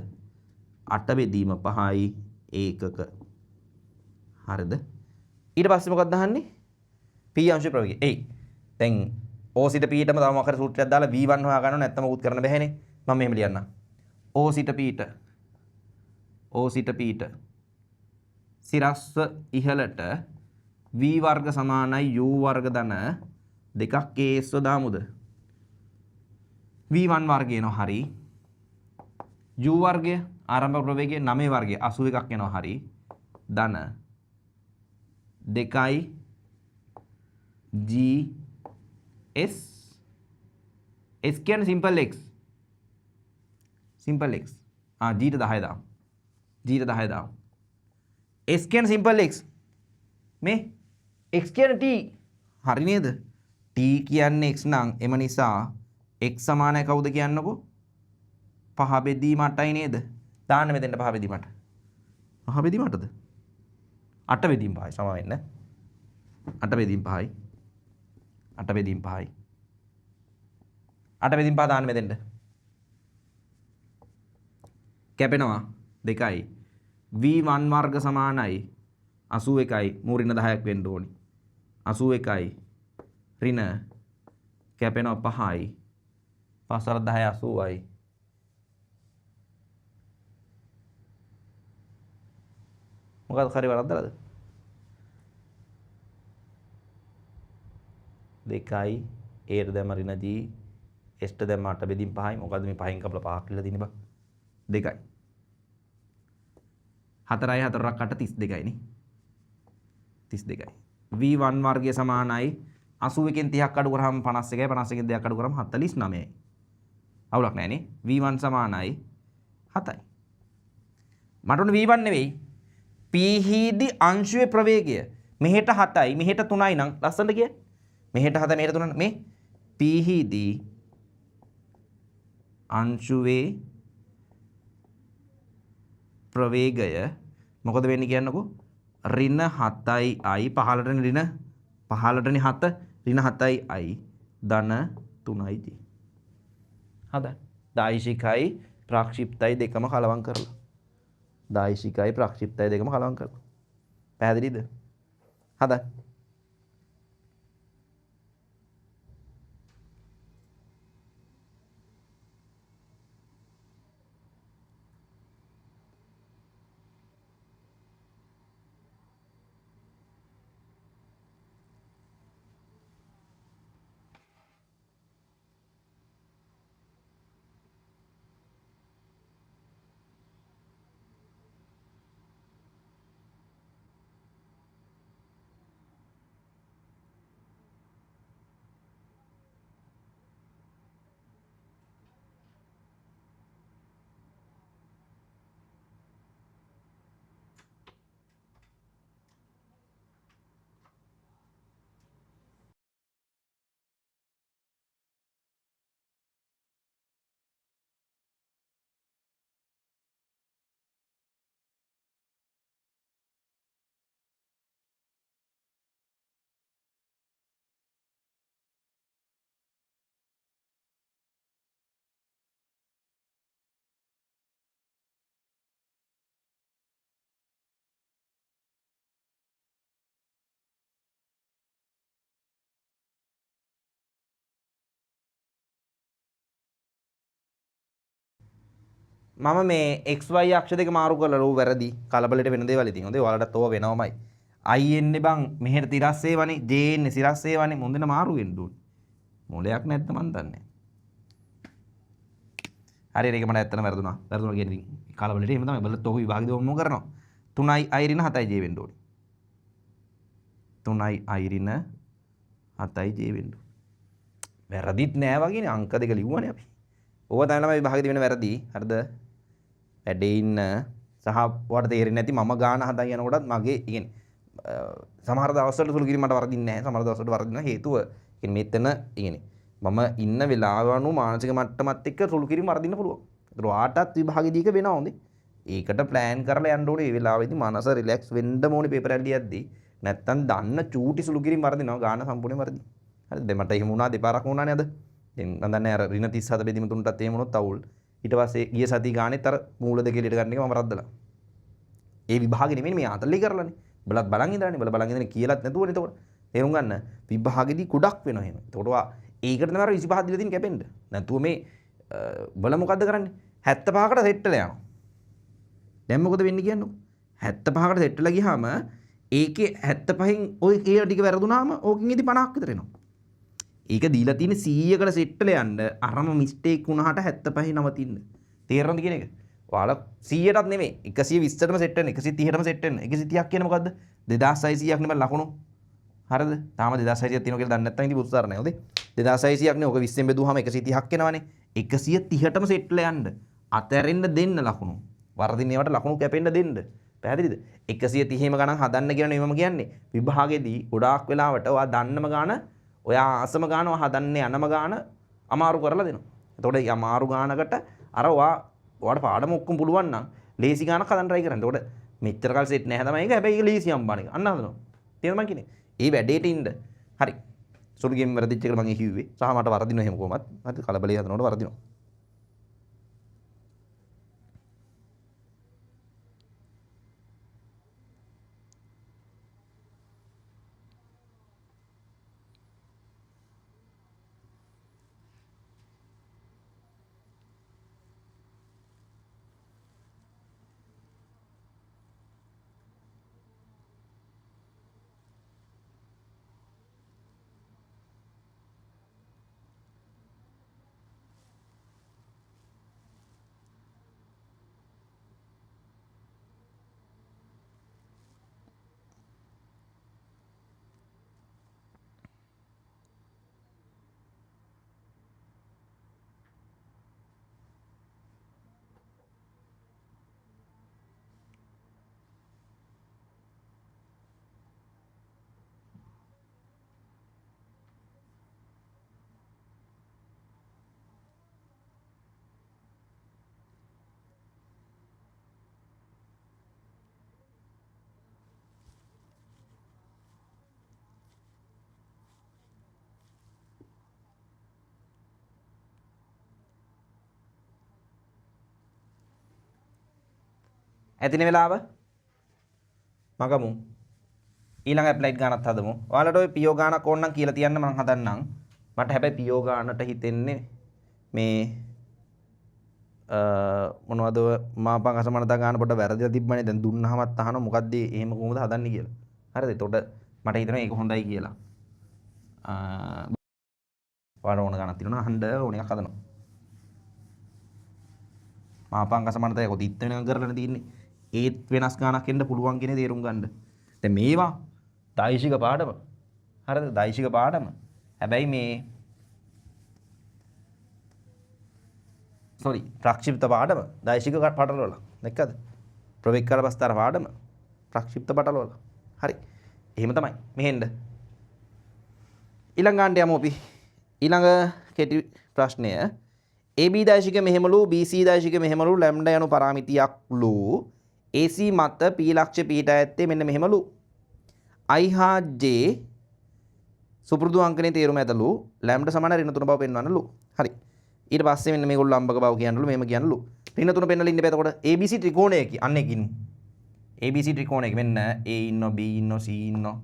8 බෙදීම 5යි ඒකක. හරිද? ඊට පස්සේ මොකක්ද අහන්නේ? p අංශ ප්‍රවේගය. එයි. දැන් O සිට p ටම තව මොකක් හරි සූත්‍රයක් දාලා v1 හොයා ගන්නව නැත්නම් මොකුත් කරන්න බැහැනේ. මම මෙහෙම ලියන්නම්. O සිට p ට සිරස්ව ඉහළට v වර්ග සමානයි u වර්ග ධන දෙකක් a දාමුද? v1 වර්ගය එනවා හරි. u වර්ගය ආරම්භක ප්‍රවේගය 9 වර්ගය 81ක් එනවා හරි. ධන 2යි g s s කියන්නේ simple x. simple x. g ට 10 දාමු. g ට 10 දාමු. s කියන්නේ simple x. මේ x කියන්නේ t. හරි නේද? t කියන්නේ x නම් එම නිසා x සමානයි කවුද කියන්නකෝ? 5 බෙදීම 8යි නේද? දාන්න මෙතෙන්ට 5 බෙදීම 8. 5 බෙදීම 8ද? 8 බෙදීම 5යි සම වෙන්න. 8 බෙදීම 5යි. 8 බෙදීම 5යි. 8 බෙදීම 5 දාන්න මෙතෙන්ට. කැපෙනවා 2යි. v1 වර්ග සමානයි 81යි. මූ ඍණ 10ක් වෙන්න ඕනි. 81යි. ඍණ කැපෙනවා 5යි. 5 10 80යි. මොකද හරි වරද්දලාද? 2යි a ට දැම්ම ඍණ g s ට දැම්ම 8 බෙදීම 5යි. මොකද මේ 5න් කපලා 5ක් ලියලා තියෙන්නේ බා. 2යි. 4යි 4ක් 8 32යි නේ. 32යි. v1 වර්ගය සමානයි 81කින් 30ක් අඩු කරාම 51යි 51කින් 2ක් අඩු කරාම 49යි. අවුලක් නැහැ නේ. v1 සමානයි 7යි. මට උනේ v1 නෙවෙයි. p හිදී අංශුවේ ප්‍රවේගය මෙහෙට 7යි මෙහෙට 3යි නම් ලස්සනට කිය. මෙහෙට 7 මෙහෙට 3 මේ පිහිදී අංශුවේ ප්‍රවේගය මොකද වෙන්නේ කියන්නකෝ ඍණ 7යි පහළටනේ ඍණ 15ටනේ 7 ඍණ 7යි ධන 3යි. හදන්න. දායිශිකයි ප්‍රාක්ෂිප්තයි දෙකම කලවම් කරලා. දායිශිකයි ප්‍රාක්ෂිප්තයි දෙකම කලවම් කරලා. පැහැදිලිද? හදන්න. මම මේ XY අක්ෂ දෙක මාරු කරලා රෝ වැරදි කලබලෙට වෙන දේවල් ඉතින් හොඳේ ඔයාලටත් ඕවා වෙනවමයි I එන්නේ බං මෙහෙට තිරස්සේ වනේ J එන්නේ සිරස්සේ වනේ මොන්දෙන මාරු වෙන්න ඕනේ මොලයක් නැද්ද මන් දන්නේ හරි ඒක මට ඇත්තටම වැරදුනා කියන්නේ ඉතින් කලබලෙට එහෙම තමයි බලත් ඔක විභාගෙදී ඔක්කොම කරනවා 3යි I ඍණ 7යි J වෙන්න ඕනේ 3යි I ඍණ 7යි J වෙන්න ඕනේ වැරදිත් නෑ වගේනේ අංක දෙක ලිව්වනේ අපි ඕවා තමයි ළමයි විභාගෙදී වෙන වැරදි හරිද වැඩේ ඉන්න සහ ඔයාලට තේරෙන්නේ නැති මම ගාන හදා යනකොටත් මගේ කියන්නේ සමහර දවස්වල සුළු කිරීම මට වරදින්නේ නැහැ සමහර දවස්වලට වරදිනවා හේතුව කියන්නේ මෙතන කියන්නේ මම ඉන්න වෙලාව අනුව මානසික මට්ටමත් එක්ක සුළු කිරීම වරදින්න පුළුවන්. ඒතර ඔයාටත් විභාගෙදී එක වෙනවා හොඳේ. ඒකට ප්ලෑන් කරලා යන්න ඕනේ. මේ වෙලාවේදී මනස රිලැක්ස් වෙන්න ඕනේ පේපර් එක ලියද්දී. නැත්තම් දන්න චූටි සුළු කිරීම වරදිනවා ගාන සම්පූර්ණයෙන් වරදි. හරිද? දැන් මට එහෙම වුණා දෙපාරක් වුණානේ අද. දැන් මම දන්නේ අර ඍණ 37 බෙදීම තුනටත් එහෙම වුණොත් අවුල්. ඊට පස්සේ ගිය සතිය ගානෙත් අර මූල දෙක එළියට ගන්න එක මම රද්දලා. ඒ විභාගෙ නෙමෙයි මේ ආතල්ලි කරලානේ. බලත් බලන් ඉඳලානේ. බලන් ඉඳලා කියලාත් නැතුවනේ එතකොට. තේරුම් ගන්න. විභාගෙදී ගොඩක් වෙනවා එහෙම. එතකොට ඔයා ඒකට තමයි අර 25 දීලා තියෙන කැපෙන්න. නැතුව මේ බල මොකද්ද කරන්නේ? 75කට සෙට් වෙලා යනවා. දැන් මොකද වෙන්නේ කියන්නේ? 75කට සෙට් වෙලා ගියාම ඒකේ 75න් ඔය කියන ටික වැරදුනාම ඕකෙන් ඉදි 50ක් විතර එනවා. ඒක දීලා තියෙන 100කට සෙට් වෙලා යන්න අරම මිස්ටේක් වුණාට 75 නවතින්න. තේරෙනවද කියන එක? ඔයාලා 100ටත් නෙමෙයි 120ටම සෙට් වෙන්න 130ටම සෙට් වෙන්න 130ක් කියන්නේ මොකද්ද? 2600ක් නෙමෙයි ලකුණු. හරිද? තාම 2600ක් තියෙනවා කියලා දන්නේ නැත්නම් ඉතින් පුදුසාර නැහැ. හොඳේ. 2600ක් නේ. ඔක 20ෙන් බෙදුවාම 130ක් එනවනේ. 130ටම සෙට් වෙලා යන්න. අතැරෙන්න දෙන්න ලකුණු. වර්ධින ඒවට ලකුණු කැපෙන්න දෙන්න. පැහැදිලිද? 130ෙම ගණන් හදන්න කියන නෙමෙයිම කියන්නේ. විභාගෙදී ගොඩාක් වෙලාවට ඔයා දන්නම ගාන ඔයා ආසම ගාන ඔයා හදන්න යනම ගාන අමාරු කරලා දෙනවා. එතකොට මේ අමාරු ගානකට අර ඔයාට පාඩම ඔක්කොම පුළුවන් නම් ලේසි ගානක් හදන්න try කරන්න. එතකොට මෙච්චර කල් සෙට් නැහැ තමයි ඒක. හැබැයි ඒක ලේසි අම්බාන එක. අන්න හදනවා. තේරුණා මං කියන්නේ? ඒ වැඩේට ඉන්න. හරි. සුළු ගේම් වැරදිච්ච එකට මං කිව්වේ. සහ මට වරදිනවා එහෙම කොහොමත්. හරි කලබලේ හදනකොට වරදිනවා. ඇතිනේ වෙලාව මගමු ඊළඟ ඇප්ලයිඩ් ගානත් හදමු. ඔයාලට ඔය පියෝ ගානක් ඕන නම් කියලා තියන්න මම හදන්නම්. මට හැබැයි පියෝ ගානට හිතෙන්නේ මේ මොනවද මාපං අසමානතා ගාන පොඩ්ඩක් වැරදිලා තිබ්බනේ. දැන් දුන්නාමත් අහනවා මොකද්ද එහෙම කොහොමද හදන්නේ කියලා. හරිද? එතකොට මට හිතෙනවා ඒක හොඳයි කියලා. ඔයාලට ඕන ගානක් තියෙනවා අහන්න ඕන එකක් හදනවා. මාපං අසමානතාවය කොහොමද ඉත් වෙනකම් කරලා තියෙන්නේ. ඒත් වෙනස් ගානක් එන්න පුළුවන් කියන තේරුම් ගන්න. දැන් මේවා දෛශික පාඩම. හරිද? දෛශික පාඩම. හැබැයි මේ ප්‍රක්ෂිප්ත පාඩම දෛශික පටලවල. දැක්කද? ප්‍රවේක්කාල බස්තර පාඩම ප්‍රක්ෂිප්ත පටලවල. හරි. එහෙම තමයි. මෙහෙන්න. ඊළඟ ගානට යමු අපි. ඊළඟ කෙටි ප්‍රශ්නය AB දෛශික මෙහෙමලු BC දෛශික මෙහෙමලු ලැම්ඩා යනු පරාමිතියක්ලු AC මත P ලක්ෂ්‍ය පිහිටා ඇත්තේ මෙන්න මෙහෙමලු I හා J සුපුරුදු අංකනේ තේරුම ඇතලු ලැම්ඩා සමාන ඍණ 3 බව පෙන්වන්නලු. හරි. ඊට පස්සේ මෙන්න මේගොල්ලෝ ලම්බක බව කියන්නලු මෙහෙම කියන්නලු. ඍණ 3 පෙන්වලා ඉන්නේ එතකොට ABC ත්‍රිකෝණයක අන්නේකින් ABC ත්‍රිකෝණයක මෙන්න A ඉන්නවා B ඉන්නවා C ඉන්නවා.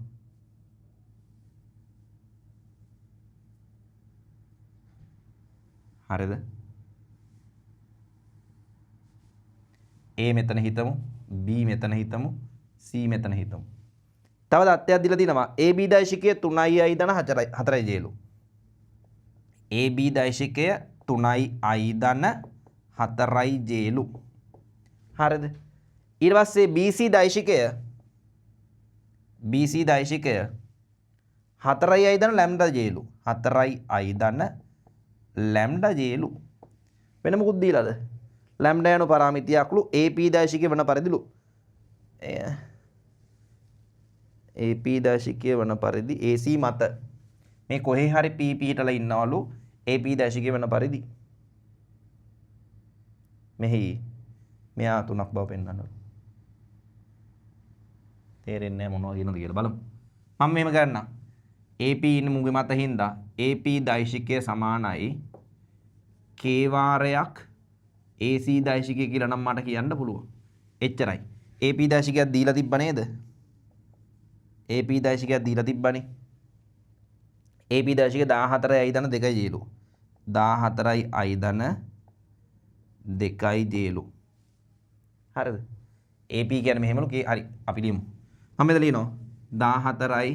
හරිද? A මෙතන හිතමු B මෙතන හිතමු C මෙතන හිතමු. තව දත්තයක් දීලා තිනවා AB දෛශිකය 3i ධන 4යි ජේලු. AB දෛශිකය 3i ධන 4යි ජේලු. හරිද? ඊට පස්සේ BC දෛශිකය 4i ධන ලැම්ඩා ජේලු. 4i ධන ලැම්ඩා ජේලු. වෙන මොකුත් දීලාද? ලැම්ඩා යනු පරාමිතියක්ලු AP දෛශිකය වන පරිදිලු. AP දෛශිකය වන පරිදි AC මත මේ කොහේ හරි P පිටලා ඉන්නවලු AP දෛශිකය වන පරිදි. මෙහි මෙයා 3ක් බව පෙන්වන්නලු. තේරෙන්නේ නැහැ මොනවද කියනද කියලා බලමු. මම මෙහෙම ගන්නම්. AP ඉන්න මුගේ මත හින්දා AP දෛශිකය සමානයි K වාරයක් AC දෛශිකය කියලා නම් මට කියන්න පුළුවන්. එච්චරයි. AP දෛශිකයක් දීලා තිබ්බ නේද? AP දෛශිකයක් දීලා තිබ්බනේ. AP දෛශිකය 14යි ධන 2යි ජේලු. 14යි ධන 2යි ජේලු. හරිද? AP කියන්නේ මෙහෙමලු හරි අපි ලියමු. මම මෙතන ලියනවා 14යි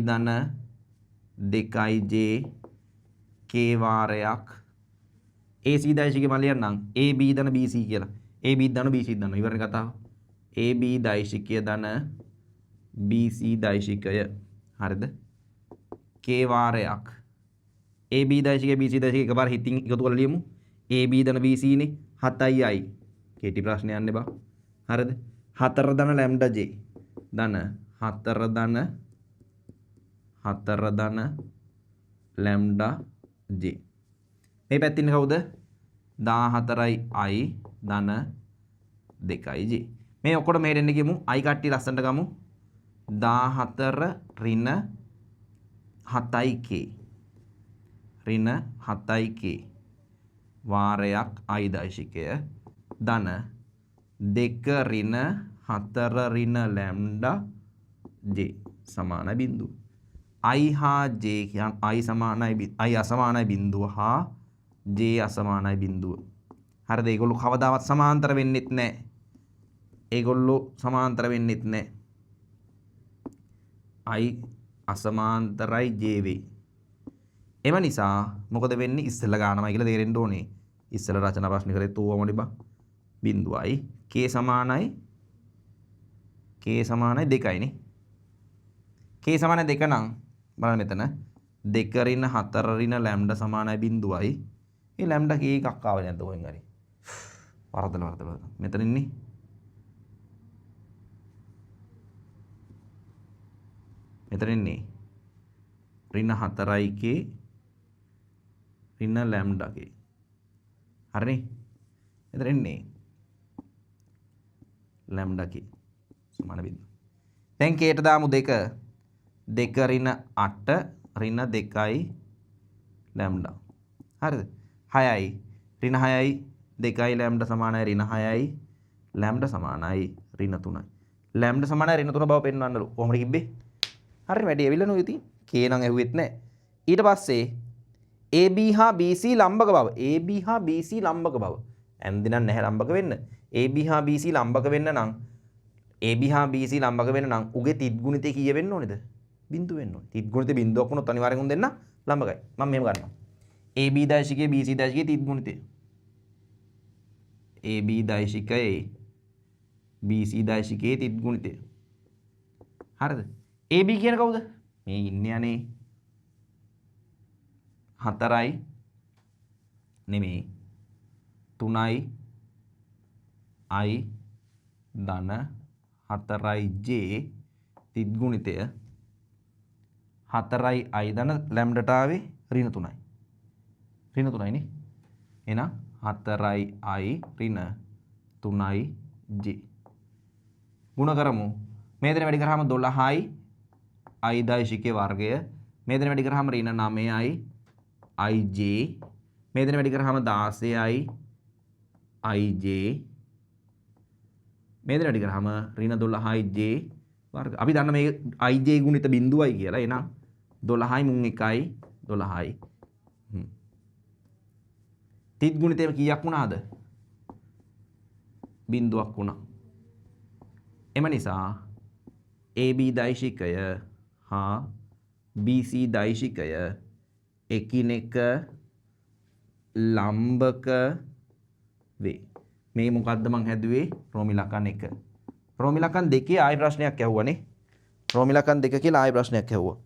ධන 2යි j k වාරයක් AC දෛශිකය මම ලියන්නම් AB ධන BC කියලා. AB ධන BC ධන ඉවරනේ කතාව. AB දෛශිකය ධන BC දෛශිකය. හරිද? K වාරයක් AB දෛශිකය BC දෛශිකය එකපාර හිතින් එකතු කරලා ලියමු. AB ධන BC නේ 7යි. කෙටි ප්‍රශ්නයක් නේ බා. හරිද? 4 ධන ලැම්ඩා j ධන 4 ධන ලැම්ඩා j. මේ පැත්තේ ඉන්නේ කවුද? 14යි ධන 2යි j. මේ ඔක්කොම මෙහෙට එන්න ගියමු. I කට්ටිය ලස්සනට ගමු. 14 ඍණ 7යි k ඍණ 7යි k වාරයක් I දෛශිකය ධන 2 ඍණ 4 ඍණ ලැම්ඩා j සමාන බිඳුව. I හා j කියන්නේ I අසමානයි බිඳුව හා j අසමානයි බිඳුව. හරිද? ඒගොල්ලෝ කවදාවත් සමාන්තර වෙන්නෙත් නැහැ. ඒගොල්ලෝ සමාන්තර වෙන්නෙත් නැහැ. I අසමාන්තරයි j වෙයි. එම නිසා මොකද වෙන්නේ? ඉස්සෙල්ලා ගන්නමයි කියලා තේරෙන්න ඕනේ. ඉස්සෙල්ලා රචනා ප්‍රශ්න කරේ තෝවමනේ බා. බිඳුවයි k සමානයි 2යි නේ. k සමානයි 2 නම් බලන්න මෙතන 2 ඍණ 4 ඍණ ලැම්ඩා සමානයි බිඳුවයි. මේ ලැම්ඩා k එකක් ආවේ නැද්ද කොහෙන් හරි? වරදලා. මෙතන ඉන්නේ. මෙතන ඉන්නේ ඍණ 4යි k ඍණ ලැම්ඩා k. හරිනේ? මෙතන ඉන්නේ ලැම්ඩා k සමාන බිඳුව. දැන් k ට දාමු 2 ඍණ 8 ඍණ 2යි ලැම්ඩා. හරිද? 6යි ඍණ 6යි 2යි ලැම්ඩා සමානයි ඍණ 6යි ලැම්ඩා සමානයි ඍණ 3යි. ලැම්ඩා සමානයි ඍණ 3 බව පෙන්වන්නලු. කොහොමද කිව්වේ? හරි වැඩි ඇවිල්ලා නෝ ඉතින්. K නම් ඇහුවෙත් නැහැ. ඊට පස්සේ AB හා BC ලම්බක බව. AB හා BC ලම්බක බව. ඇන්දි නම් නැහැ ලම්බක වෙන්න. AB හා BC ලම්බක වෙන්න නම් AB හා BC ලම්බක වෙන්න නම් උගේ තිත් ගුණිතය කීය වෙන්න ඕනේද? බිංදුව වෙන්න ඕනේ. තිත් ගුණිතය බිංදුවක් වුණොත් අනිවාර්යෙන් උන් දෙන්න ලම්බකයි. මම මෙහෙම ගන්නවා. AB දෛශිකයේ BC දෛශිකයේ තිත් ගුණිතය. AB දෛශිකයේ BC දෛශිකයේ තිත් ගුණිතය. හරිද? AB කියන කවුද? මේ ඉන්නේ අනේ 4යි නෙමෙයි 3යි I ධන 4යි J තිත් ගුණිතය 4යි I ධන ලැම්ඩට ආවේ ඍණ 3යි. ඍණ 3යි නේ. එහෙනම් 4යි I ඍණ 3යි J. ගුණ කරමු. මේ දෙන වැඩි කරාම 12යි I දෛශිකයේ වර්ගය. මේ දෙන වැඩි කරාම ඍණ 9යි IJ. මේ දෙන වැඩි කරාම 16යි IJ. මේ දෙන වැඩි කරාම ඍණ 12යි J වර්ග. අපි දන්න මේ IJ ගුණිත බිඳුවයි කියලා. එහෙනම් 12යි මුන් 1යි 12යි. තිත් ගුණිතය කීයක් වුණාද? බිඳුවක් වුණා. එම නිසා AB දෛශිකය හා BC දෛශිකය එකිනෙක ලම්බක වේ. මේ මොකද්ද මං හැදුවේ? රෝමිලකන් 1. රෝමිලකන් 2 ආයි ප්‍රශ්නයක් ඇහුවානේ. රෝමිලකන් 2 කියලා ආයි ප්‍රශ්නයක් ඇහුවා.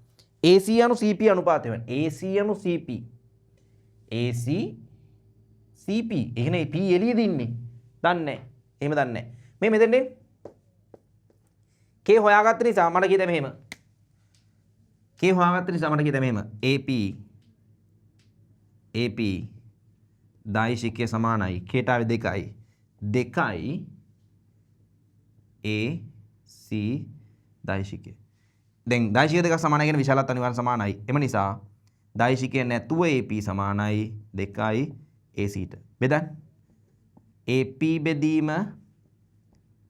AC අනු CP අනුපාතය වෙන. AC අනු CP. AC CP. එහෙනම් P එළියද ඉන්නේ? දන්නේ නැහැ. එහෙම දන්නේ නැහැ. මේ මෙතෙන් එන්නේ. K හොයාගත්ත නිසා මට කියද මෙහෙම. K හොයාගත්ත නිසා මට කියද මෙහෙම. AP දෛශිකය සමානයි. K ට ආවේ 2යි. 2යි AC දෛශිකය. දැන් දෛශික දෙක සමානයි කියන විශාලත් අනිවාර්ය සමානයි. එම නිසා දෛශිකය නැතුව AP සමානයි 2යි AC ට. බෙදන්න. AP බෙදීම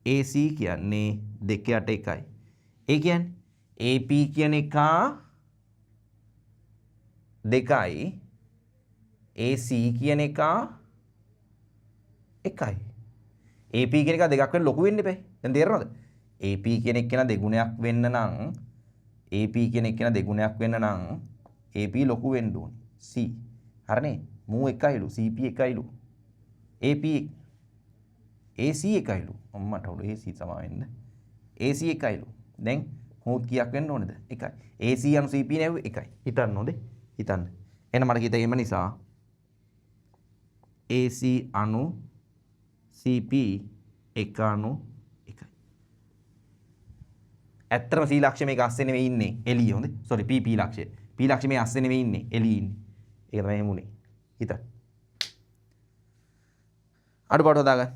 AC කියන්නේ 2ට 1යි. ඒ කියන්නේ AP කියන එක 2යි. AC කියන එක 1යි. AP කියන එක දෙකක් වෙන ලොකු වෙන්න එපා. දැන් තේරෙනවද? AP කියන එක කෙනා දෙගුණයක් වෙන්න නම් AP කියන එක කෙනා දෙගුණයක් වෙන්න නම් AP ලොකු වෙන්න ඕනේ. C. හරිනේ? මූ 1යිලු CP 1යිලු. AP AC 1යිලු. අම්මට උඩ AC සමා වෙන්න. AC 1යිලු. දැන් මූත් කීයක් වෙන්න ඕනේද? 1යි. AC අනු CP නෙවෙයි 1යි. හිතන්න ඕනේ. හිතන්න. එහෙනම් මට කිව්ත එහෙම නිසා AC අනු CP 1 අනු 1යි. ඇත්තටම C ලක්ෂ්‍ය මේක අස්සේ නෙවෙයි ඉන්නේ. එළිය හොඳේ. sorry P ලක්ෂ්‍ය. P ලක්ෂ්‍ය මේ අස්සේ නෙවෙයි ඉන්නේ. එළිය ඉන්නේ. ඒක තමයි එහෙම උනේ. හිතන්න. අඩුපාඩු හදාගන්න.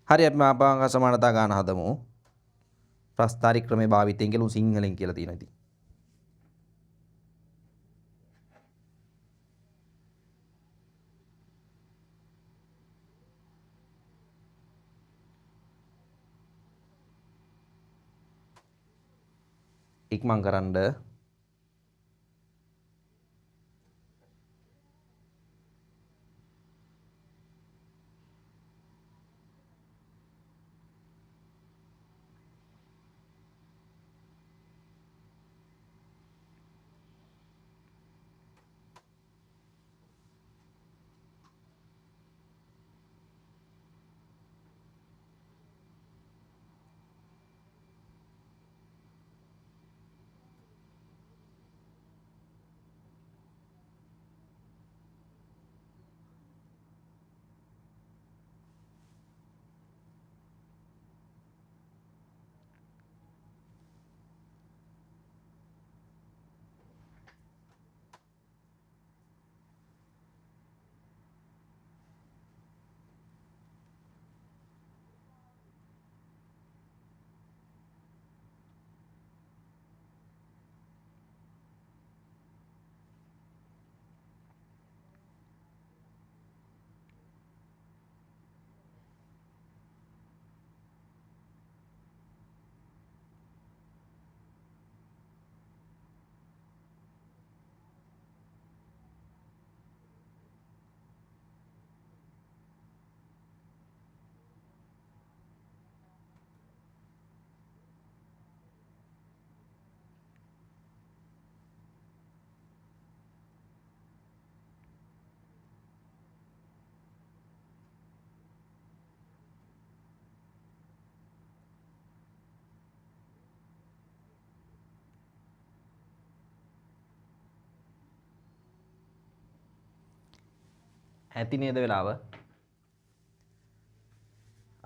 හරි අපි මාපාංග සමානතා ගාන හදමු. ප්‍රස්ථාරික ක්‍රමේ භාවිතයෙන් කියලා සිංහලෙන් කියලා තියෙනවා ඉතින්. ඉක්මන් කරන්න. ඇති නේද වෙලාව?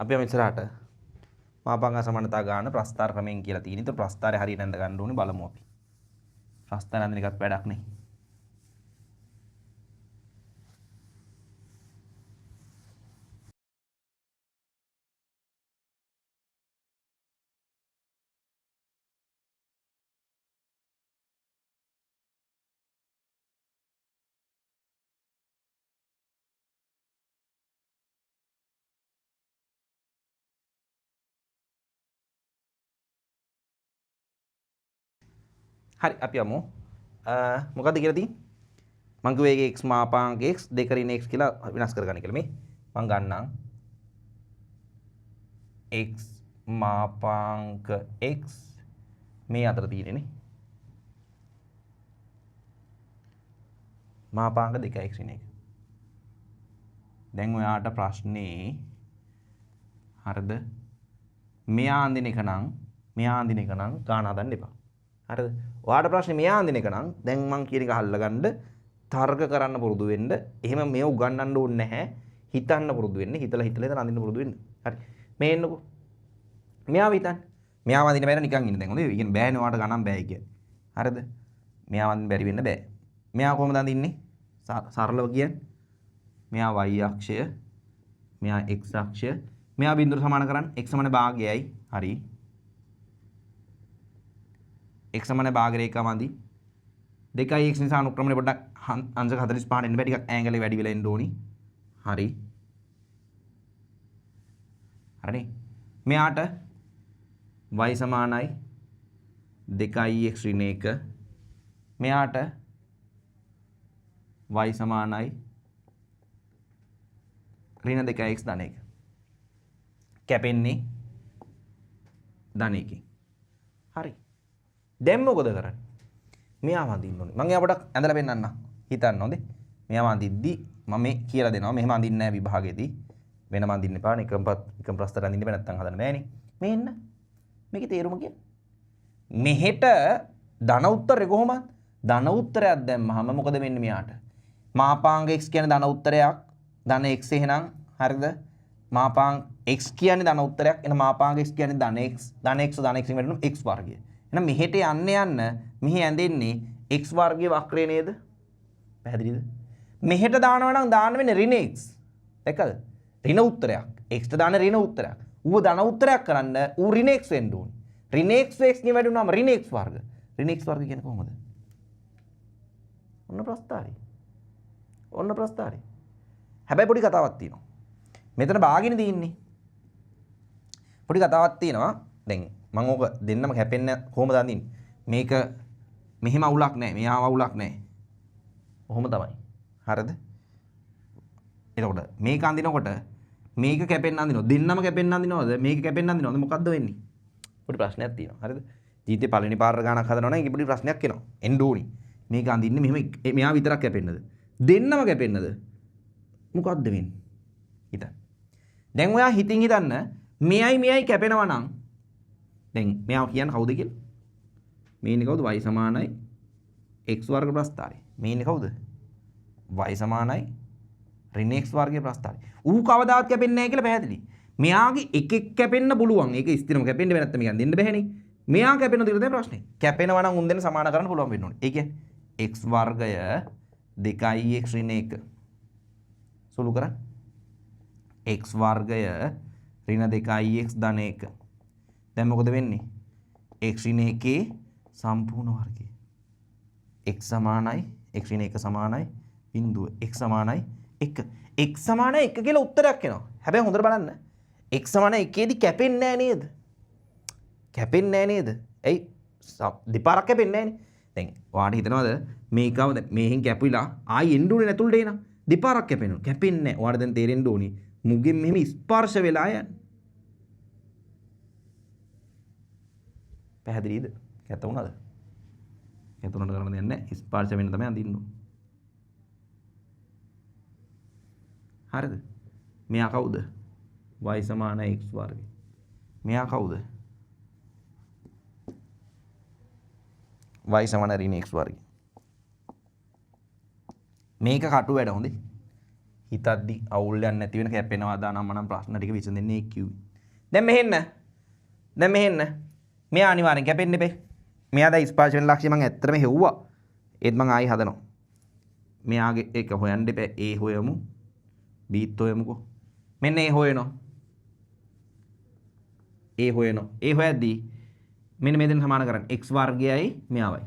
අපි යමු ඉස්සරහට. මාපංග සමානතා ගාන ප්‍රස්ථාර ක්‍රමයෙන් කියලා තියෙන. ඒතර ප්‍රස්ථාරය හරියට අඳ ගන්න ඕනේ බලමු අපි. ප්‍රස්ථාර අඳින එකත් වැඩක් නේ. හරි අපි යමු. මොකද්ද කියලා තියෙන්නේ? මං කිව්වේ ඒක x මාපාංක x දෙක ඍණ x කියලා විනාශ කරගන්න කියලා. මේ මං ගන්නම් x මාපාංක x මේ අතර තියෙන්නේ නේ. මාපාංක 2 x ඍණ 1. දැන් ඔයාට ප්‍රශ්නේ හරිද? මෙයා අඳින එක නම් ගාන හදන්න එපා. හරිද? ඔයාට ප්‍රශ්නේ මෙයා අඳින එක නම් දැන් මං කියන එක අහලා ගන්න තර්ක කරන්න පුරුදු වෙන්න. එහෙම මේ උගන්වන්න ඕනේ නැහැ. හිතන්න පුරුදු වෙන්න. හිතලා ඉතින් අඳින්න පුරුදු වෙන්න. හරි. මේ එන්නකෝ. මෙයාව හිතන්න. මෙයාව අඳින්න බැර නිකන් ඉන්න දැන් හොඳේ. ඒ කියන්නේ බෑනේ ඔයාට ගණන් බෑ කියන්නේ. හරිද? මෙයාව අඳින්න බැරි වෙන්න බෑ. මෙයා කොහොමද අඳින්නේ? සරලව කියන්නේ. මෙයා y අක්ෂය, මෙයා x අක්ෂය, මෙයා බිඳුවට සමාන කරන්න x සමාන භාගයයි. හරි. x සමාන භාග රේඛාව අඳි 2x නිසා අනුක්‍රමණය පොඩ්ඩක් අංශක 45 එන්න බෑ ටිකක් ඇන්ගල් එක වැඩි වෙලා එන්න ඕනි. හරි. හරිනේ. මෙයාට y සමානයි 2x ඍණ 1. මෙයාට y සමානයි ඍණ 2x ධන 1. කැපෙන්නේ ධන 1කින්. හරි. දැන් මොකද කරන්නේ? මෙයා වඳින්න ඕනේ. මම එයා පොඩක් ඇඳලා පෙන්නන්න. හිතන්න හොඳේ. මෙයා වඳිද්දි මම මේ කියලා දෙනවා. මෙහෙම අඳින්නේ නැහැ විභාගෙදී. වෙනම අඳින්න එපා. එකම ප්‍රස්තර අඳින්න බෑ නැත්තම් හදන්න බෑනේ. මේ එන්න. මේකේ තේරුම කියන්නේ. මෙහෙට ධන උත්තරේ කොහොමද? ධන උත්තරයක් දැම්මහම මොකද වෙන්නේ මෙයාට? මාපාංග x කියන්නේ ධන උත්තරයක්. ධන x එහෙනම් හරිද? මාපාංග x කියන්නේ ධන උත්තරයක්. එන මාපාංග x කියන්නේ ධන x. ධන x ධන x වෙනුම් x වර්ගය. එහෙනම් මෙහෙට යන්න මෙහි ඇඳෙන්නේ x වර්ගයේ වක්‍රය නේද? පැහැදිලිද? මෙහෙට දානවා නම් දාන්න වෙන්නේ ඍණ x. දැක්කද? ඍණ උත්තරයක්. x ට දාන ඍණ උත්තරයක්. ඌව ධන උත්තරයක් කරන්න ඌ ඍණ x වෙන්න ඕනේ. ඍණ x ගේ වැඩි වුණාම ඍණ x වර්ග. ඍණ x වර්ග කියන්නේ කොහොමද? ඔන්න ප්‍රස්ථාරය. හැබැයි පොඩි කතාවක් තියෙනවා. මෙතන බාගෙන තියෙන්නේ. පොඩි කතාවක් තියෙනවා. දැන් මම ඕක දෙන්නම කැපෙන්න කොහොමද අඳින්නේ? මේක මෙහෙම අවුලක් නැහැ. මෙයාව අවුලක් නැහැ. කොහොම තමයි. හරිද? එතකොට මේක අඳිනකොට මේක කැපෙන්න අඳිනවා. දෙන්නම කැපෙන්න අඳිනවද? මේක කැපෙන්න අඳිනවද? මොකද්ද වෙන්නේ? පොඩි ප්‍රශ්නයක් තියෙනවා. හරිද? ජීවිතේ පළවෙනි පාර ගණක් හදනවා නම් ඒක පොඩි ප්‍රශ්නයක් එනවා. එන්න ඕනි. මේක අඳින්නේ මෙහෙම මෙයා විතරක් කැපෙන්නද? දෙන්නම කැපෙන්නද? මොකද්ද වෙන්නේ? හිතන්න. දැන් ඔයා හිතින් හිතන්න මෙයයි කැපෙනවා නම් දැන් මෙයා කියන්නේ කවුද කියලා? මේ ඉන්නේ කවුද? y සමානයි x වර්ග ප්‍රස්ථාරය. මේ ඉන්නේ කවුද? y සමානයි ඍණ x වර්ගයේ ප්‍රස්ථාරය. ඌ කවදාවත් කැපෙන්නේ නැහැ කියලා පැහැදිලි. මෙයාගේ එකෙක් කැපෙන්න පුළුවන්. ඒක ස්ථිරම කැපෙන්න බෑ නැත්නම් මේක දෙන්න බෑනේ. මෙයා කැපෙනවද කියලා තමයි ප්‍රශ්නේ. කැපෙනවා නම් උන් දෙන්න සමාන කරන්න පුළුවන් වෙන්න ඕනේ. ඒ කියන්නේ x වර්ගය 2x ඍණ 1 සුළු කරන්න. x වර්ගය ඍණ 2x ධන 1. දැන් මොකද වෙන්නේ? x ඍණ 1 සම්පූර්ණ වර්ගය. x සමානයි x ඍණ 1 සමානයි බිඳුව. x සමානයි 1. x සමානයි 1 කියලා උත්තරයක් එනවා. හැබැයි හොඳට බලන්න. x සමානයි 1 දී කැපෙන්නේ නැහැ නේද? කැපෙන්නේ නැහැ නේද? ඇයි? දෙපාරක් කැපෙන්නේ නැහැනේ. දැන් ඔයාට හිතනවද මේකව මේෙන් කැපිලා ආයි එන්න ඕනේ නැතුළට එනවා. දෙපාරක් කැපෙනවා. කැපෙන්නේ නැහැ. ඔයාට දැන් තේරෙන්න ඕනේ. මුගෙන් මෙහෙම ස්පර්ශ වෙලා යන්නේ. පැහැදිලිද? කැත වුණාද? කැත වුණාට කරන්න දෙයක් නැහැ. ස්පර්ශ වෙන්න තමයි අඳින්න ඕනේ. හරිද? මෙයා කවුද? y සමාන x වර්ගය. මෙයා කවුද? y සමාන ඍණ x වර්ගය. මේක කටු වැඩ හොඳේ. හිතද්දි අවුල්යක් නැති වෙන කැපෙනවා දානම් මනම් ප්‍රශ්න ටික විසඳෙන්නේ කිව්වේ. දැන් මෙහෙන්න. දැන් මෙහෙන්න. මෙයා අනිවාර්යෙන් කැපෙන්න එපේ. මෙයා දැන් ස්පර්ශ වෙන ලක්ෂ්‍ය මම ඇත්තටම හෙව්වා. ඒත් මම ආයි හදනවා. මෙයාගේ එක හොයන්න එපා. A හොයමු. B ත් හොයමුකෝ. මෙන්න A හොයනවා. A හොයනවා. A හොයද්දී මෙන්න මේ දෙන්න සමාන කරන්න. x වර්ගයයි මෙයාවයි.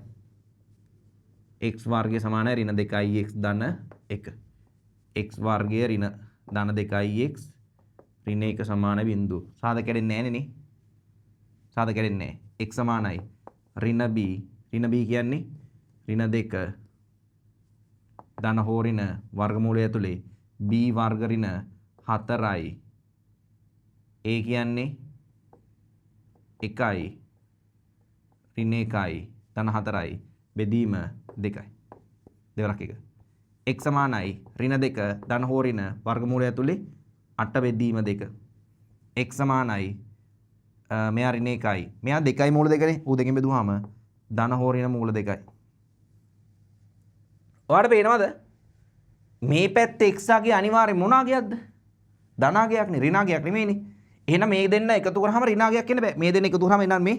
x වර්ගය සමානයි ඍණ 2x ධන 1. x වර්ගය ඍණ ධන 2x ඍණ 1 සමාන බිඳුව. සාධක කැඩෙන්නේ නැහැ නේ. සාධක කැඩෙන්නේ නැහැ. x සමානයි ඍණ b. ඍණ b කියන්නේ ඍණ 2 ධන හෝ ඍණ වර්ගමූලය ඇතුලේ b වර්ග ඍණ 4යි. a කියන්නේ 1යි ඍණ 1යි ධන 4යි බෙදීම 2යි. දෙවරක් එක. x සමානයි ඍණ 2 ධන හෝ ඍණ වර්ගමූලය ඇතුලේ 8 බෙදීම 2. x සමානයි මෙයා ඍණ 1යි. මෙයා 2යි මූල 2නේ. ඌ දෙකෙන් බෙදුවාම ධන හෝ ඍණ මූල 2යි. ඔයාලට පේනවද? මේ පැත්තේ x ආගේ අනිවාර්යෙන් මොන ආගයක්ද? ධනාගයක්නේ ඍණාගයක් නෙමෙයිනේ. එහෙනම් මේ දෙන්න එකතු කරාම ඍණාගයක් එන්න බෑ. මේ දෙන්න එකතු කරාම එන්න මේ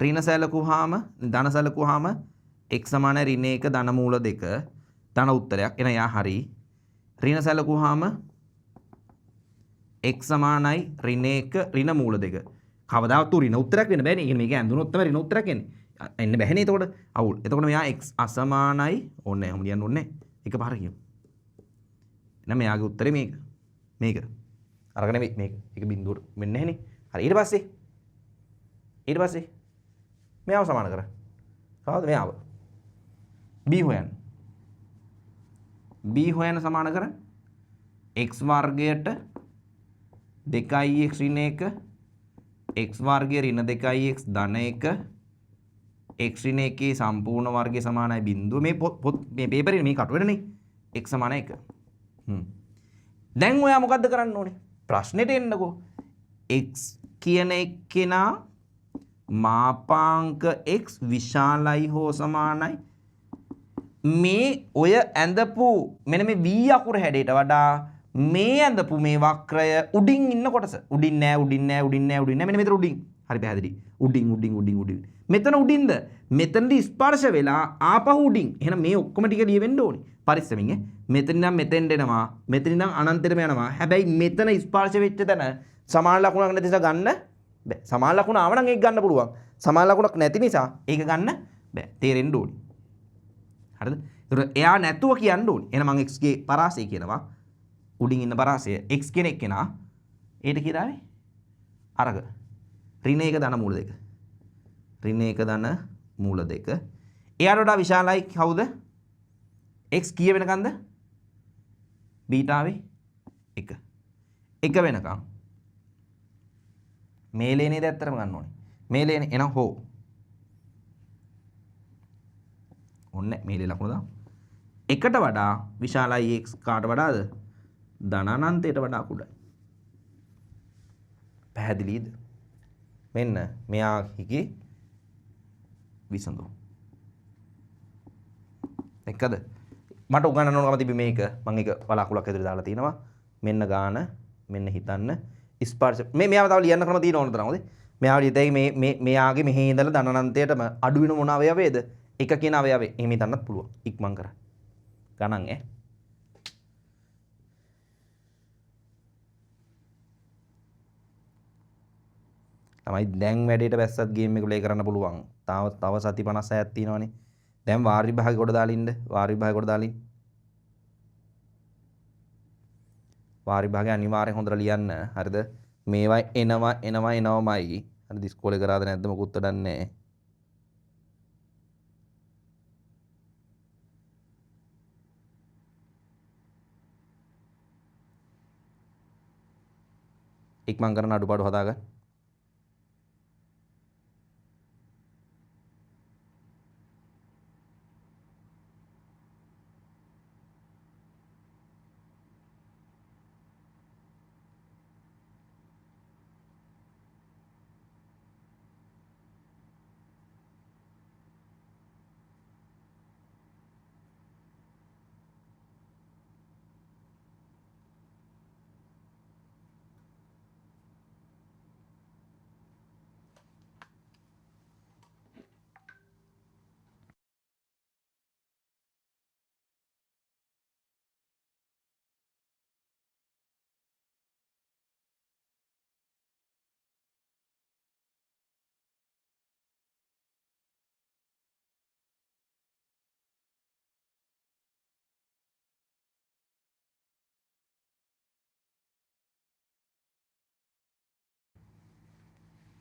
ඍණ සැලකුවාම ධන සැලකුවාම x සමානයි ඍණ 1 ධන මූල 2 ධන උත්තරයක්. එන යා හරි. ඍණ සැලකුවාම x සමානයි ඍණ 1 ඍණ මූල 2. කවදාවත් ඍණ උත්තරයක් වෙන්න බෑනේ. ඉතින් මේක ඇඳුනොත් තමයි ඍණ උත්තරයක් එන්නේ. එන්න බෑනේ එතකොට. අවුල්. එතකොට මෙයා x අසමානයි ඕනේ නැහැ. ඔහොම ලියන්න ඕනේ නැහැ. එකපාර කියමු. එහෙනම් මෙයාගේ උත්තරේ මේක. මේක. අරගෙන මේක. ඒක බිඳුවට වෙන්නේ නැහනේ. හරි ඊට පස්සේ මෙයාව සමාන කරා. කවුද මෙයාව? b හොයන්න. b හොයන්න සමාන කරා x වර්ගයට 2x ඍණ 1 x වර්ගය ඍණ 2x ධන 1 x ඍණ 1 සම්පූර්ණ වර්ගය සමානයි බිඳුව. මේ මේ පේපරේ මේ කටුවේනේ x සමානයි 1. දැන් ඔයා මොකද්ද කරන්න ඕනේ? ප්‍රශ්නෙට එන්නකෝ. x කියන එක්කෙනා මාපාංක x විශාලයි හෝ සමානයි මේ ඔය ඇඳපු මෙන්න මේ v අකුර හැඩයට වඩා මේ ඇඳපු මේ වක්‍රය උඩින් ඉන්න කොටස උඩින් නෑ මෙන්න මෙතන උඩින්. හරි පැහැදිලි. උඩින් මෙතන උඩින්ද මෙතනදී ස්පර්ශ වෙලා ආපහු උඩින්. එහෙනම් මේ ඔක්කොම ටික ලියවෙන්න ඕනේ. පරිස්සමින් මෙතන ඉඳන් මෙතෙන්ට එනවා. මෙතන ඉඳන් අනන්තෙටම යනවා. හැබැයි මෙතන ස්පර්ශ වෙච්ච තැන සමාන ලකුණක් නැති නිසා ගන්න බෑ. සමාන ලකුණ ආව නම් ඒක ගන්න පුළුවන්. සමාන ලකුණක් නැති නිසා ඒක ගන්න බෑ. තේරෙන්න ඕනේ. හරිද? ඒතර එයා නැතුව කියන්න ඕනේ. එහෙනම් මම x ගේ පරාසය කියනවා. උඩින් ඉන්න පරාසය x කෙනෙක් කෙනා ඒට කියලාවේ අරග ඍණ 1 ධන මූල 2. ඍණ 1 ධන මූල 2. එයාට වඩා විශාලයි කවුද? x කීය වෙනකන්ද? බීටාවේ 1. 1 වෙනකන්. මේ ලේනේ දැත්තරම ගන්න ඕනේ. මේ ලේනේ එනම් හෝ. ඔන්න මේ ලේ ලකුණ දාමු. 1ට වඩා විශාලයි x කාට වඩාද? ධනානන්තයට වඩා කුඩායි. පැහැදිලිද? මෙන්න මෙයාගේ විසඳුම. එක්කද? මට උගන්නන්න ඕනකම තිබි මේක. මම ඒක බලාකුලක් ඇතුලේ දාලා තිනවා. මෙන්න ගාන මෙන්න හිතන්න. ස්පර්ශ මෙයාව තව ලියන්න ක්‍රම තියෙන ඕන තරම් හොඳේ. මෙයාව ලියතයි මෙයාගේ මෙහි ඉඳලා ධනානන්තයටම අඩු වෙන මොන අවයවයේද? 1 කියන අවයවයේ. එහෙම හිතන්නත් පුළුවන්. ඉක්මන් කරා. ගණන් තමයි දැන් වැඩේට බැස්සත් ගේම් එක ප්ලේ කරන්න පුළුවන්. තව සති 56ක් තියෙනවනේ. දැන් වාර විභාගෙ කොට දාලා ඉන්න. වාර විභාගෙ කොට දාලා ඉන්න. වාර විභාගෙ අනිවාර්යෙන් හොඳට ලියන්න. හරිද? මේවා එනවාමයි. හරිද? ඉස්කෝලේ කරාද නැද්ද මොකුත් වැඩක් නැහැ. ඉක්මන් කරන අඩුපාඩු හදාගන්න.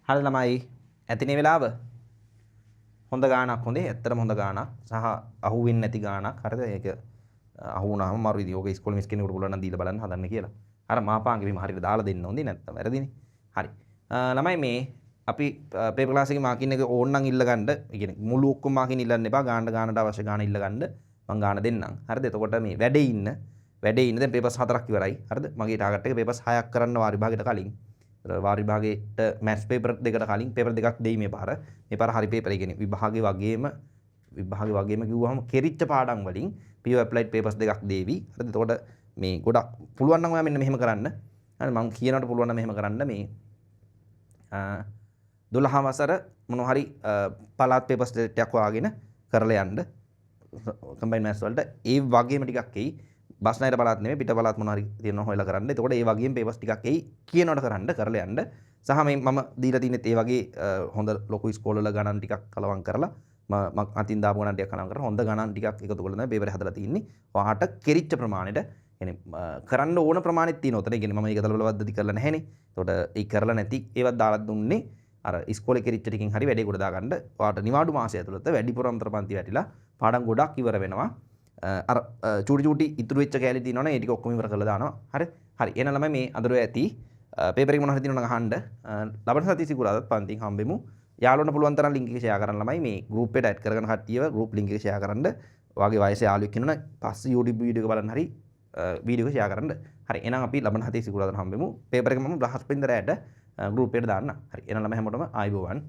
හරි ළමයි ඇතිනේ වෙලාව හොඳ ගානක් හොඳේ ඇත්තටම හොඳ ගානක් සහ අහුවෙන්නේ නැති ගානක් හරිද ඒක අහු වුණාම මරු විදිහ ඕක ඉස්කෝලේ මිස් කෙනෙකුට පුළුවන් නම් දීලා බලන්න හදන්න කියලා අර මාපාංගෙ බිම හරියට දාලා දෙන්න ඕනේ නැත්තම් වැරදිනේ හරි ළමයි මේ අපි පේපර් ක්ලාස් එකේ මාකින් එක ඕන නම් ඉල්ල ගන්න ඒ කියන්නේ මුළු ඔක්කොම මාකින් ඉල්ලන්න එපා ගානට අවශ්‍ය ගාන ඉල්ල ගන්න මම ගාන දෙන්නම් හරිද එතකොට මේ වැඩේ ඉන්න දැන් පේපර්ස් 4ක් ඉවරයි හරිද මගේ ටාගට් එක පේපර්ස් 6ක් කරන්න වාර විභාගයට කලින් වාර විභාගයට මැත්ස් පේපර් දෙකට කලින් පේපර් දෙකක් දෙයි මේ පාර හරි පේපර් ඒ කියන්නේ විභාගේ වගේම කිව්වහම කෙරිච්ච පාඩම් වලින් PO applied papers දෙකක් දේවි හරිද එතකොට මේ ගොඩක් පුළුවන් නම් ඔයා මෙන්න මෙහෙම කරන්න හරි මම කියනකොට පුළුවන් නම් මෙහෙම කරන්න මේ 12 වසර මොනවා හරි පළාත් පේපර්ස් ටිකක් වාගෙන කරලා යන්න කම්බයින් මැත්ස් වලට ඒ වගේම ටිකක් එයි බස්නාහිර පළාත් නෙමෙයි පිට පළාත් මොනවා හරි තියෙනවා හොයලා කරන්න. එතකොට ඒ වගේම පේපර්ස් ටිකක් එයි කියනවට කරලා යන්න. සහ මේ මම දීලා තියෙනෙත් ඒ වගේ හොඳ ලොකු ඉස්කෝලවල ගණන් ටිකක් කලවම් කරලා මම අතින් දාපු ගණන් ටිකක් කලවම් කරලා හොඳ ගණන් ටිකක් එකතු කරලා තමයි පේපරේ හදලා තියෙන්නේ. ඔයාට කෙරිච්ච ප්‍රමාණයට يعني කරන්න ඕන ප්‍රමාණෙත් තියෙනවා. උතන කියන්නේ මම ඒක දලබලවද්දි කරලා නැහැනේ. එතකොට ඒ කරලා නැති ඒවත් දාලා දුන්නේ අර ඉස්කෝලේ කෙරිච්ච ටිකෙන් හරි වැඩේ කොට දාගන්න. ඔයාට නිවාඩු මාසය ඇතුළත වැඩිපුර අන්තර පන්ති වැටිලා පාඩම් ගොඩක් ඉවර වෙනවා. අර චූටි ඉතුරු වෙච්ච කැලේ තියෙනවනේ ඒ ටික ඔක්කොම ඉවර කරලා දානවා. හරි එහෙනම් ළමයි මේ අදරෝ ඇති පේපර් එක මොනවා හරි තියෙනවා නම් අහන්න. ලබන සතිය සිකුරාදාත් පන්තින් හම්බෙමු. යාළුවන්ට පුළුවන් තරම් ලින්ක් එක ෂෙයා කරන්න ළමයි මේ ගෲප් එකට ඇඩ් කරගෙන කට්ටියව ගෲප් ලින්ක් එක ෂෙයා කරන්න. ඔයාගේ වයසේ යාළුවෙක් ඉන්නවනේ පස්සේ YouTube වීඩියෝ එක බලන්න හරි වීඩියෝ එක ෂෙයා කරන්න. හරි එහෙනම් අපි ලබන සතිය සිකුරාදාත් හම්බෙමු. පේපර් එක මම බ්‍රහස්පතින්දා රැයට ගෲප් එකට දාන්න. හරි එහෙනම් ළමයි හැමෝටම ආයුබෝවන්.